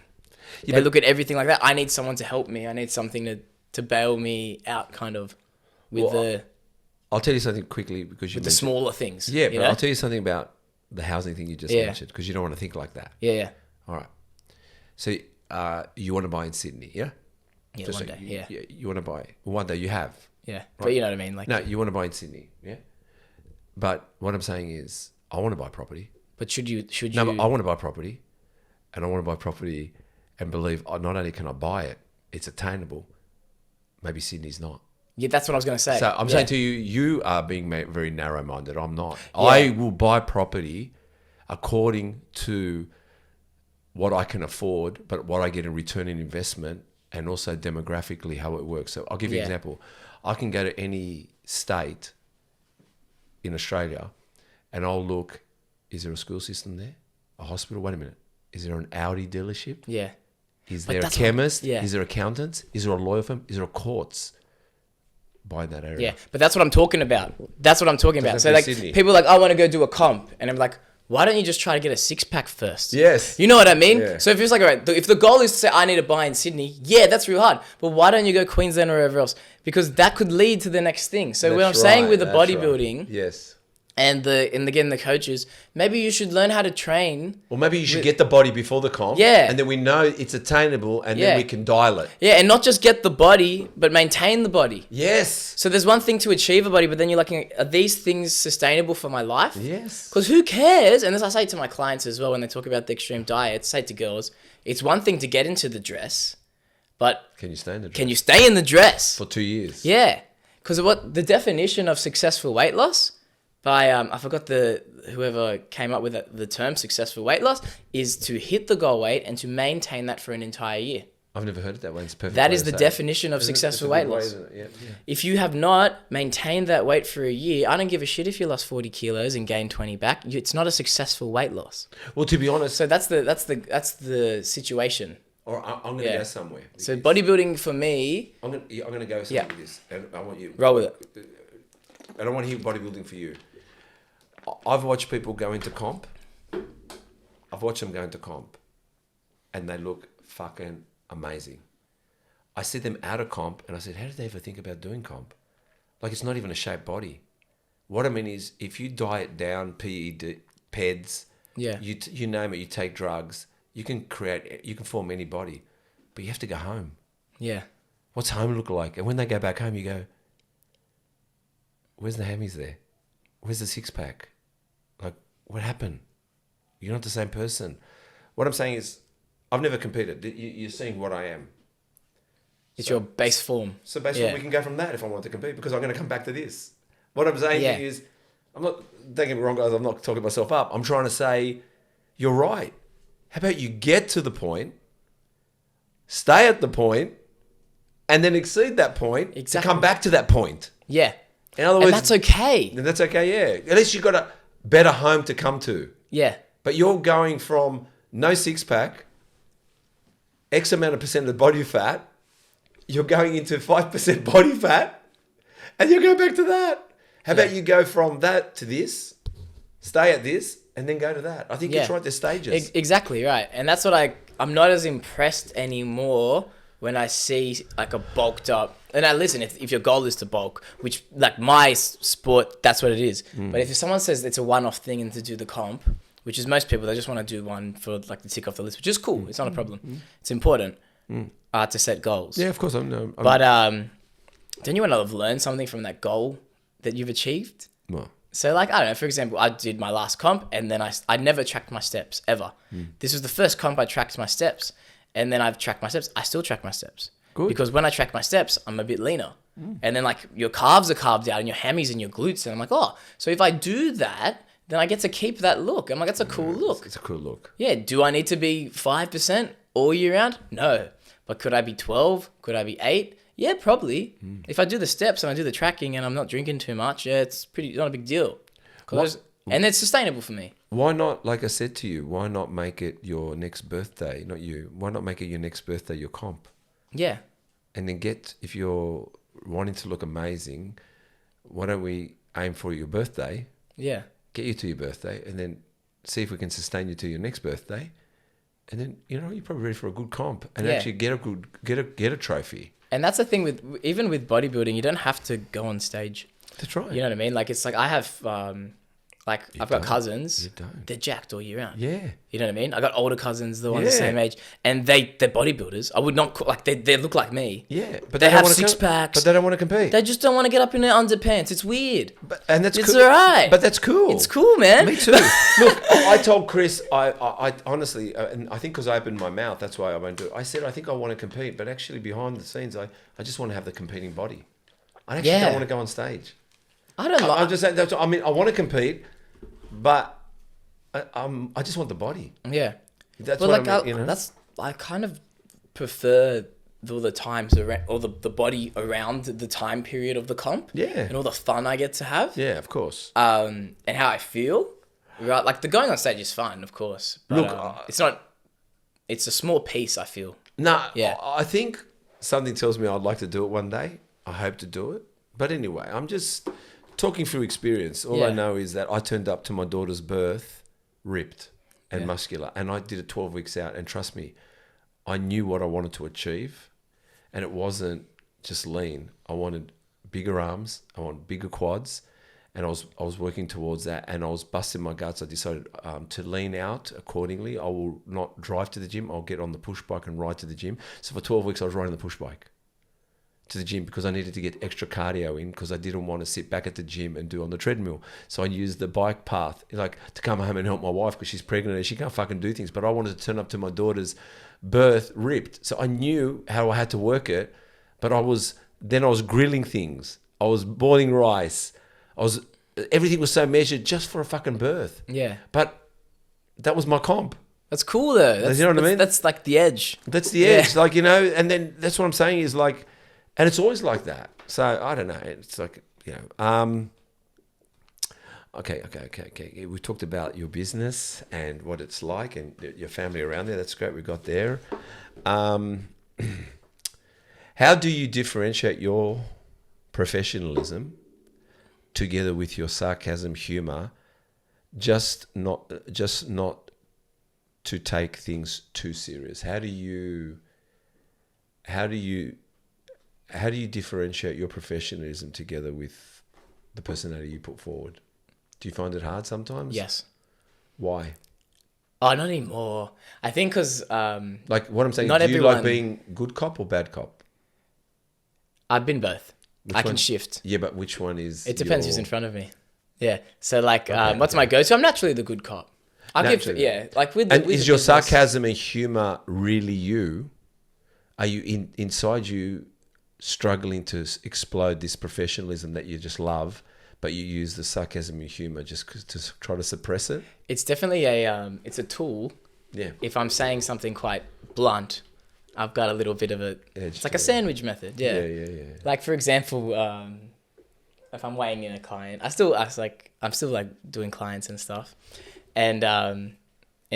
Yeah, they look at everything like that. I need someone to help me. I need something to bail me out kind of with I'll tell you something quickly because the smaller things. Yeah, you but know? I'll tell you something about the housing thing you just mentioned because you don't want to think like that. Yeah. All right. So you want to buy in Sydney, yeah? Yeah, Just one so day, yeah. You want to buy. One day you have. Yeah, Right. but you know what I mean? Like, No, you want to buy in Sydney, yeah? But what I'm saying is I want to buy property. but should you? No, but I want to buy property and I want to buy property and believe not only can I buy it, it's attainable. Maybe Sydney's not. Yeah, that's what I was going to say. So I'm Yeah. saying to you, you are being very narrow-minded. I'm not. Yeah. I will buy property according to what I can afford, but what I get in return in investment and also demographically how it works. So I'll give you an example. I can go to any state in Australia and I'll look, is there a school system there? A hospital? Wait a minute. Is there an Audi dealership? Yeah. Is But there a that's chemist? yeah. Is there accountants? Is there a lawyer firm? Is there a courts? Buy in that area. Yeah, but that's what I'm talking about. That's what I'm talking about. So Doesn't like, be Sydney. people are like, I want to go do a comp, and I'm like, why don't you just try to get a 6-pack first? Yes. You know what I mean? Yeah. So if it's like, all right, if the goal is to say I need to buy in Sydney, yeah, that's real hard. But why don't you go Queensland or wherever else? Because that could lead to the next thing. So what I'm saying with the bodybuilding Yes. and again the coaches, maybe you should learn how to train. Or maybe you should get the body before the comp. Yeah. And then we know it's attainable and Yeah. then we can dial it. Yeah, and not just get the body, but maintain the body. Yes. So there's one thing to achieve a body, but then you're like, are these things sustainable for my life? Yes. Because who cares? And as I say to my clients as well, when they talk about the extreme diets, say to girls, it's one thing to get into the dress, but Can you stay in the dress? can you stay in the dress? For 2 years? Yeah. Because what the definition of successful weight loss by, I forgot whoever came up with the term successful weight loss, is to hit the goal weight and to maintain that for an entire year. I've never heard it that way. It's a perfect. That way is to the say it. definition of Isn't it? successful It's a weight good way, loss. isn't it? Yeah. If you have not maintained that weight for a year, I don't give a shit if you lost 40 kilos and gained 20 back. It's not a successful weight loss. Well, to be honest, So that's the situation. or I'm going to go somewhere. So bodybuilding for me, I'm going to go something with this, and I want you roll with it. I don't want to hear bodybuilding for you. I've watched people go into comp. I've watched them go into comp, and they look fucking amazing. I see them out of comp, and I said, how did they ever think about doing comp? Like, it's not even a shaped body. What I mean is, if you diet down, PEDs, Yeah. you name it, you take drugs, you can form any body, but you have to go home. Yeah. What's home look like? And when they go back home, you go, where's the hammies there? Where's the six pack? Like, what happened? You're not the same person. What I'm saying is, I've never competed. You're seeing what I am. It's your base form. So basically, we can go from that if I want to compete, because I'm going to come back to this. What I'm saying is, I'm not, don't get me wrong, guys, I'm not talking myself up. I'm trying to say, you're right. How about you get to the point, stay at the point, and then exceed that point to come back to that point. Yeah. In other words, and that's okay. And that's okay, yeah. At least you've got a better home to come to. Yeah. But you're going from no six-pack, X amount of percent of the body fat, you're going into 5% body fat, and you go back to that. How about you go from that to this, stay at this, and then go to that? I think it's right, there's stages. Exactly, right. And that's what I'm not as impressed anymore when I see like a bulked up. And now listen, if your goal is to bulk, which like my sport, that's what it is. But if someone says it's a one-off thing and to do the comp, which is most people, they just want to do one for like to tick off the list, which is cool. It's not a problem. It's important to set goals. Yeah, of course. But don't you want to learn something from that goal that you've achieved? Well, So like, I don't know, for example, I did my last comp and then I never tracked my steps ever. This was the first comp I tracked my steps, and then I've tracked my steps. I still track my steps. Good. Because when I track my steps, I'm a bit leaner. And then like your calves are carved out and your hammies and your glutes. And I'm like, oh, so if I do that, then I get to keep that look. I'm like, that's a cool look. it's a cool look. Yeah, do I need to be 5% all year round? No. But could I be 12? Could I be 8? Yeah, probably. If I do the steps and I do the tracking and I'm not drinking too much, yeah, it's not a big deal. And it's sustainable for me. Why not, like I said to you, why not make it your next birthday, not you, why not make it your next birthday, your comp? Yeah. And then if you're wanting to look amazing, why don't we aim for your birthday, Yeah. get you to your birthday, and then see if we can sustain you to your next birthday. And then, you're probably ready for a good comp and actually get a trophy. And that's the thing even with bodybuilding, you don't have to go on stage. That's right. You know what I mean? Like, it's like I have, I've got cousins. You don't. They're jacked all year round. Yeah. You know what I mean? I got older cousins, the ones the same age, and they're bodybuilders. I would not they look like me. Yeah, but they don't have wanna six packs. But they don't want to compete. They just don't want to get up in their underpants. It's weird. And that's It's cool. alright. But that's cool. It's cool, man. Me too. Look, I told Chris, I honestly, and I think because I opened my mouth, that's why I won't do it. I said, I think I want to compete, but actually behind the scenes, I just want to have the competing body. I actually don't want to go on stage. I don't like. I'm just saying, I mean, I want to compete, but I just want the body. Yeah. That's Well, what like I mean, I kind of prefer all the times around, or the body around the time period of the comp. Yeah. And all the fun I get to have. Yeah, of course. And how I feel. Right, like the going on stage is fun, of course. But, Look, it's not. It's a small piece, I feel. No, Yeah. I think something tells me I'd like to do it one day. I hope to do it. But anyway, I'm just talking through experience. All I Yeah. know is that I turned up to my daughter's birth ripped and muscular, and I did it 12 weeks out. And trust me, I knew what I wanted to achieve, and it wasn't just lean. I wanted bigger arms. I want bigger quads, and I was working towards that. And I was busting my guts. I decided to lean out accordingly. I will not drive to the gym. I'll get on the push bike and ride to the gym. So for 12 weeks, I was riding the push bike to the gym because I needed to get extra cardio in because I didn't want to sit back at the gym and do on the treadmill. So I used the bike path, like to come home and help my wife because she's pregnant and she can't fucking do things. But I wanted to turn up to my daughter's birth ripped. So I knew how I had to work it, but I was grilling things. I was boiling rice. Everything was so measured just for a fucking birth. Yeah. But that was my comp. That's cool though. That's, You know what I mean? That's like the edge. That's the edge. Like, and then that's what I'm saying is like, and it's always like that. So I don't know. It's like, Okay. We've talked about your business and what it's like and your family around there. That's great. We got there. How do you differentiate your professionalism together with your sarcasm, humor, just not to take things too serious? How do you differentiate your professionalism together with the personality you put forward? Do you find it hard sometimes? Yes. Why? Oh, not anymore. I think because like what I'm saying, not do you everyone, like being good cop or bad cop? I've been both. Which I one? can shift. Yeah, but which one is? It depends who's in front of me. Yeah. So like, Okay, what's my go-to? I'm naturally the good cop. Like with. And with is the your business- sarcasm and humor really you? Are you inside you struggling to explode this professionalism that you just love, but you use the sarcasm and humor just to try to suppress it? It's definitely it's a tool. Yeah. If I'm saying something quite blunt, I've got a little bit of a. Edge It's like to a it. sandwich method. Yeah. Yeah. Like for example, if I'm weighing in a client, I'm still like doing clients and stuff, and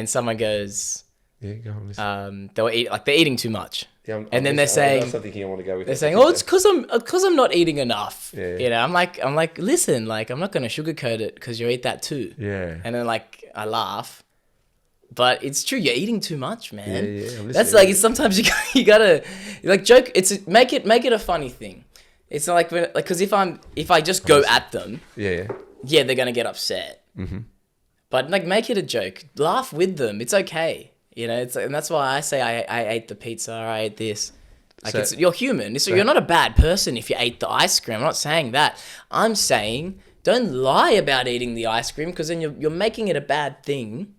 someone goes, Yeah, go on. Listen. they're eating too much. Yeah, and then they're saying, I'm thinking I want to go with. they're saying, oh, it's because I'm not eating enough. Yeah. You know, I'm like, listen, like I'm not gonna sugarcoat it because you eat that too. Yeah. And then like I laugh, but it's true. You're eating too much, man. Yeah, I'm That's listening. like sometimes you gotta like joke. Make it a funny thing. It's not like because if I just go at them, Yeah. they're gonna get upset. Mm-hmm. But like make it a joke. Laugh with them. It's okay. You know, and that's why I say I ate the pizza or I ate this. Like you're human. So you're not a bad person if you ate the ice cream. I'm not saying that. I'm saying don't lie about eating the ice cream because then you're making it a bad thing.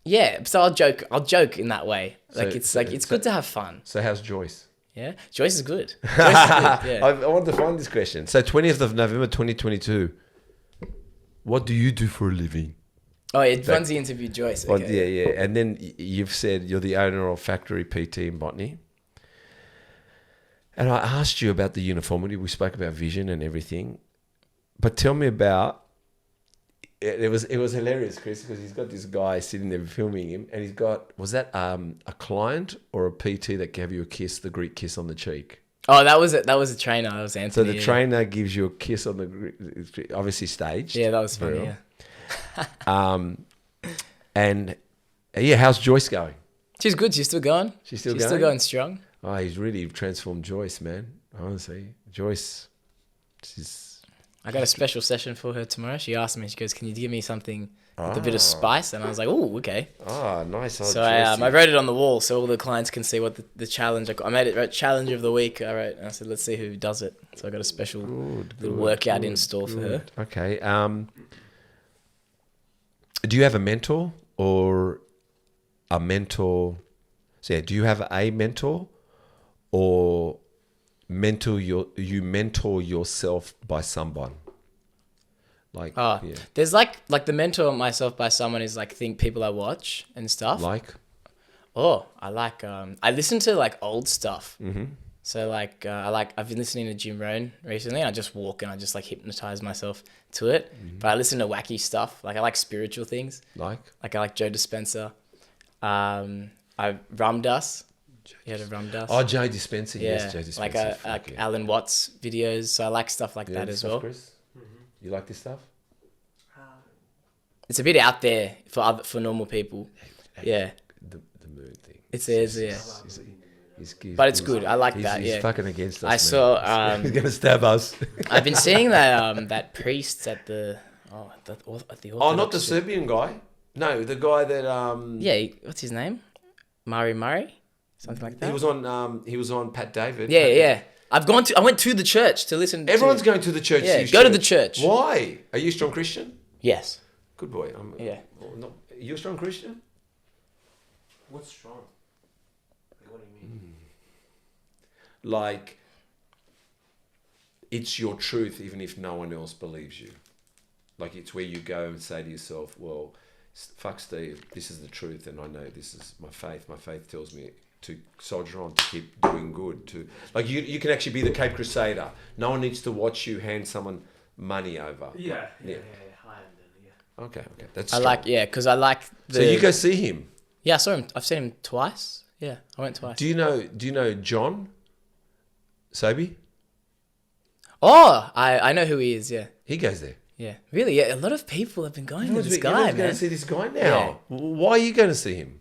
Yeah. So I'll joke in that way. Like it's good to have fun. So how's Joyce? Yeah. Joyce is good. Joyce is good. Yeah. I wanted to find this question. So 20th of November 2022. What do you do for a living? Oh, it runs the interview, Joyce. Oh, Okay. yeah. And then you've said you're the owner of Factory PT in Botany. And I asked you about the uniformity. We spoke about vision and everything. But tell me about... It was hilarious, Chris, because he's got this guy sitting there filming him. And he's got... Was that a client or a PT that gave you a kiss, the Greek kiss on the cheek? Oh, that was a trainer. That was Anthony. So the trainer gives you a kiss on the... Obviously staged. Yeah, that was funny, yeah. And how's Joyce going? She's good. She's still going. She's still Still going strong. Oh, he's really transformed Joyce, man. Honestly, Joyce, I got a special session for her tomorrow. She asked me, she goes, can you give me something with a bit of spice? And I was like, oh, okay. Oh, nice. So I wrote it on the wall so all the clients can see what the challenge. I made it challenge of the week. I wrote, and I said, let's see who does it. So I got a special little workout in store for her. Okay. Do you have a mentor or a mentor? So do you have a mentor or you mentor yourself by someone? Like, There's like the mentor myself by someone is like people I watch and stuff. Like? Oh, I like I listen to like old stuff. Mm-hmm. So like I've been listening to Jim Rohn recently. And I just walk and I just like hypnotize myself to it. Mm-hmm. But I listen to wacky stuff. Like I like spiritual things. Like I like Joe Dispenza. Ram Dass. You heard of Ram Dass? Oh, Joe Dispenza. Yeah. Yes, Joe Dispenza. Like Alan Watts videos. So I like stuff like that as well. Chris? Mm-hmm. You like this stuff? It's a bit out there for normal people. Yeah. The mood thing. But it's good. I like that. He's Yeah. fucking against us. I saw. He's gonna stab us. I've been seeing that priest at the Orthodox. Oh, not the Serbian guy. No, the guy that Yeah, what's his name? Murray, something like that. He was on Pat David. Yeah. I went to the church to listen. Everyone's going to the church. Yeah, go to the church. Why? Are you a strong Christian? Yes. Good boy. Yeah. Are you a strong Christian? What's strong? Like, what do you mean? Like, it's your truth even if no one else believes you. Like, it's where you go and say to yourself, well, fuck Steve, this is the truth, and I know this is my faith. My faith tells me to soldier on, to keep doing good. To like you can actually be the Cape Crusader. No one needs to watch you hand someone money over. Yeah. I am then, yeah. Okay. That's I strong. like, because I like the... So you go see him. Yeah, I saw him. I've seen him twice. Yeah, I went twice. Do you know John Sobe? Oh, I know who he is, yeah. He goes there. Yeah, really, yeah. A lot of people have been going to this guy, You're going man. to see this guy now. Yeah. Why are you going to see him?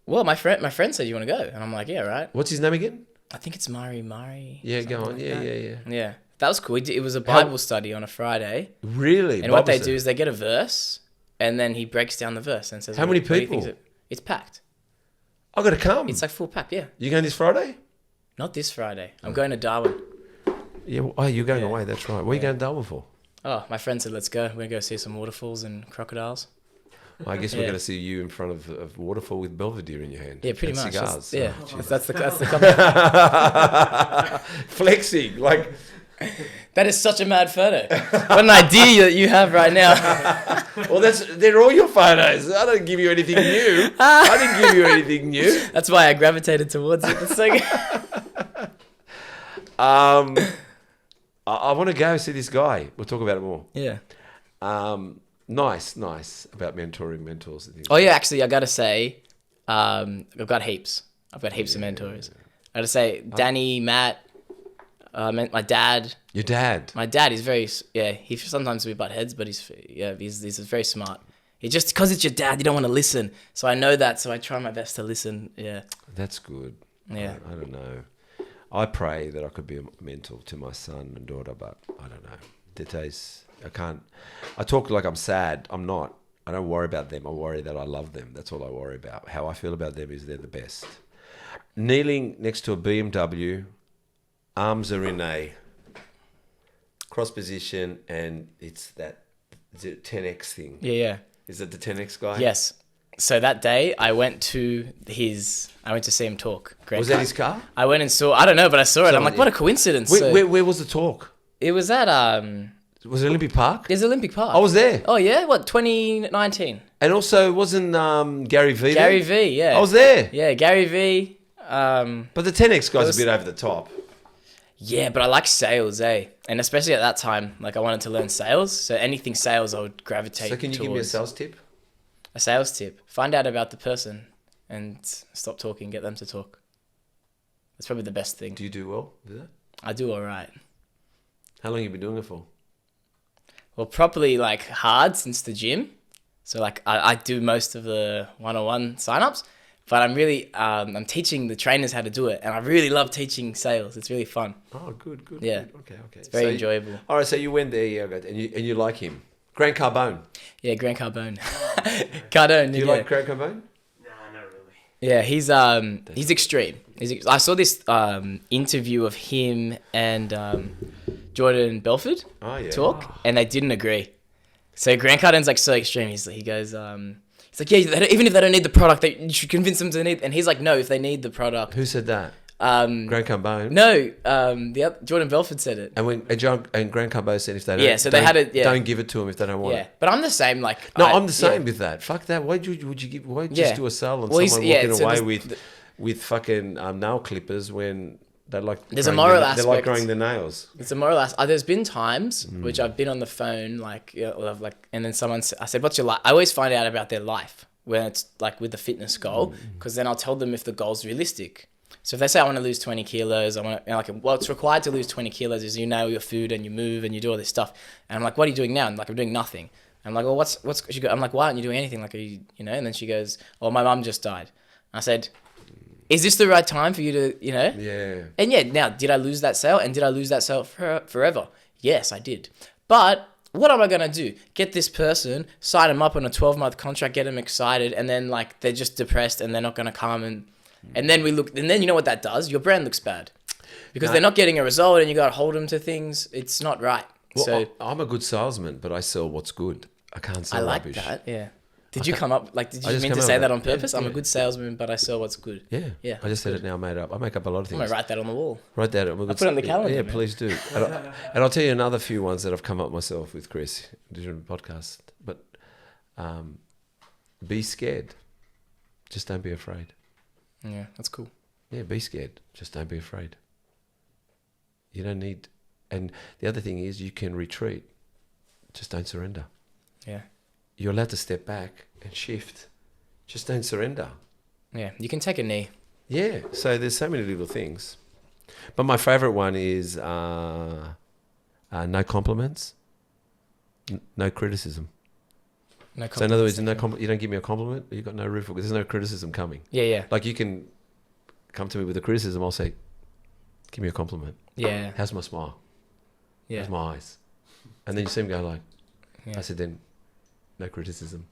Well, my friend said, you want to go? And I'm like, yeah, right. What's his name again? I think it's Mari. Yeah, go on. like Yeah, that. yeah. Yeah, that was cool. It was a Bible study on a Friday. Really? And what they do is they get a verse, and then he breaks down the verse and says, How many what do you people? think it's packed. I got to come. It's like full packed, yeah. You going this Friday? Not this Friday. I'm going to Darwin. Yeah. Oh, you're going Yeah. away. That's right. What are you going to Darwin for? Oh, my friend said, let's go. We're going to go see some waterfalls and crocodiles. Well, I guess we're Yeah. going to see you in front of waterfall with Belvedere in your hand. Yeah, pretty and much. Cigars. That's the company. Flexing like. That is such a mad photo. What an idea that you have right now. Well, they're all your photos. I don't give you anything new. I didn't give you anything new. That's why I gravitated towards it. It's so good. I want to go see this guy. We'll talk about it more. Yeah. Nice about mentoring mentors and things. Oh yeah, actually, I gotta say, I've got heaps. I've got heaps of mentors. I gotta say, Danny, Matt, my dad. Your dad. My dad is very, he sometimes we butt heads, but he's very smart. It's just because it's your dad, you don't want to listen. So I know that, so I try my best to listen. Yeah. That's good. Yeah. I don't know. I pray that I could be a mentor to my son and daughter, but I don't know. Details, I can't. I talk like I'm sad. I'm not. I don't worry about them. I worry that I love them. That's all I worry about. How I feel about them is they're the best. Kneeling next to a BMW, arms are in a cross position, and it's that 10X thing. Yeah. Is it the 10X guy? Yes. So that day, I went to see him talk. Was that his car? I went and saw. I don't know, but I saw it. I'm like, what a coincidence. Where was the talk? It was at Was it Olympic Park? There's Olympic Park. I was there. Oh yeah, what 2019? And also, wasn't Gary V there? Gary V, yeah. I was there. Yeah, Gary V. But the 10X guy's a bit over the top. Yeah, but I like sales, and especially at that time, like I wanted to learn sales. So anything sales, I would gravitate. So can you give me a sales tip? A sales tip: find out about the person and stop talking. Get them to talk. That's probably the best thing. Do you do well with that? I do all right. How long have you been doing it for? Well, properly like hard since the gym. So like I do most of the one-on-one signups, but I'm really I'm teaching the trainers how to do it, and I really love teaching sales. It's really fun. Oh, good. Yeah. Good. Okay. It's very enjoyable. All right, so you went there, and you like him. Grant Cardone. Yeah, Grant Cardone. Cardone. Do you like Grant Cardone? Nah, not really. Yeah, he's extreme. I saw this interview of him and Jordan Belford talk, and they didn't agree. So Grant Cardone's like so extreme. He goes, he's like, yeah, even if they don't need the product, you should convince them to need. And he's like, no, if they need the product. Who said that? Grant Cardone. No, Jordan Belford said it. And when Grant Cardone said if they don't, Yeah, so they had it. Yeah. Don't give it to them if they don't want Yeah, it. but I'm the same. Like, No, I'm the same with that. Fuck that. Why'd you just do a sale on someone walking away with fucking nail clippers when they like? There's a moral aspect. They like growing their nails. It's a moral aspect. There's been times which I've been on the phone, and then I said, "What's your life?" I always find out about their life when it's like with the fitness goal, because then I'll tell them if the goal's realistic. So if they say I want to lose 20 kilos, I want to, what's required to lose 20 kilos is you nail your food and you move and you do all this stuff. And I'm like, what are you doing now? And like, I'm doing nothing. I'm like, well, I'm like, why aren't you doing anything? Like, are you? And then she goes, oh, my mum just died. I said, is this the right time for you to, Yeah. And yeah, now, did I lose that sale? And did I lose that sale forever? Yes, I did. But what am I going to do? Get this person, sign them up on a 12-month contract, get them excited, and then like they're just depressed and they're not going to come and then you know what that does? Your brand looks bad because they're not getting a result, and you got to hold them to things. It's not right. Well, so I'm a good salesman, but I sell what's good. I can't sell rubbish. I like that. Yeah. Did you come up did you just mean came to up say with that it. on purpose? Yeah, I'm a yeah. good salesman, but I sell what's good. Yeah. Yeah. I just said it now, made up. I make up a lot of I'm things. gonna write that on the wall. Write that. I'll put it on the calendar, Yeah, man. please do. And I'll tell you another few ones that I've come up myself with Chris during the podcast. But be scared. Just don't be afraid. Yeah, that's cool. Yeah, be scared. Just don't be afraid. You don't need... And the other thing is you can retreat. Just don't surrender. Yeah. You're allowed to step back and shift. Just don't surrender. Yeah, you can take a knee. Yeah, so there's so many little things. But my favourite one is no compliments, no criticism. No So in other words, you don't give me a compliment, you've got no room for, because there's no criticism coming. Yeah, yeah. Like you can come to me with a criticism, I'll say, give me a compliment. Yeah. How's my smile? Yeah. How's my eyes? And then you see me go like, Yeah. I said, then no criticism.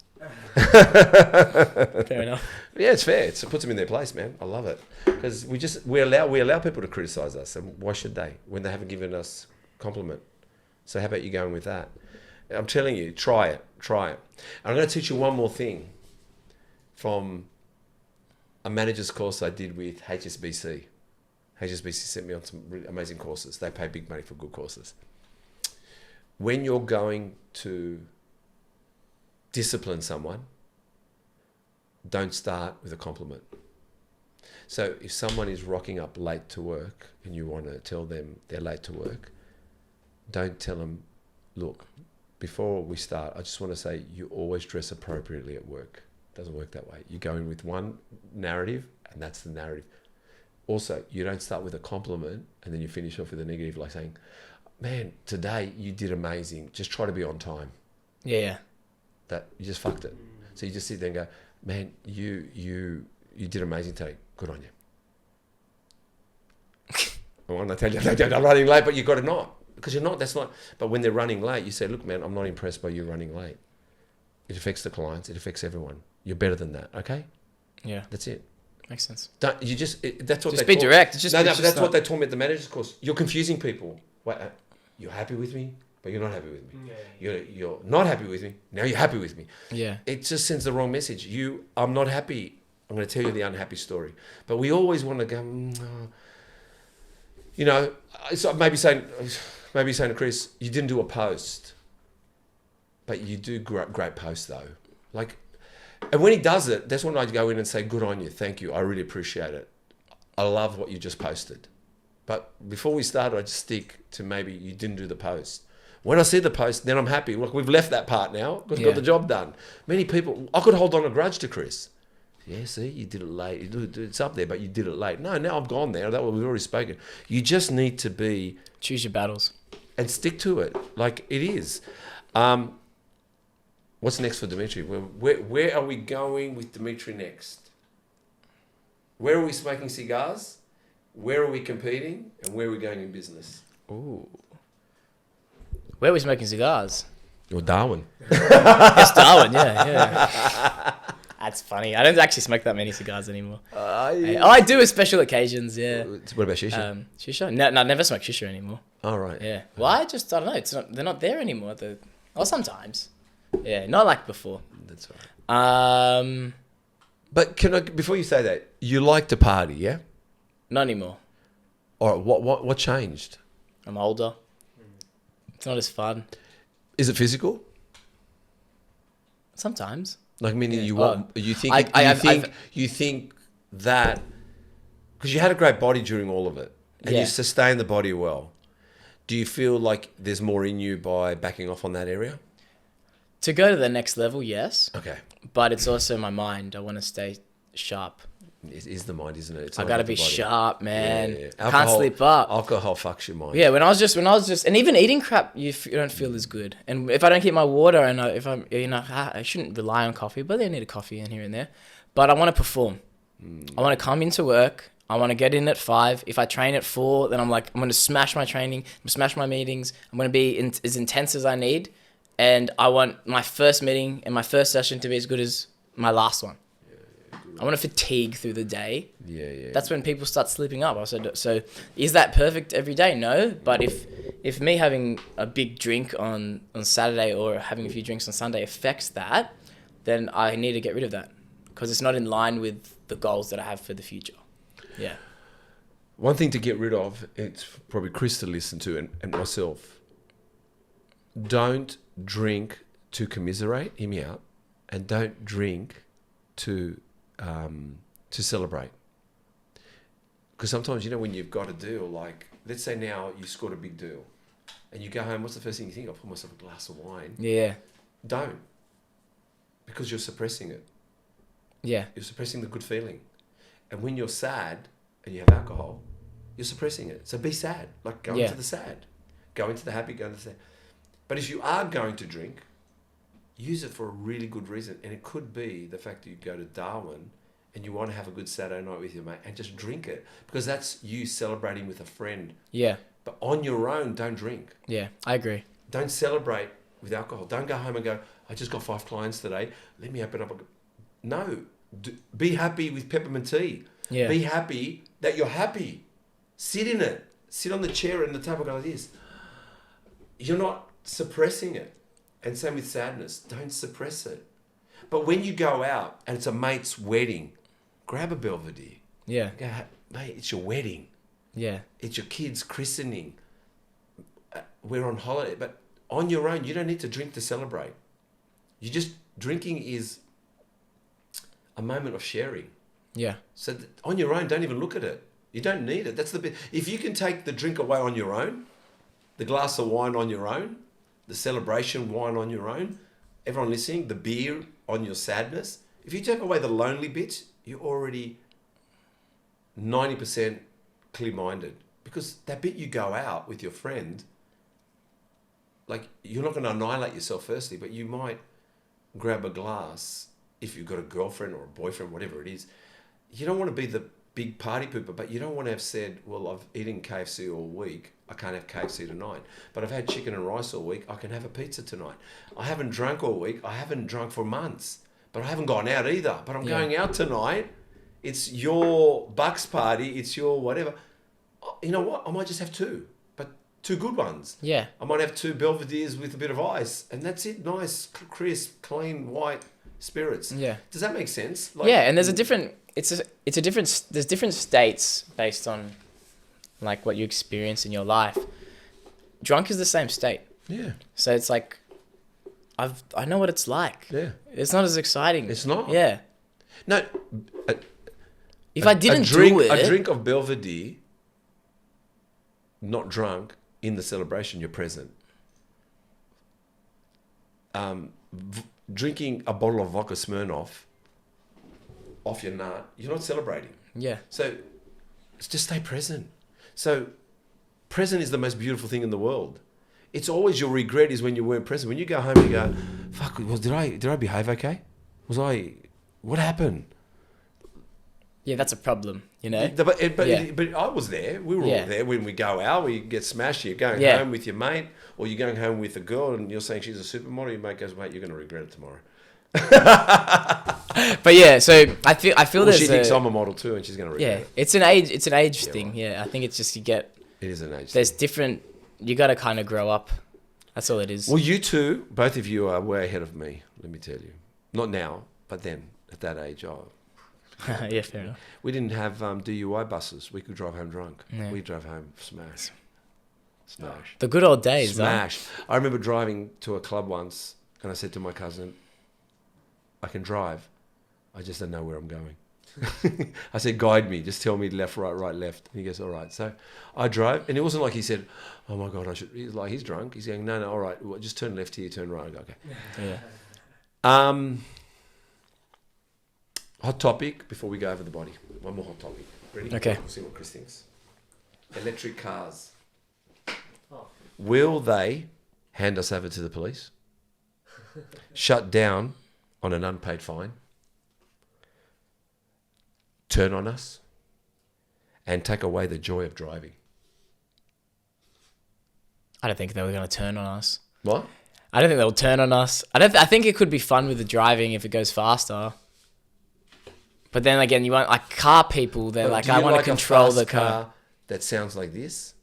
Fair enough. Yeah, it's fair. It puts them in their place, man. I love it because we allow people to criticize us, and why should they when they haven't given us compliment? So how about you going with that? I'm telling you, try it. And I'm going to teach you one more thing from a manager's course I did with HSBC. HSBC sent me on some really amazing courses. They pay big money for good courses. When you're going to discipline someone, don't start with a compliment. So if someone is rocking up late to work and you want to tell them they're late to work, don't tell them, look, before we start, I just want to say you always dress appropriately at work. It doesn't work that way. You go in with one narrative and that's the narrative. Also, you don't start with a compliment and then you finish off with a negative, like saying, man, today you did amazing. Just try to be on time. Yeah. That you just fucked it. So you just sit there and go, man, you did amazing today. Good on you. I want to tell you, I'm running late, but you got to not. Because you're not, that's not. But when they're running late, you say, look, man, I'm not impressed by you running late. It affects the clients. It affects everyone. You're better than that, okay? Yeah. That's it. Makes sense. That's what Just they be taught. direct. But that's what they taught me at the manager's course. You're confusing people. Wait, you're happy with me, but you're not happy with me. Yeah. You're not happy with me. Now you're happy with me. Yeah. It just sends the wrong message. I'm not happy. I'm going to tell you the unhappy story. But we always want to go, you know, so maybe saying to Chris, you didn't do a post, but you do great posts though. Like, and when he does it, that's when I go in and say, good on you. Thank you. I really appreciate it. I love what you just posted. But before we started, I just stick to maybe you didn't do the post. When I see the post, then I'm happy. Look, we've left that part now because we got the job done. Many people, I could hold on a grudge to Chris. Yeah, see, you did it late. It's up there, but you did it late. No, now I've gone there. We've already spoken. You just need to be... Choose your battles. And stick to it like it is. What's next for Dimitri? Where are we going with Dimitri next? Where are we smoking cigars? Where are we competing? And where are we going in business? Ooh. Where are we smoking cigars? Or Darwin. Yes, Darwin, yeah. That's funny. I don't actually smoke that many cigars anymore. I do at special occasions, yeah. What about shisha? Shisha? No, I never smoke shisha anymore. All right. Yeah. Well, I don't know. They're not there anymore. Or sometimes. Yeah, not like before. That's all right. Um, But before you say that, you like to party, yeah? not anymore. All right, what changed? I'm older. It's not as fun. Is it physical? Sometimes. Like, meaning you think that because you had a great body during all of it and you sustained the body well. Do you feel like there's more in you by backing off on that area? To go to the next level, yes. Okay. But it's also my mind. I want to stay sharp. It is the mind, isn't it? It's I not gotta about be the body. sharp, man. Yeah. Can't sleep up. Alcohol fucks your mind. Yeah, when I was just, and even eating crap, you don't feel as good. And if I don't keep my water, and I shouldn't rely on coffee, but I need a coffee in here and there. But I want to perform. I want to come into work. I want to get in at 5. If I train at 4, then I'm going to smash my training, smash my meetings. I'm going to be as intense as I need. And I want my first meeting and my first session to be as good as my last one. I want to fatigue through the day. Yeah. That's when people start sleeping up. I said, so is that perfect every day? No. But if me having a big drink on Saturday or having a few drinks on Sunday affects that, then I need to get rid of that because it's not in line with the goals that I have for the future. Yeah. One thing to get rid of, it's probably Chris to listen to and myself. Don't drink to commiserate, hear me out, and don't drink to celebrate. Because sometimes, you know, when you've got a deal, like, let's say now you scored a big deal and you go home, what's the first thing you think? I'll pour myself a glass of wine. Yeah. Don't. Because you're suppressing it. Yeah. You're suppressing the good feeling. And when you're sad and you have alcohol, you're suppressing it. So be sad. Like, go into the sad. Go into the happy, go into the sad. But if you are going to drink, use it for a really good reason. And it could be the fact that you go to Darwin and you want to have a good Saturday night with your mate and just drink it. Because that's you celebrating with a friend. Yeah. But on your own, don't drink. Yeah, I agree. Don't celebrate with alcohol. Don't go home and go, I just got 5 clients today. Let me open up. No. Be happy with peppermint tea. Yeah. Be happy that you're happy. Sit in it. Sit on the chair and the table go like this. You're not suppressing it. And same with sadness. Don't suppress it. But when you go out and it's a mate's wedding, grab a Belvedere. Yeah. Go, mate, it's your wedding. Yeah. It's your kid's christening. We're on holiday. But on your own, you don't need to drink to celebrate. Drinking is a moment of sharing. Yeah. So on your own, don't even look at it. You don't need it. That's the bit. If you can take the drink away on your own, the glass of wine on your own, the celebration wine on your own, everyone listening, the beer on your sadness. If you take away the lonely bits, you're already 90% clear-minded. Because that bit you go out with your friend, like, you're not going to annihilate yourself firstly, but you might grab a glass if you've got a girlfriend or a boyfriend, whatever it is. You don't want to be the big party pooper, but you don't want to have said, well, I've eaten KFC all week, I can't have KFC tonight. But I've had chicken and rice all week, I can have a pizza tonight. I haven't drunk all week, I haven't drunk for months, but I haven't gone out either. But I'm going out tonight. It's your Bucks party, it's your whatever. You know what? I might just have 2, but 2 good ones. Yeah. I might have 2 Belvederes with a bit of ice, and that's it. Nice, crisp, clean, white spirits. Yeah. Does that make sense? Like, Yeah, and there's a different. There's different states based on, like, what you experience in your life. Drunk is the same state. Yeah. So it's like, I know what it's like. Yeah. It's not as exciting. It's not. Yeah. No. If I didn't drink, do it, a drink of Belvedere, not drunk, in the celebration, you're present. Drinking a bottle of vodka Smirnoff off your nut, you're not celebrating. Yeah. So just stay present. So present is the most beautiful thing in the world. It's always your regret is when you weren't present. When you go home, you go, fuck, did I behave okay? What happened? Yeah, that's a problem, you know? But I was there. We were all there. When we go out, we get smashed. You're going home with your mate, or you're going home with a girl and you're saying she's a supermodel. Your mate goes, mate, you're going to regret it tomorrow. But yeah, so I feel Well, there's she thinks I'm a model too and she's going to regret it. It's an age thing. Right. Yeah, I think it's just It is an age there's thing. different, you got to kind of grow up. That's all it is. Well, you two, both of you are way ahead of me, let me tell you. Not now, but then at that age, Yeah, fair enough. we didn't have DUI buses. We could drive home drunk. Yeah. We drove home smashed. Smashed. The good old days, Smashed. I remember driving to a club once and I said to my cousin, I can drive. I just don't know where I'm going. I said, guide me. Just tell me left, right, left. And he goes, all right. So I drove. And it wasn't like he said, oh, my God, I should. He's like, he's drunk. He's going, no, all right. Well, just turn left here, turn right. I go, okay. Yeah. Hot topic before we go over the body. One more hot topic. Ready? Okay. We'll see what Chris thinks. Electric cars. Oh. Will they hand us over to the police? Shut down on an unpaid fine? Turn on us? And take away the joy of driving? I don't think they were going to turn on us. What? I don't think they'll turn on us. I think it could be fun with the driving if it goes faster. But then again, you want like car people. They're like, I want to control the car. That sounds like this?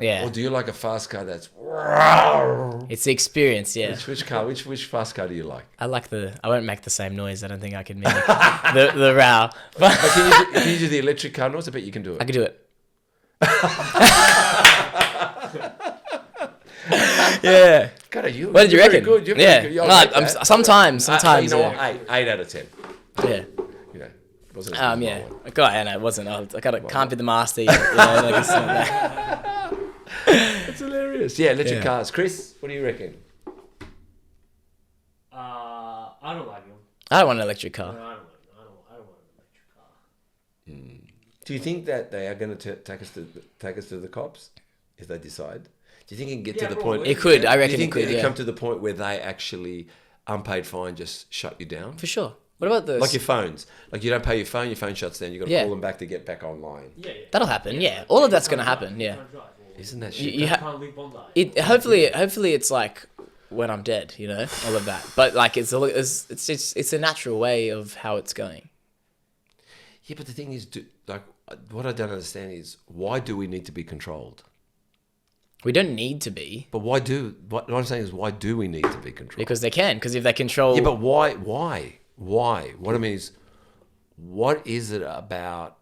Yeah. Or do you like a fast car that's... It's the experience, yeah. Which car? Which fast car do you like? I won't make the same noise. I don't think I can mimic the row. But But can you do the electric car noise? I bet you can do it. I could do it. Yeah. You, What did you you're reckon? very good. You're Yeah. very good. No, sometimes. You know Yeah. what? Eight out of 10. Yeah. You know, wasn't as good as my Yeah. one. God, no, it wasn't. Can't be the master yet. You know, like it's not that. It's hilarious. Yeah, electric Yeah. cars. Chris, what do you reckon? I don't like them. I don't want an electric No, car. I don't want an electric car. Do you think that they are going to take us to the cops if they decide? Do you think it can get to the point? It could. I Do reckon you think it could. it Yeah. come to the point where they actually unpaid fine just shut you down? For sure. What about the Like your phones. Like you don't pay your phone shuts down. You got to Yeah. call them back to get back online. Yeah. That'll happen. Yeah. All of that's gonna happen. Yeah. Isn't that You, shit? you Can't leave Bondi. hopefully it's like when I'm dead, you know, all of that. But like it's a natural way of how it's going. Yeah, but the thing is, what I don't understand is why do we need to be controlled? We don't need to be But what I'm saying is why do we need to be controlled? because they can. Because if they control, Yeah, but why? What I mean is, what is it about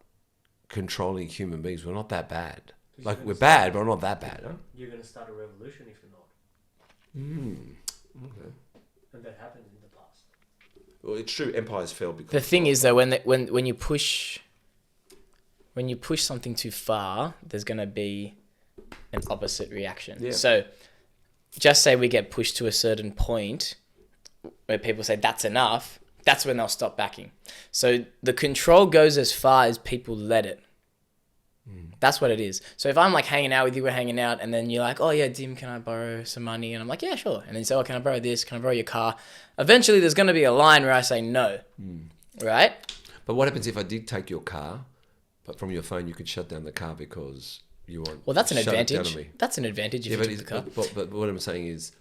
controlling human beings? We're not that bad. Like we're bad, but we're not that bad. Huh? You're going to start a revolution if you're not. Okay. And that happened in the past. Well, it's true. Empires fell because the thing is though, when you push something too far, there's gonna be an opposite reaction. Yeah. So, just say we get pushed to a certain point where people say that's enough. That's when they'll stop backing. So the control goes as far as people let it. That's what it is. So if I'm like hanging out with you, we're hanging out, and then you're like, oh yeah, Dim, can I borrow some money? And I'm like, yeah, sure. And then you say, oh, can I borrow this? Can I borrow your car? Eventually there's going to be a line where I say no. Right? But what happens if I did take your car, but from your phone you could shut down the car because you want? Well, that's an shut it down advantage. on me? That's an advantage if Yeah, you but, took the car. but what I'm saying is,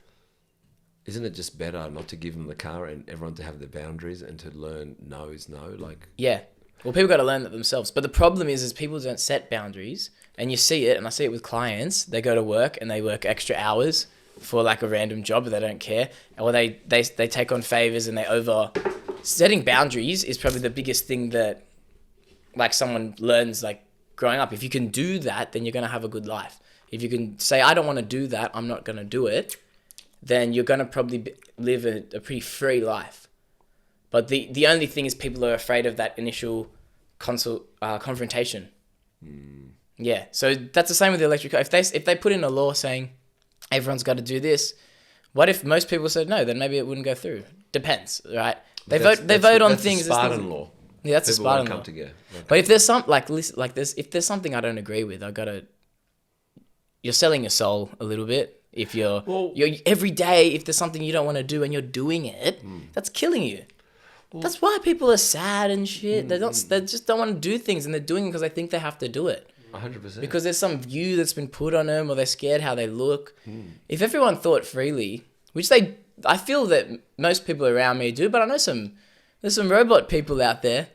isn't it just better not to give them the car and everyone to have their boundaries and to learn no is no? Like, Yeah. Well, people got to learn that themselves. But the problem is people don't set boundaries. And you see it, and I see it with clients. They go to work and they work extra hours for like a random job, but they don't care. Or they take on favors and setting boundaries is probably the biggest thing that like someone learns like growing up. If you can do that, then you're going to have a good life. If you can say, I don't want to do that, I'm not going to do it, then you're going to probably live a pretty free life. But the only thing is people are afraid of that initial confrontation. Yeah, so that's the same with the electric car. If they put in a law saying everyone's got to do this, what if most people said no? Then maybe it wouldn't go through. Depends, right? They vote on things. That's the Spartan law. Yeah, that's a People won't Spartan come law. together. But if there's if there's something I don't agree with, you're selling your soul a little bit. If you're every day, if there's something you don't want to do and you're doing it, that's killing you. That's why people are sad and shit. They just don't want to do things, and they're doing it because they think they have to do it. 100%. Because there's some view that's been put on them, or they're scared how they look. If everyone thought freely, which I feel that most people around me do, but I know there's some robot people out there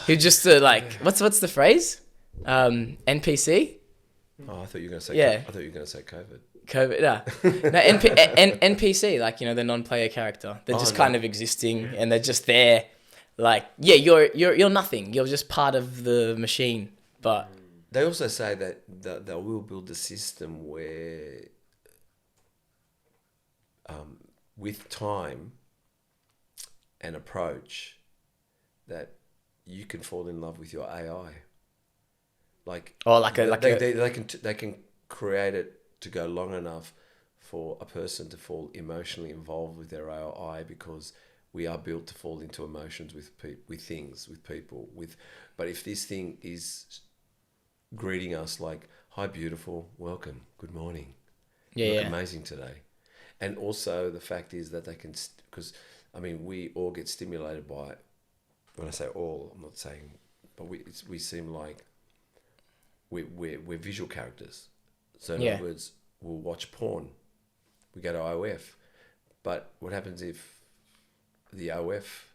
who just are like, what's the phrase? NPC? Oh, I thought you were going to say. Yeah. I thought you were going to say COVID. COVID, NPC, like, you know, the non-player character. They're just kind of existing, and they're just there. Like, yeah, you're nothing. You're just part of the machine. But They also say that they will build a system where, with time and approach, that you can fall in love with your AI. Like, they can create it to go long enough for a person to fall emotionally involved with their AI, because we are built to fall into emotions with things, with people. But if this thing is greeting us like, "Hi, beautiful, welcome, good morning, you look amazing today," and also the fact is that they can, because we all get stimulated by. When I say all, I'm not saying, but we seem like we're visual characters. So in other words, we'll watch porn, we go to OF, but what happens if the OF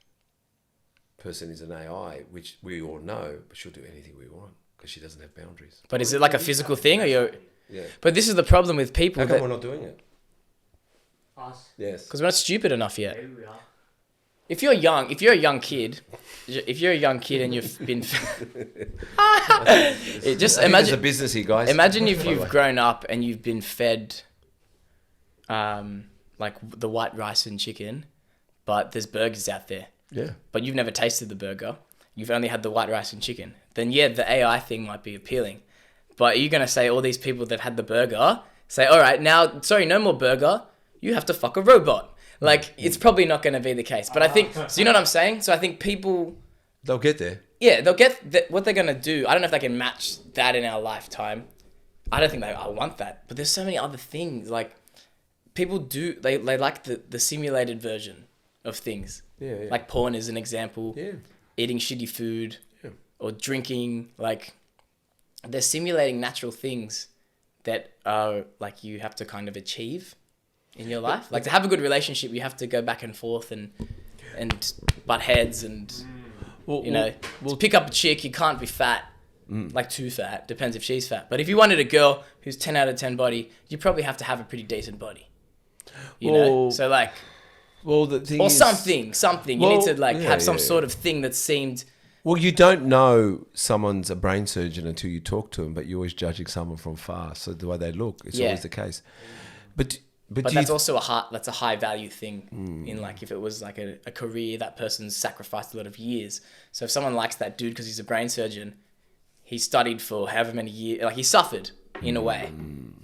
person is an AI, which we all know, but she'll do anything we want because she doesn't have boundaries. But is it like a physical thing, or you're? Yeah. But this is the problem with people. How come we're not doing it? Us. Yes. Because we're not stupid enough yet. Maybe we are. If you're a young kid and you've been, just There's imagine a business here, guys. Imagine if you've grown up and you've been fed like the white rice and chicken, but there's burgers out there. Yeah. But you've never tasted the burger. You've only had the white rice and chicken. Then yeah, the AI thing might be appealing. But are you going to say all these people that had the burger, say, all right, now, sorry, no more burger. You have to fuck a robot. Like, it's probably not going to be the case. But I think, so you know what I'm saying? So I think people... They'll get there. Yeah, they'll get what they're going to do. I don't know if they can match that in our lifetime. I don't think I want that. But there's so many other things. Like, people do... They like the simulated version of things. Yeah. Like porn is an example. Yeah. Eating shitty food. Yeah. Or drinking. Like, they're simulating natural things that are, like, you have to kind of achieve in your life. Like, to have a good relationship, you have to go back and forth and butt heads and... to pick up a chick, you can't be fat, like too fat. Depends if she's fat. But if you wanted a girl who's 10 out of 10 body, you probably have to have a pretty decent body. You know? So like, the thing or is, something. You need to have some sort of thing that seemed... Well, you don't know someone's a brain surgeon until you talk to them, but you're always judging someone from far. So the way they look, it's always the case. But that's also a high value thing in, like, if it was like a career, that person's sacrificed a lot of years. So if someone likes that dude because he's a brain surgeon, he studied for however many years, like he suffered in a way.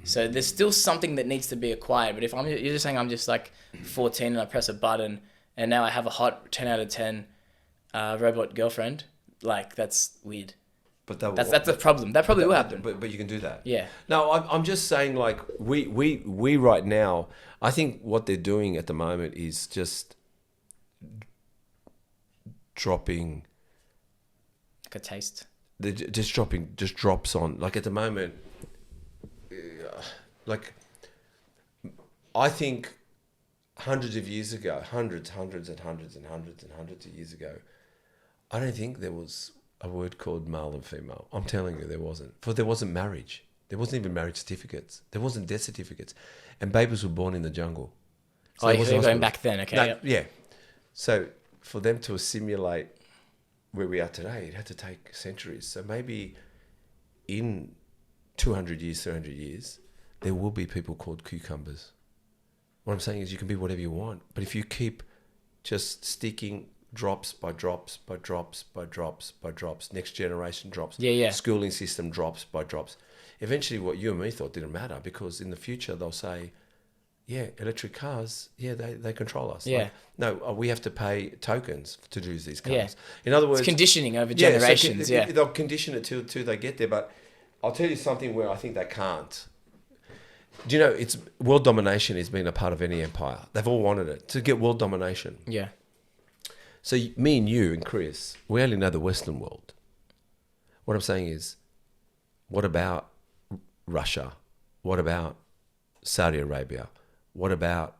So there's still something that needs to be acquired. But if you're just saying I'm just like 14 and I press a button and now I have a hot 10 out of 10 robot girlfriend, like, that's weird. But that's a problem. That probably will happen. But you can do that. Yeah. No, I'm just saying, like, we right now, I think what they're doing at the moment is just dropping... Like a taste. They're just dropping drops on. Like, at the moment, like, I think hundreds of years ago, hundreds of years ago, I don't think there was a word called male and female. I'm telling you, there wasn't. For there wasn't marriage. There wasn't even marriage certificates. There wasn't death certificates. And babies were born in the jungle. So you're going back then, okay. No, yeah. So for them to assimilate where we are today, it had to take centuries. So maybe in 200 years, 300 years, there will be people called cucumbers. What I'm saying is you can be whatever you want. But if you keep just sticking drops by drops by drops by drops by drops, next generation drops, schooling system drops by drops, eventually what you and me thought didn't matter, because in the future they'll say, yeah, electric cars, yeah, they control us. Yeah. Like, no, we have to pay tokens to use these cars. Yeah. In other words... It's conditioning over generations, They'll condition it till they get there. But I'll tell you something where I think they can't. Do you know, it's world domination has been a part of any empire. They've all wanted it, to get world domination. Yeah. So me and you and Chris, we only know the Western world. What I'm saying is, what about Russia? What about Saudi Arabia? What about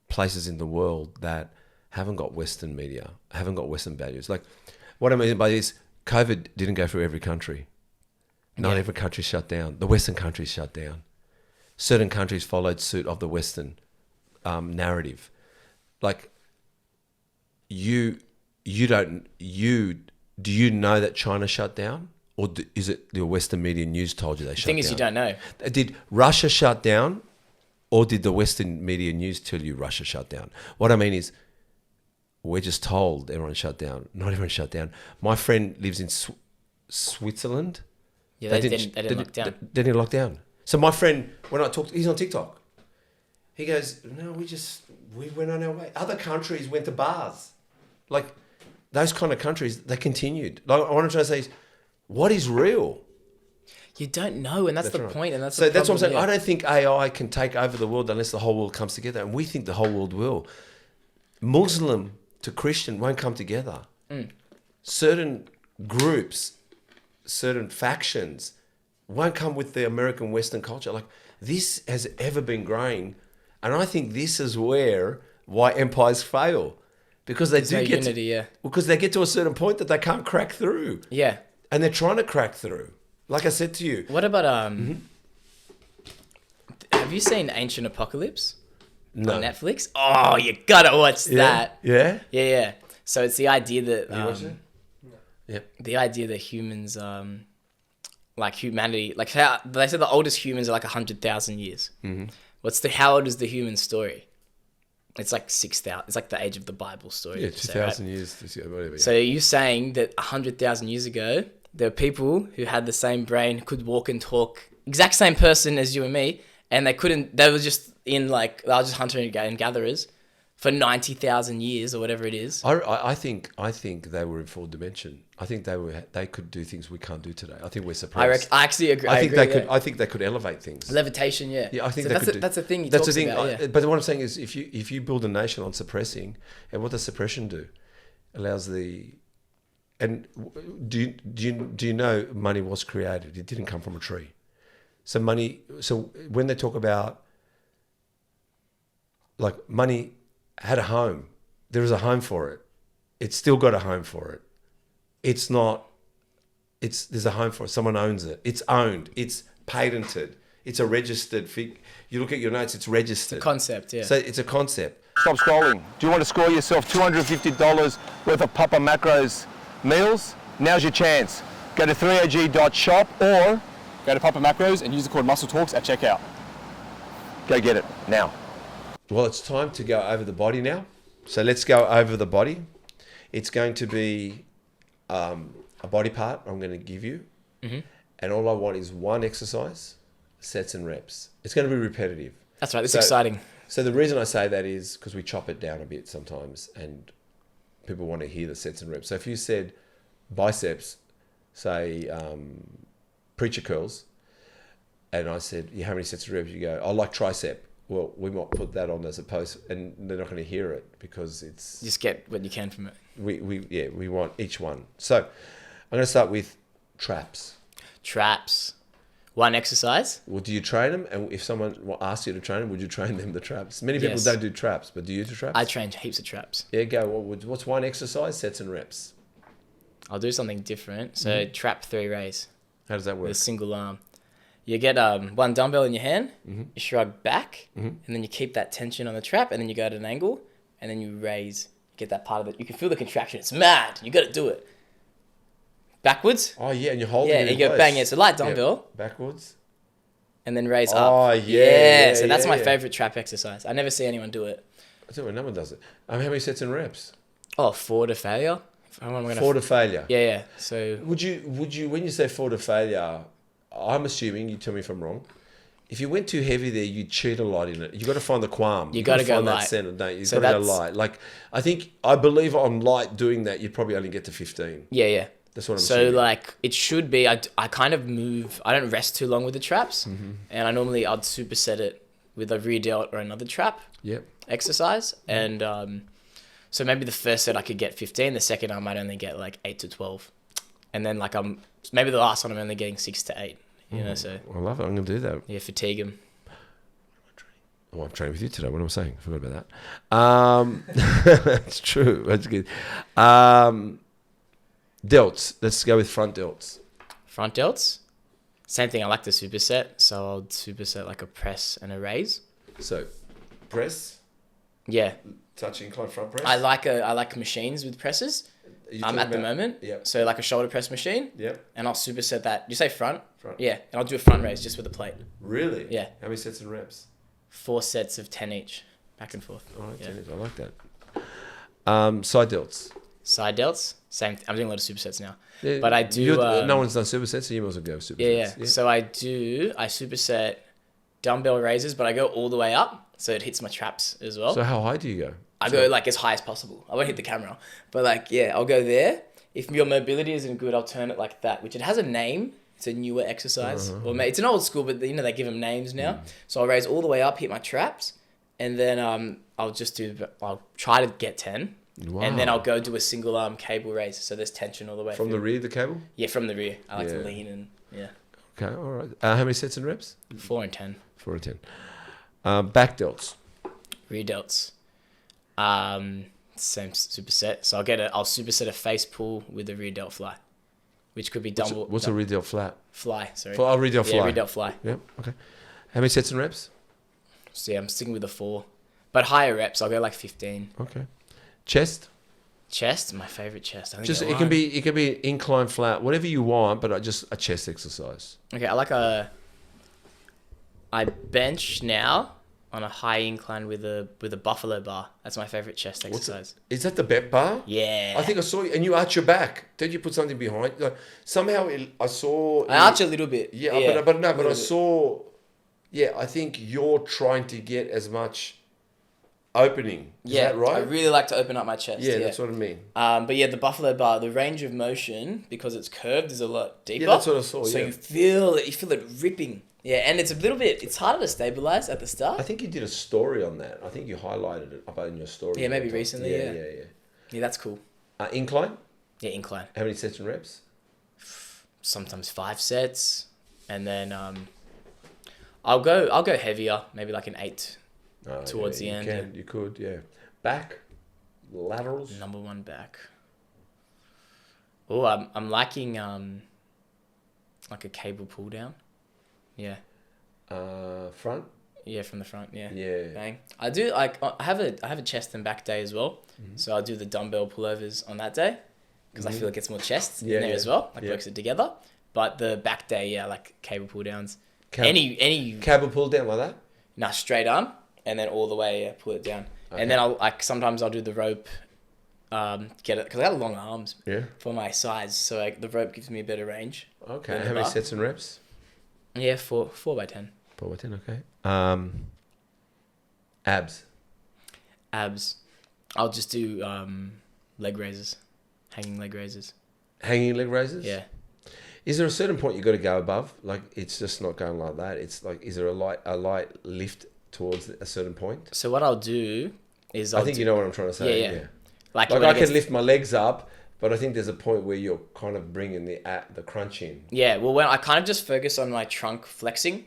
places in the world that haven't got Western media, haven't got Western values? Like, what I mean by this, COVID didn't go through every country. Not every country shut down. The Western countries shut down. Certain countries followed suit of the Western narrative. Like, do you know that China shut down? Or is it the Western media news told you they shut down? The thing is, you don't know. Did Russia shut down, or did the Western media news tell you Russia shut down? What I mean is, we're just told everyone shut down. Not everyone shut down. My friend lives in Switzerland. Yeah, they didn't lock down. They didn't lock down. So my friend, when I talked, he's on TikTok. He goes, no, we went on our way. Other countries went to bars. Like, those kind of countries, they continued. Like, what I'm trying to say is, what is real? You don't know, and that's the point. And that's so the that's what I'm saying. yeah. I don't think AI can take over the world unless the whole world comes together, and we think the whole world will. Muslim to Christian won't come together. Certain groups, certain factions won't come with the American Western culture. Like, this has ever been growing, and I think this is why empires fail, because they do get unity, because they get to a certain point that they can't crack through. Yeah. And they're trying to crack through. Like I said to you. What about have you seen Ancient Apocalypse? No. On Netflix? Oh, you gotta watch that. Yeah? Yeah. So it's the idea that You watch it? Yeah. the idea that humans like humanity, like how they said the oldest humans are like 100,000 years. How old is the human story? It's like 6,000. It's like the age of the Bible story. Yeah, you say, 2,000 right? years. Whatever. So you're saying that 100,000 years ago, there were people who had the same brain, could walk and talk, exact same person as you and me, and they were just hunter and gatherers for 90,000 years or whatever it is. I think they were in fourth dimension. I think they could do things we can't do today. I think we're suppressed. I actually agree. I think they could elevate things. Levitation, yeah. Yeah, I think so that's the thing. That's the thing. About, yeah. But what I'm saying is, if you build a nation on suppressing, and what does suppression do? Allows the and do you know money was created? It didn't come from a tree. So when they talk about like money had a home, there was a home for it. It's still got a home for it. There's a home for it. Someone owns it. It's owned. It's patented. It's a registered fig. You look at your notes, it's registered. It's a concept, yeah. So it's a concept. Stop scrolling. Do you want to score yourself $250 worth of Papa Macros meals? Now's your chance. Go to threeog.shop or Go to Papa Macros and use the code MuscleTalks at checkout. go get it now. Well, it's time to go over the body now. So let's go over the body. It's going to be a body part I'm going to give you. Mm-hmm. And all I want is one exercise, sets and reps. It's going to be repetitive. That's right. It's exciting. So the reason I say that is because we chop it down a bit sometimes and people want to hear the sets and reps. So if you said biceps, say preacher curls, and I said, yeah, how many sets of reps? You go, I like tricep. Well, we might put that on as a post, and they're not going to hear it because it's... Just get what you can from it. We want each one. So I'm going to start with traps. Traps. One exercise? Well, do you train them? And if someone asks you to train them, would you train them the traps? Many people Yes. don't do traps, but do you do traps? I train heaps of traps. Yeah, go. What's one exercise, sets and reps? I'll do something different. So trap 3 raise How does that work? with a single arm. You get one dumbbell in your hand, you shrug back, and then you keep that tension on the trap, and then you go at an angle, and then you raise. You get that part of it. You can feel the contraction. It's mad. You got to do it. Backwards. Oh, yeah, and you're holding Yeah, it and in you go place. bang it. It's a light dumbbell, Backwards. and then raise up. Oh, yeah, So that's my yeah. favorite trap exercise. I never see anyone do it. I tell you what, no one does it. How many sets and reps? Oh, 4 to failure. Four to failure. Yeah. So Would you, when you say 4 to failure, I'm assuming, you tell me if I'm wrong, if you went too heavy there, you cheat a lot in it. You got to find the qualm. You gotta go find that light. center, don't you? You So got to go that's- light. Like, I believe on light doing that, you'd probably only get to 15. yeah. That's what I'm So assuming. like it should be. I kind of move. I don't rest too long with the traps, and I'd superset it with a rear delt or another trap Yep. exercise, and so maybe the first set I could get 15. The second I might only get like 8 to 12, and then like maybe the last one I'm only getting 6 to 8. You know, so I love it. I'm going to do that. yeah, fatigue them. Oh, I'm training with you today. What am I saying? I forgot about that. That's true. That's good. Delts. Let's go with front delts. Front delts, same thing. I like the superset, so I'll superset like a press and a raise. So, press, Yeah, touch incline front press. I like machines with presses. Are you At the talking about- moment. Yep. So like a shoulder press machine. Yep. And I'll superset that. You say front? Front. Yeah. And I'll do a front raise just with a plate. Really? Yeah. How many sets and reps? 4 sets of 10 each. Back and forth. All right, Yeah. 10 I like that. Side delts. Side delts. Same. I'm doing a lot of supersets now. Yeah, But I do. no one's done supersets, so you might as well go supersets. Yeah. So I superset dumbbell raises, but I go all the way up. So it hits my traps as well. So how high do you go? I go like as high as possible. I won't hit the camera. But like, yeah, I'll go there. If your mobility isn't good, I'll turn it like that, which it has a name. It's a newer exercise. Well, it's an old school, but they give them names now. So I'll raise all the way up, hit my traps, and then I'll try to get 10. Wow. And then I'll go do a single arm cable raise. So there's tension all the way From through. the rear of the cable? Yeah, from the rear. I like to Yeah. lean and yeah. Okay, all right. How many sets and reps? 4 and 10. 4 and 10. Back delts. Rear delts. Same superset. So I'll superset a face pull with a rear delt fly, which could be dumbbell. What's a rear delt flat? Fly? Sorry. Rear delt fly. Yeah, rear delt fly. Yep, okay. How many sets and reps? So yeah, I'm sticking with the 4, but higher reps. I'll go like 15. Okay. Chest? Chest, my favorite chest. I think Just it can be incline flat, whatever you want, but just a chest exercise. Okay, I bench now, on a high incline with a buffalo bar. That's my favorite chest exercise. Is that the bet bar? Yeah. I think I saw you, and you arch your back. Don't you put something behind? Like, somehow I saw. I arch a little bit. Yeah, but I bit. saw. Yeah, I think you're trying to get as much opening. Is that right? I really like to open up my chest. Yeah, that's what I mean. But yeah, the buffalo bar, the range of motion, because it's curved, is a lot deeper. Yeah, that's what I saw. So yeah. you feel it ripping. Yeah, and it's a little bit, it's harder to stabilize at the start. I think you did a story on that. I think you highlighted it up in your story. Yeah, maybe recently. Yeah, Yeah, that's cool. Incline? Yeah, incline. How many sets and reps? Sometimes 5 sets, and then I'll go heavier, maybe like an 8 towards the end. You could, yeah. Back, laterals. Number 1 back. Oh, I'm liking like a cable pull down. Yeah. Front. Yeah, from the front. Yeah. Yeah. Bang. I do like I have a chest and back day as well, so I'll do the dumbbell pullovers on that day because I feel it gets more chest in there as well. Like works it together. But the back day, yeah, like cable pull downs. Any cable pull down like that. Nah, straight arm and then all the way pull it down, and then sometimes I'll do the rope. Get it because I got long arms. Yeah. For my size, so the rope gives me a better range. Okay. How many sets and reps? Yeah, 4 by 10. 4 by 10. Okay. Abs. I'll just do leg raises, hanging leg raises. Hanging leg raises. Yeah. Is there a certain point you got to go above? Like it's just not going like that. It's like, is there a light lift towards a certain point? So what I'll do is I think you know what I'm trying to say. Yeah. Like I can lift my legs up, but I think there's a point where you're kind of bringing the crunch in. Yeah. Well, when I kind of just focus on my trunk flexing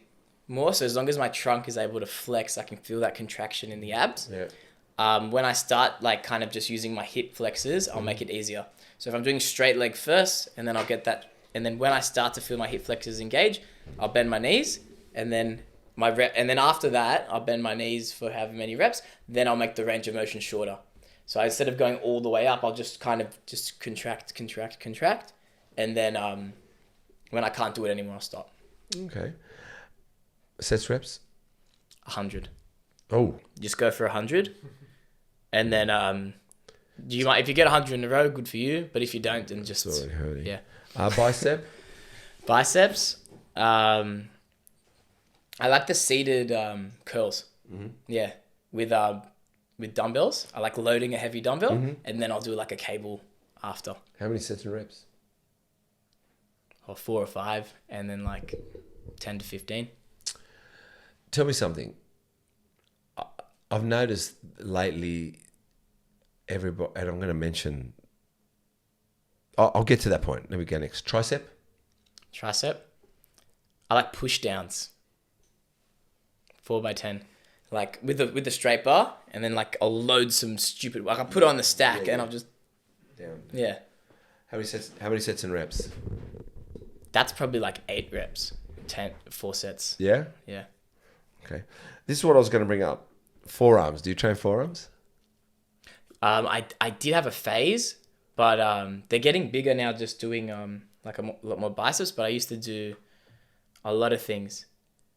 more, so as long as my trunk is able to flex, I can feel that contraction in the abs. Yeah. When I start like kind of just using my hip flexors, I'll make it easier. So if I'm doing straight leg first, and then I'll get that, and then when I start to feel my hip flexors engage, I'll bend my knees, and then and then after that, I'll bend my knees for however many reps. Then I'll make the range of motion shorter. So instead of going all the way up, I'll just kind of just contract, and then when I can't do it anymore, I'll stop. Okay. Sets reps. 100. Oh. Just go for 100, and then if you get 100 in a row, good for you. But if you don't, then just It's already hurting. yeah. Bicep. Biceps. I like the seated curls. Mm-hmm. Yeah, with dumbbells. I like loading a heavy dumbbell, and then I'll do like a cable after. How many sets and reps? Or 4 or 5, and then like 10 to 15. Tell me something. I've noticed lately, everybody, and I'm going to mention. I'll get to that point. Let me go next. Tricep. I like push downs. 4 by 10, like with the straight bar, and then like I'll load some stupid. Like I'll put it on the stack, and I'll just down. Yeah. How many sets and reps? That's probably like 8 reps, 4 sets. Yeah. Yeah. Okay. This is what I was going to bring up. Forearms. Do you train forearms? I did have a phase, but they're getting bigger now. Just doing like a lot more biceps, but I used to do a lot of things.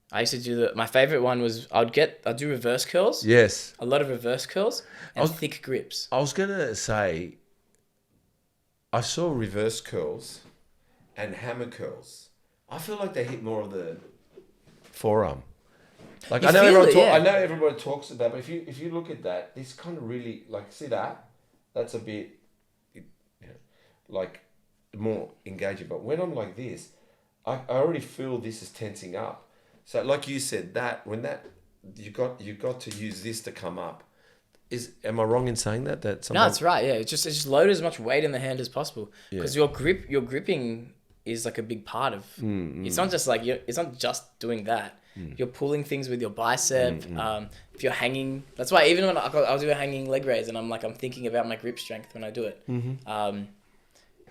I used to do my favorite one was I'd do reverse curls. Yes. A lot of reverse curls and thick grips. I was going to say, I saw reverse curls and hammer curls. I feel like they hit more of the forearm. Like I know everybody talks about, but if you look at that, this kind of really see that. That's a bit, like more engaging. But when I'm like this, I already feel this is tensing up. So like you said, when you got to use this to come up. Am I wrong in saying that? No, that's right. Yeah, it's just load as much weight in the hand as possible because your gripping is like a big part of. It's not just it's not just doing that. You're pulling things with your bicep. If you're hanging, that's why even when I'll do a hanging leg raise, and I'm thinking about my grip strength when I do it.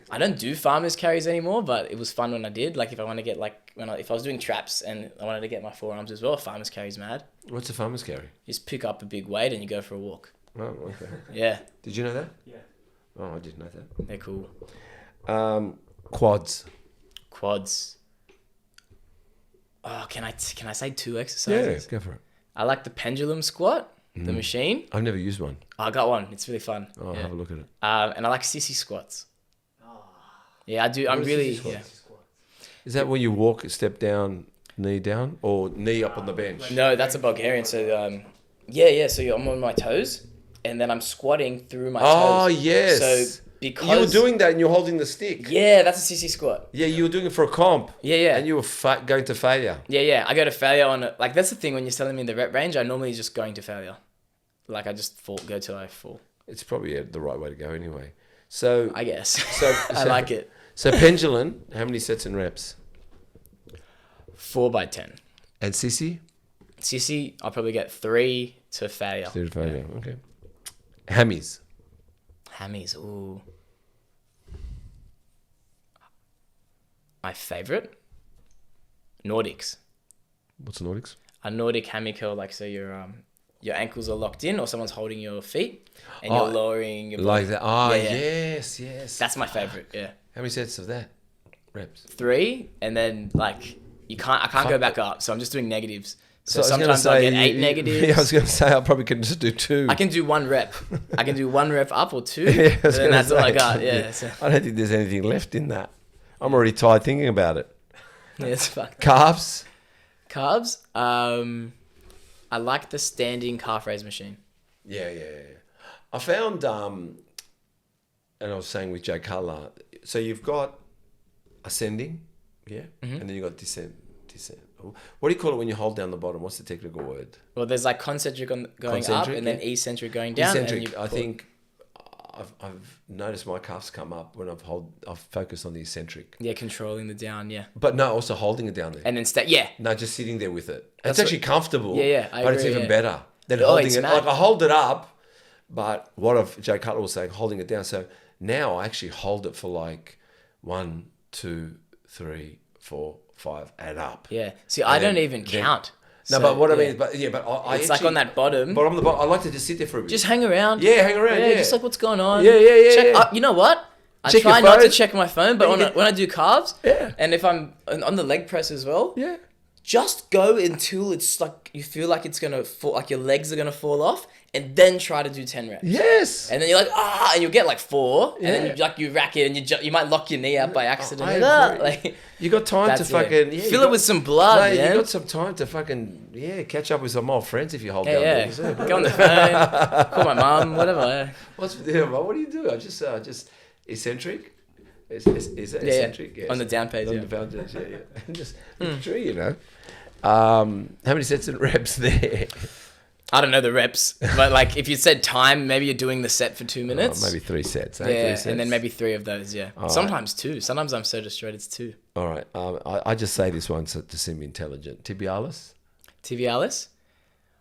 I don't do farmers carries anymore, but it was fun when I did. Like if I want to get if I was doing traps and I wanted to get my forearms as well, farmers carry's mad. What's a farmer's carry? You just pick up a big weight and you go for a walk. Oh, okay. Yeah. Did you know that? Yeah. Oh, I didn't know that. They're cool. Quads. Oh, can I say 2 exercises? Yeah, go for it. I like the pendulum squat, the machine. I've never used one. I got one. It's really fun. I'll have a look at it. And I like sissy squats. Yeah, I do. I'm really. Yeah. Is that when you walk, step down, knee down, or knee up on the bench? No, that's a Bulgarian. So yeah. So I'm on my toes, and then I'm squatting through my toes. Oh, yes. So because you were doing that and you're holding the stick. Yeah, that's a sissy squat. Yeah, you were doing it for a comp. Yeah. And you were going to failure. Yeah. I go to failure on it. Like, that's the thing when you're telling me the rep range, I normally just going to failure. Like, I just go till I fall. It's probably the right way to go anyway. So I guess. So I like it. So pendulum, how many sets and reps? 4 by 10. And sissy? Sissy, I'll probably get 3 to failure. 3 to failure, okay. Hammies. Hammies, ooh. My favorite? Nordics. What's Nordics? A Nordic hammy curl, like, so your ankles are locked in or someone's holding your feet and you're lowering your body. Like that. Oh, Yeah. yes. That's my favorite, yeah. How many sets of that? Reps? 3, and then, like, I can't go back up, so I'm just doing negatives. So I was gonna sometimes I'll say, get 8 negatives. Yeah, I was going to say I probably can just do 2. I can do 1 rep. I can do 1 rep up or 2, Yeah, I and was then gonna that's all I say. got, yeah. So, I don't think there's anything left in that. I'm already tired thinking about it. yeah, it's fucked. Calves? Carbs, I like the standing calf raise machine. Yeah. I found, and I was saying with Jay Cutler, so you've got ascending, yeah, and then you've got descent. What do you call it when you hold down the bottom? What's the technical word? Well, there's like concentric going up, Concentric, and then yeah. eccentric going down. Eccentric, And you I think I've noticed my calves come up when I've focused on the eccentric. Yeah, controlling the down, yeah. But no, also holding it down there. And then yeah. No, just sitting there with it. That's It's actually comfortable. Yeah, but it's agree, even yeah. better than Oh, holding it's it. mad. Like I hold it up, but what Jay Cutler was saying, holding it down. So now I actually hold it for like 1, 2, 3, 4, 5, and up. Yeah. See, I don't even count. No, So, but what I yeah. mean, I It's actually, like on that bottom. But on the bottom, I like to just sit there for a bit. Just hang around. Yeah, hang around. Yeah, Just like what's going on. Yeah. Check, yeah. You know what? I Check try your not to phone. check my phone, but when I do calves, Yeah. and if I'm on the leg press as well, Yeah. just go until it's like you feel like it's gonna fall, like your legs are gonna fall off, and then try to do 10 reps. Yes. And then you're like, and you'll get like 4, and then Yeah. you rack it, and you might lock your knee out by accident. I Like, agree. You got time to that's fucking it. you Fill got- it with some blood, Mate, man. you got some time to fucking catch up with some old friends if you hold down Yeah. there. Go on the phone, call my mum, whatever. What do you do? I just eccentric. Is it eccentric? On the down page, On yeah. the down page, yeah. Just true, you know. How many sets and reps there? I don't know the reps, but like if you said time, maybe you're doing the set for 2 minutes. Maybe 3 sets. Yeah, 3 sets. and then maybe 3 of those, yeah. All Sometimes 2. Sometimes I'm so destroyed it's 2. All right. I just say this one to seem intelligent. Tibialis. Tibialis?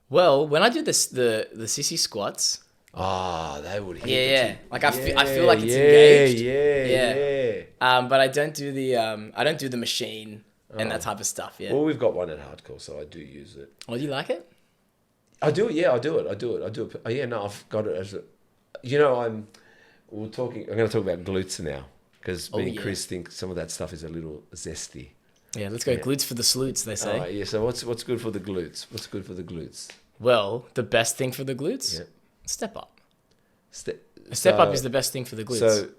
Well, when I do this, the sissy squats, They would hit. yeah. Like I feel like it's engaged. But I don't do the machine and that type of stuff, yeah. Well, we've got one at Hardcore, so I do use it. Oh, do you like it? I do it. Yeah, I do it. Oh, yeah, no, I've got it as a. You know, I'm going to talk about glutes now because me and Chris think some of that stuff is a little zesty. Yeah, let's go glutes for the salutes, they say. All right, yeah. So what's good for the glutes? What's good for the glutes? Well, the best thing for the glutes, Yeah. step up. Step Up is the best thing for the glutes. So,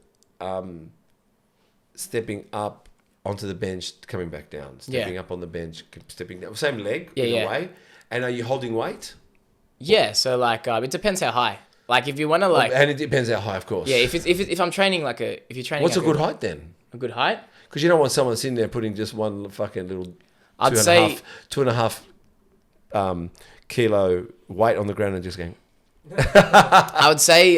stepping up onto the bench, coming back down. Stepping up on the bench, stepping down. Same leg in a way. And are you holding weight? Yeah, so like it depends how high. Like if you want to like, And it depends how high, of course. yeah, if I'm training if you're training, What's like a good height then? A good height? Because you don't want someone sitting there putting just one fucking little I'd say 2.5 kilo weight on the ground and just going. I would say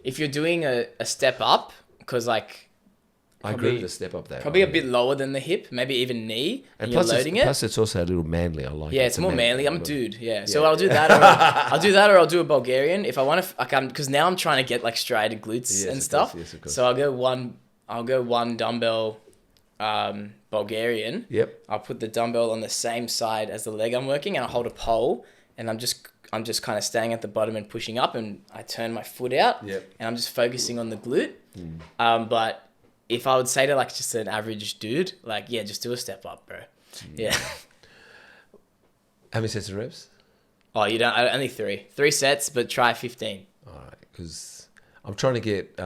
if you're doing a step up, because like I agree with the step up there. probably a bit lower than the hip, maybe even knee, and you're plus loading plus it's also a little manly. I like it. Yeah, it's more manly. I'm a dude. Yeah, so Yeah. I'll do that. Or I'll do a Bulgarian if I want to. Because now I'm trying to get like striated glutes Yes, and of stuff. course, yes, of course. So I'll go one dumbbell Bulgarian. Yep. I'll put the dumbbell on the same side as the leg I'm working, and I'll hold a pole, and I'm just kind of staying at the bottom and pushing up, and I turn my foot out, Yep. and I'm just focusing on the glute. But if I would say to like just an average dude, like just do a step up, bro. Yeah. How many sets of reps? Oh, you don't. Only 3. 3 sets, but try 15. All right, because I'm trying to get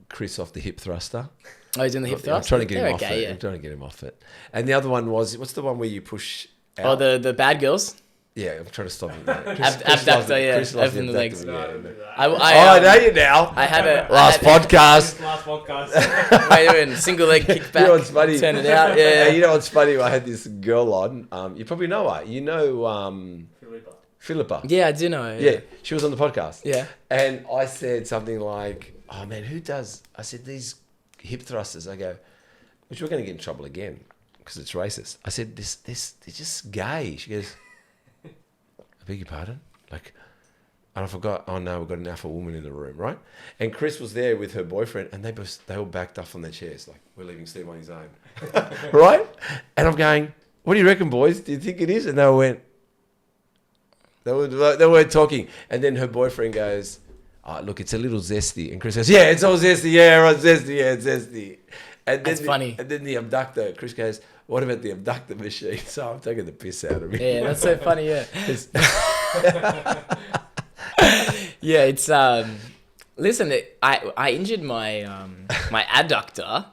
Chris off the hip thruster. Oh, he's in the hip thrust? I'm trying to get They're him off okay, it. yeah. I'm trying to get him off it. And the other one was, what's the one where you push out? Oh, the bad girls? Yeah, I'm trying to stop him. Abductor, yeah. Chris loves Open the legs. abductor, yeah. I know you now. I had a... Last podcast. Last podcast. Wait, doing single leg kickback. You know what's funny? Turn it out, Hey, yeah. you know what's funny? I had this girl on. You probably know her. You know Philippa. Yeah, I do know. Yeah, she was on the podcast. Yeah. And I said something like, oh man, who does... I said, these hip thrusters. I go, which we're going to get in trouble again because it's racist. I said, this, they're just gay. She goes, I beg your pardon? Like, and I forgot, oh no, we've got an alpha woman in the room, right? And Chris was there with her boyfriend and they all backed off on their chairs. Like, we're leaving Steve on his own. Right? And I'm going, what do you reckon, boys? Do you think it is? And they went, they weren't talking. And then her boyfriend goes, oh, look, it's a little zesty. And Chris goes, yeah, it's all zesty. Yeah, right, zesty. Yeah, it's zesty. And then That's funny. And then the abductor, Chris goes, what about the abductor machine? So I'm taking the piss out of me. Yeah, that's so funny, yeah. Yeah, it's... Listen, I injured my my adductor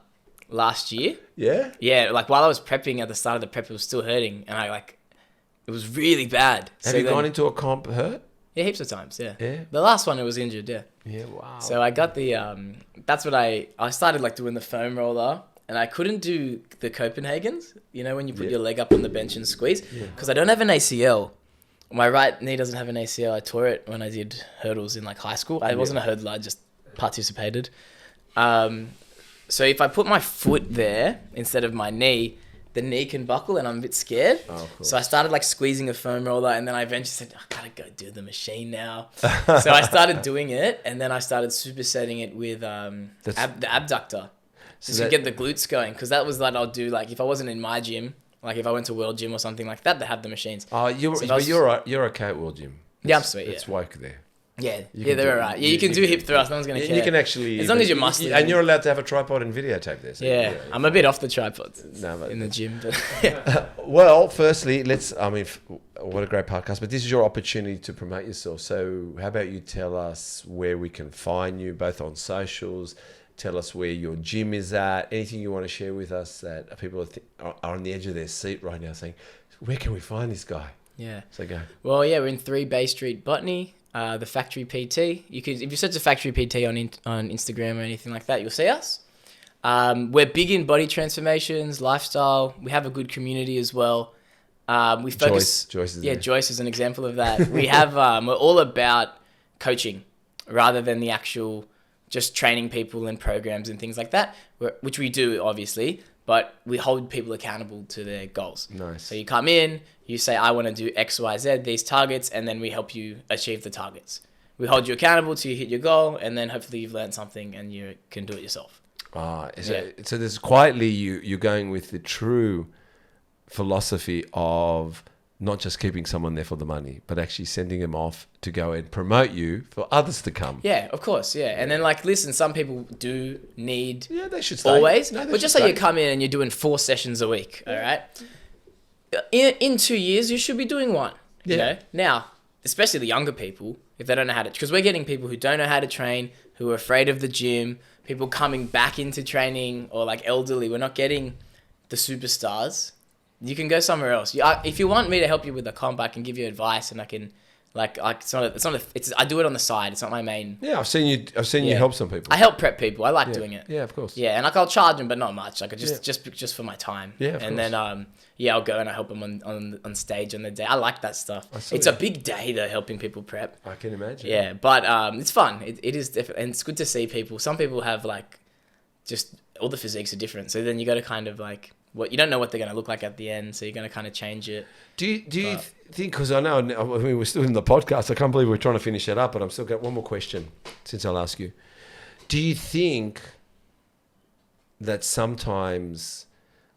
last year. Yeah? Yeah, like while I was prepping at the start of the prep, it was still hurting. And it was really bad. Have you gone into a comp hurt? Yeah, heaps of times, yeah. Yeah? The last one, it was injured, yeah. Yeah, wow. So I got the, that's what I started like doing the foam roller and I couldn't do the Copenhagen's, you know, when you put your leg up on the bench and squeeze, because I don't have an ACL. My right knee doesn't have an ACL. I tore it when I did hurdles in like high school. I wasn't a hurdler, I just participated. So if I put my foot there instead of my knee, the knee can buckle and I'm a bit scared. Oh, cool. So I started like squeezing a foam roller and then I eventually said, I gotta go do the machine now. So I started doing it and then I started supersetting it with the abductor. Just to get the glutes going. Because that was like I'll do like if I wasn't in my gym, like if I went to World Gym or something like that, they have the machines. Oh, you're okay at World Gym. Yeah, I'm sweet, It's yeah. woke there. Yeah, can they're do- alright. Yeah, you can do hip thrust. No one's gonna care. You can actually... as long as you're muscling. And you're allowed to have a tripod and videotape there. So Yeah, I'm a bit off the tripod No, but- in the gym, but yeah. Well, firstly, what a great podcast. But this is your opportunity to promote yourself. So how about you tell us where we can find you, both on socials. Tell us where your gym is at. Anything you want to share with us that people are on the edge of their seat right now saying, where can we find this guy? Yeah. So go. Well, yeah, we're in 3 Bay Street, Botany. The Factory PT. You could, if you search the Factory PT on Instagram or anything like that, you'll see us. We're big in body transformations, lifestyle. We have a good community as well. We focus. Joyce is yeah, there. Joyce is an example of that. We have. We're all about coaching rather than the actual just training people and programs and things like that, which we do obviously. But we hold people accountable to their goals. Nice. So you come in, you say, I want to do X, Y, Z, these targets, and then we help you achieve the targets. We hold you accountable till you hit your goal, and then hopefully you've learned something and you can do it yourself. So there's quietly you're going with the true philosophy of not just keeping someone there for the money, but actually sending them off to go and promote you for others to come. Yeah, of course, yeah. And then like, listen, some people do need Yeah, they should stay. always, No, they but just should like you stay. come in and you're doing 4 sessions a week, all right? In 2 years, you should be doing 1, you know? Now, especially the younger people, if they don't know how to, because we're getting people who don't know how to train, who are afraid of the gym, people coming back into training, or like elderly. We're not getting the superstars. You can go somewhere else. If you want me to help you with a comp, I can give you advice, and I can, I do it on the side. It's not my main. Yeah, I've seen you Yeah. help some people. I help prep people. I like doing it. Yeah, of course. Yeah, and like I'll charge them, but not much. Like just for my time. Yeah, of and course. then I'll go and I help them on stage on the day. I like that stuff. saw It's you. a big day though, helping people prep. I can imagine. Yeah, but it's fun. It is different, and it's good to see people. Some people have like, just all the physiques are different. So then you got to kind of like, you don't know what they're going to look like at the end. So you're going to kind of change it. Do you think, because I know, we're still in the podcast, I can't believe we're trying to finish that up, but I'm still got one more question since I'll ask you. Do you think that sometimes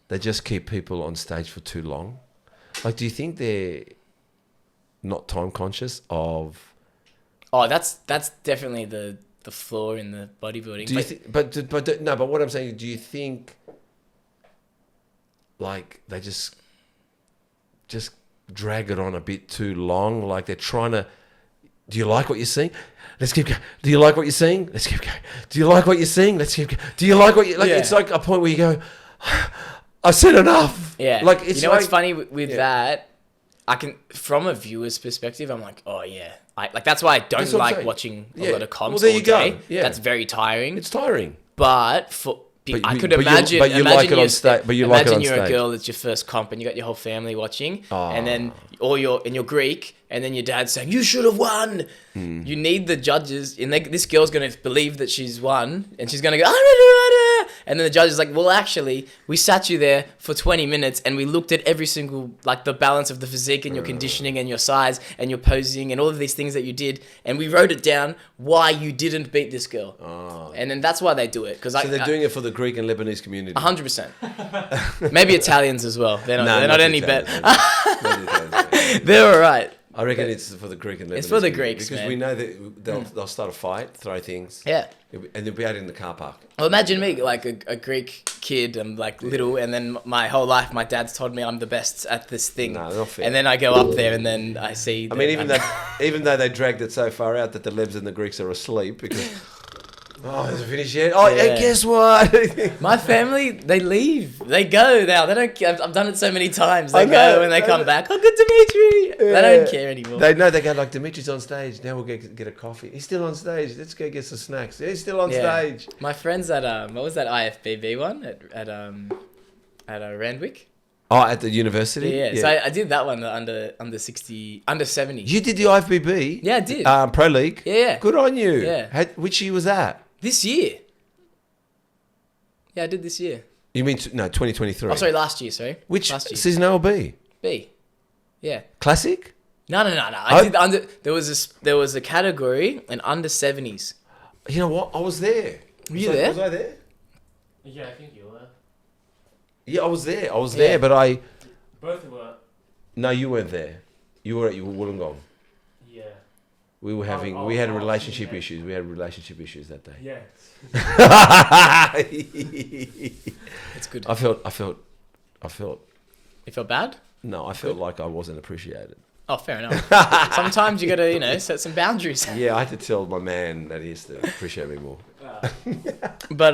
they just keep people on stage for too long? Like, do you think they're not time conscious of... Oh, that's definitely the flaw in the bodybuilding. Do you but what I'm saying, do you think like they just drag it on a bit too long. Like they're trying to. Do you like what you're seeing? Let's keep going. Do you like what you're seeing? Let's keep going. Do you like what you're seeing? Let's keep going. Do you like what you like? Yeah. It's like a point where you go, I've said enough. Yeah. Like it's you know like, what's funny with that? I can, from a viewer's perspective, I'm like, oh yeah. Like that's why I don't That's what I'm like saying. watching Yeah. a lot of comps Well, there all you go. day. Yeah. That's very tiring. It's tiring. But I could imagine. But you imagine like it you're on stage. But you like it imagine on you're a stage. girl. It's your first comp, and you got your whole family watching, Oh. and then you're Greek, and then your dad's saying you should have won. You need the judges, and this girl's gonna believe that she's won, and she's gonna go, and then the judge is like, well, actually, we sat you there for 20 minutes, and we looked at every single, like the balance of the physique and your conditioning and your size and your posing and all of these things that you did, and we wrote it down why you didn't beat this girl. And then that's why they do it, because So they're doing it for the Greek and Lebanese community. 100%. Maybe Italians as well. They're not, No, they're not any Italians. better. Not the Italians. They're all right. I reckon it's for the Greek and Lebanese. It's for the community, Greeks, because man. we know that they'll start a fight, throw things, Yeah. and they'll be out in the car park. Well, imagine me, like a Greek kid. I'm like little, and then my whole life, my dad's told me I'm the best at this thing. No, not fair. And then I go up there, and then I see. I mean, even though they dragged it so far out that the Lebs and the Greeks are asleep because. Oh, is it finished yet? Oh, Yeah. and guess what? My family, they leave. They go now. They don't care. I've done it so many times. I They know, go and they I come know. back. Oh, good Dimitri. They don't care anymore. They know, they go like, Dimitri's on stage. Now we'll get a coffee. He's still on stage. Let's go get some snacks. He's still on stage. My friends at what was that IFBB one at Randwick? Oh, at the university? Yeah. So I did that one, the under 60, under 70. You did the IFBB? Yeah, I did. Pro League? Yeah. Good on you. Yeah. Which year was that? This year. Yeah, I did this year. You mean, 2023? Oh, sorry, last year, sorry. Which last year. season A or B? B. Yeah. Classic? No. I did under. There was a category in under 70s. You know what? I was there. Were you there? Was I there? Yeah, I think you were. Yeah, I was there. I was there, but I... Both were. No, you weren't there. You were at Wollongong. Yeah. We were having... Oh, we had oh, relationship yeah. issues. We had relationship issues that day. Yeah. It's good. I felt... You felt bad? No, I felt like I wasn't appreciated. Oh, fair enough. Sometimes you gotta, set some boundaries. Yeah, I had to tell my man that he has to appreciate me more. But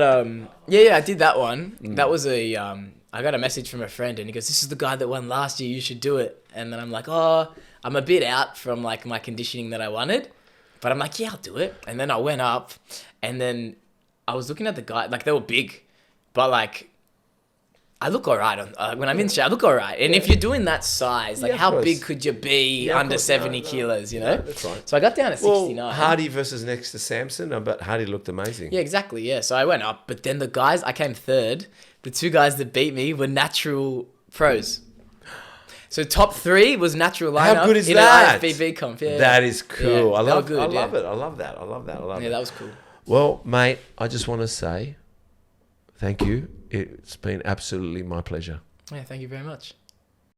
yeah, I did that one. That was I got a message from a friend, and he goes, "This is the guy that won last year. You should do it." And then I'm like, "Oh, I'm a bit out from like my conditioning that I wanted," but I'm like, "Yeah, I'll do it." And then I went up, and then I was looking at the guy. Like they were big, but like I look alright on when I'm in shape. I look alright. And if you're doing that size, like Yeah, of how course. big could you be Yeah, of under course. 70 No, kilos? You no, know. that's right. So I got down to 69. Well, Hardy versus next to Samson, but Hardy looked amazing. Yeah, exactly. Yeah. So I went up, but then the guys, I came third. The two guys that beat me were natural pros. So top 3 was natural lineup. How good is in that? an IFBB comp. Yeah. That is cool. Yeah, I they were love good, I love yeah. it. I love that. I love that. I love Yeah, that. that was cool. Well, mate, I just want to say thank you. It's been absolutely my pleasure. Yeah, thank you very much.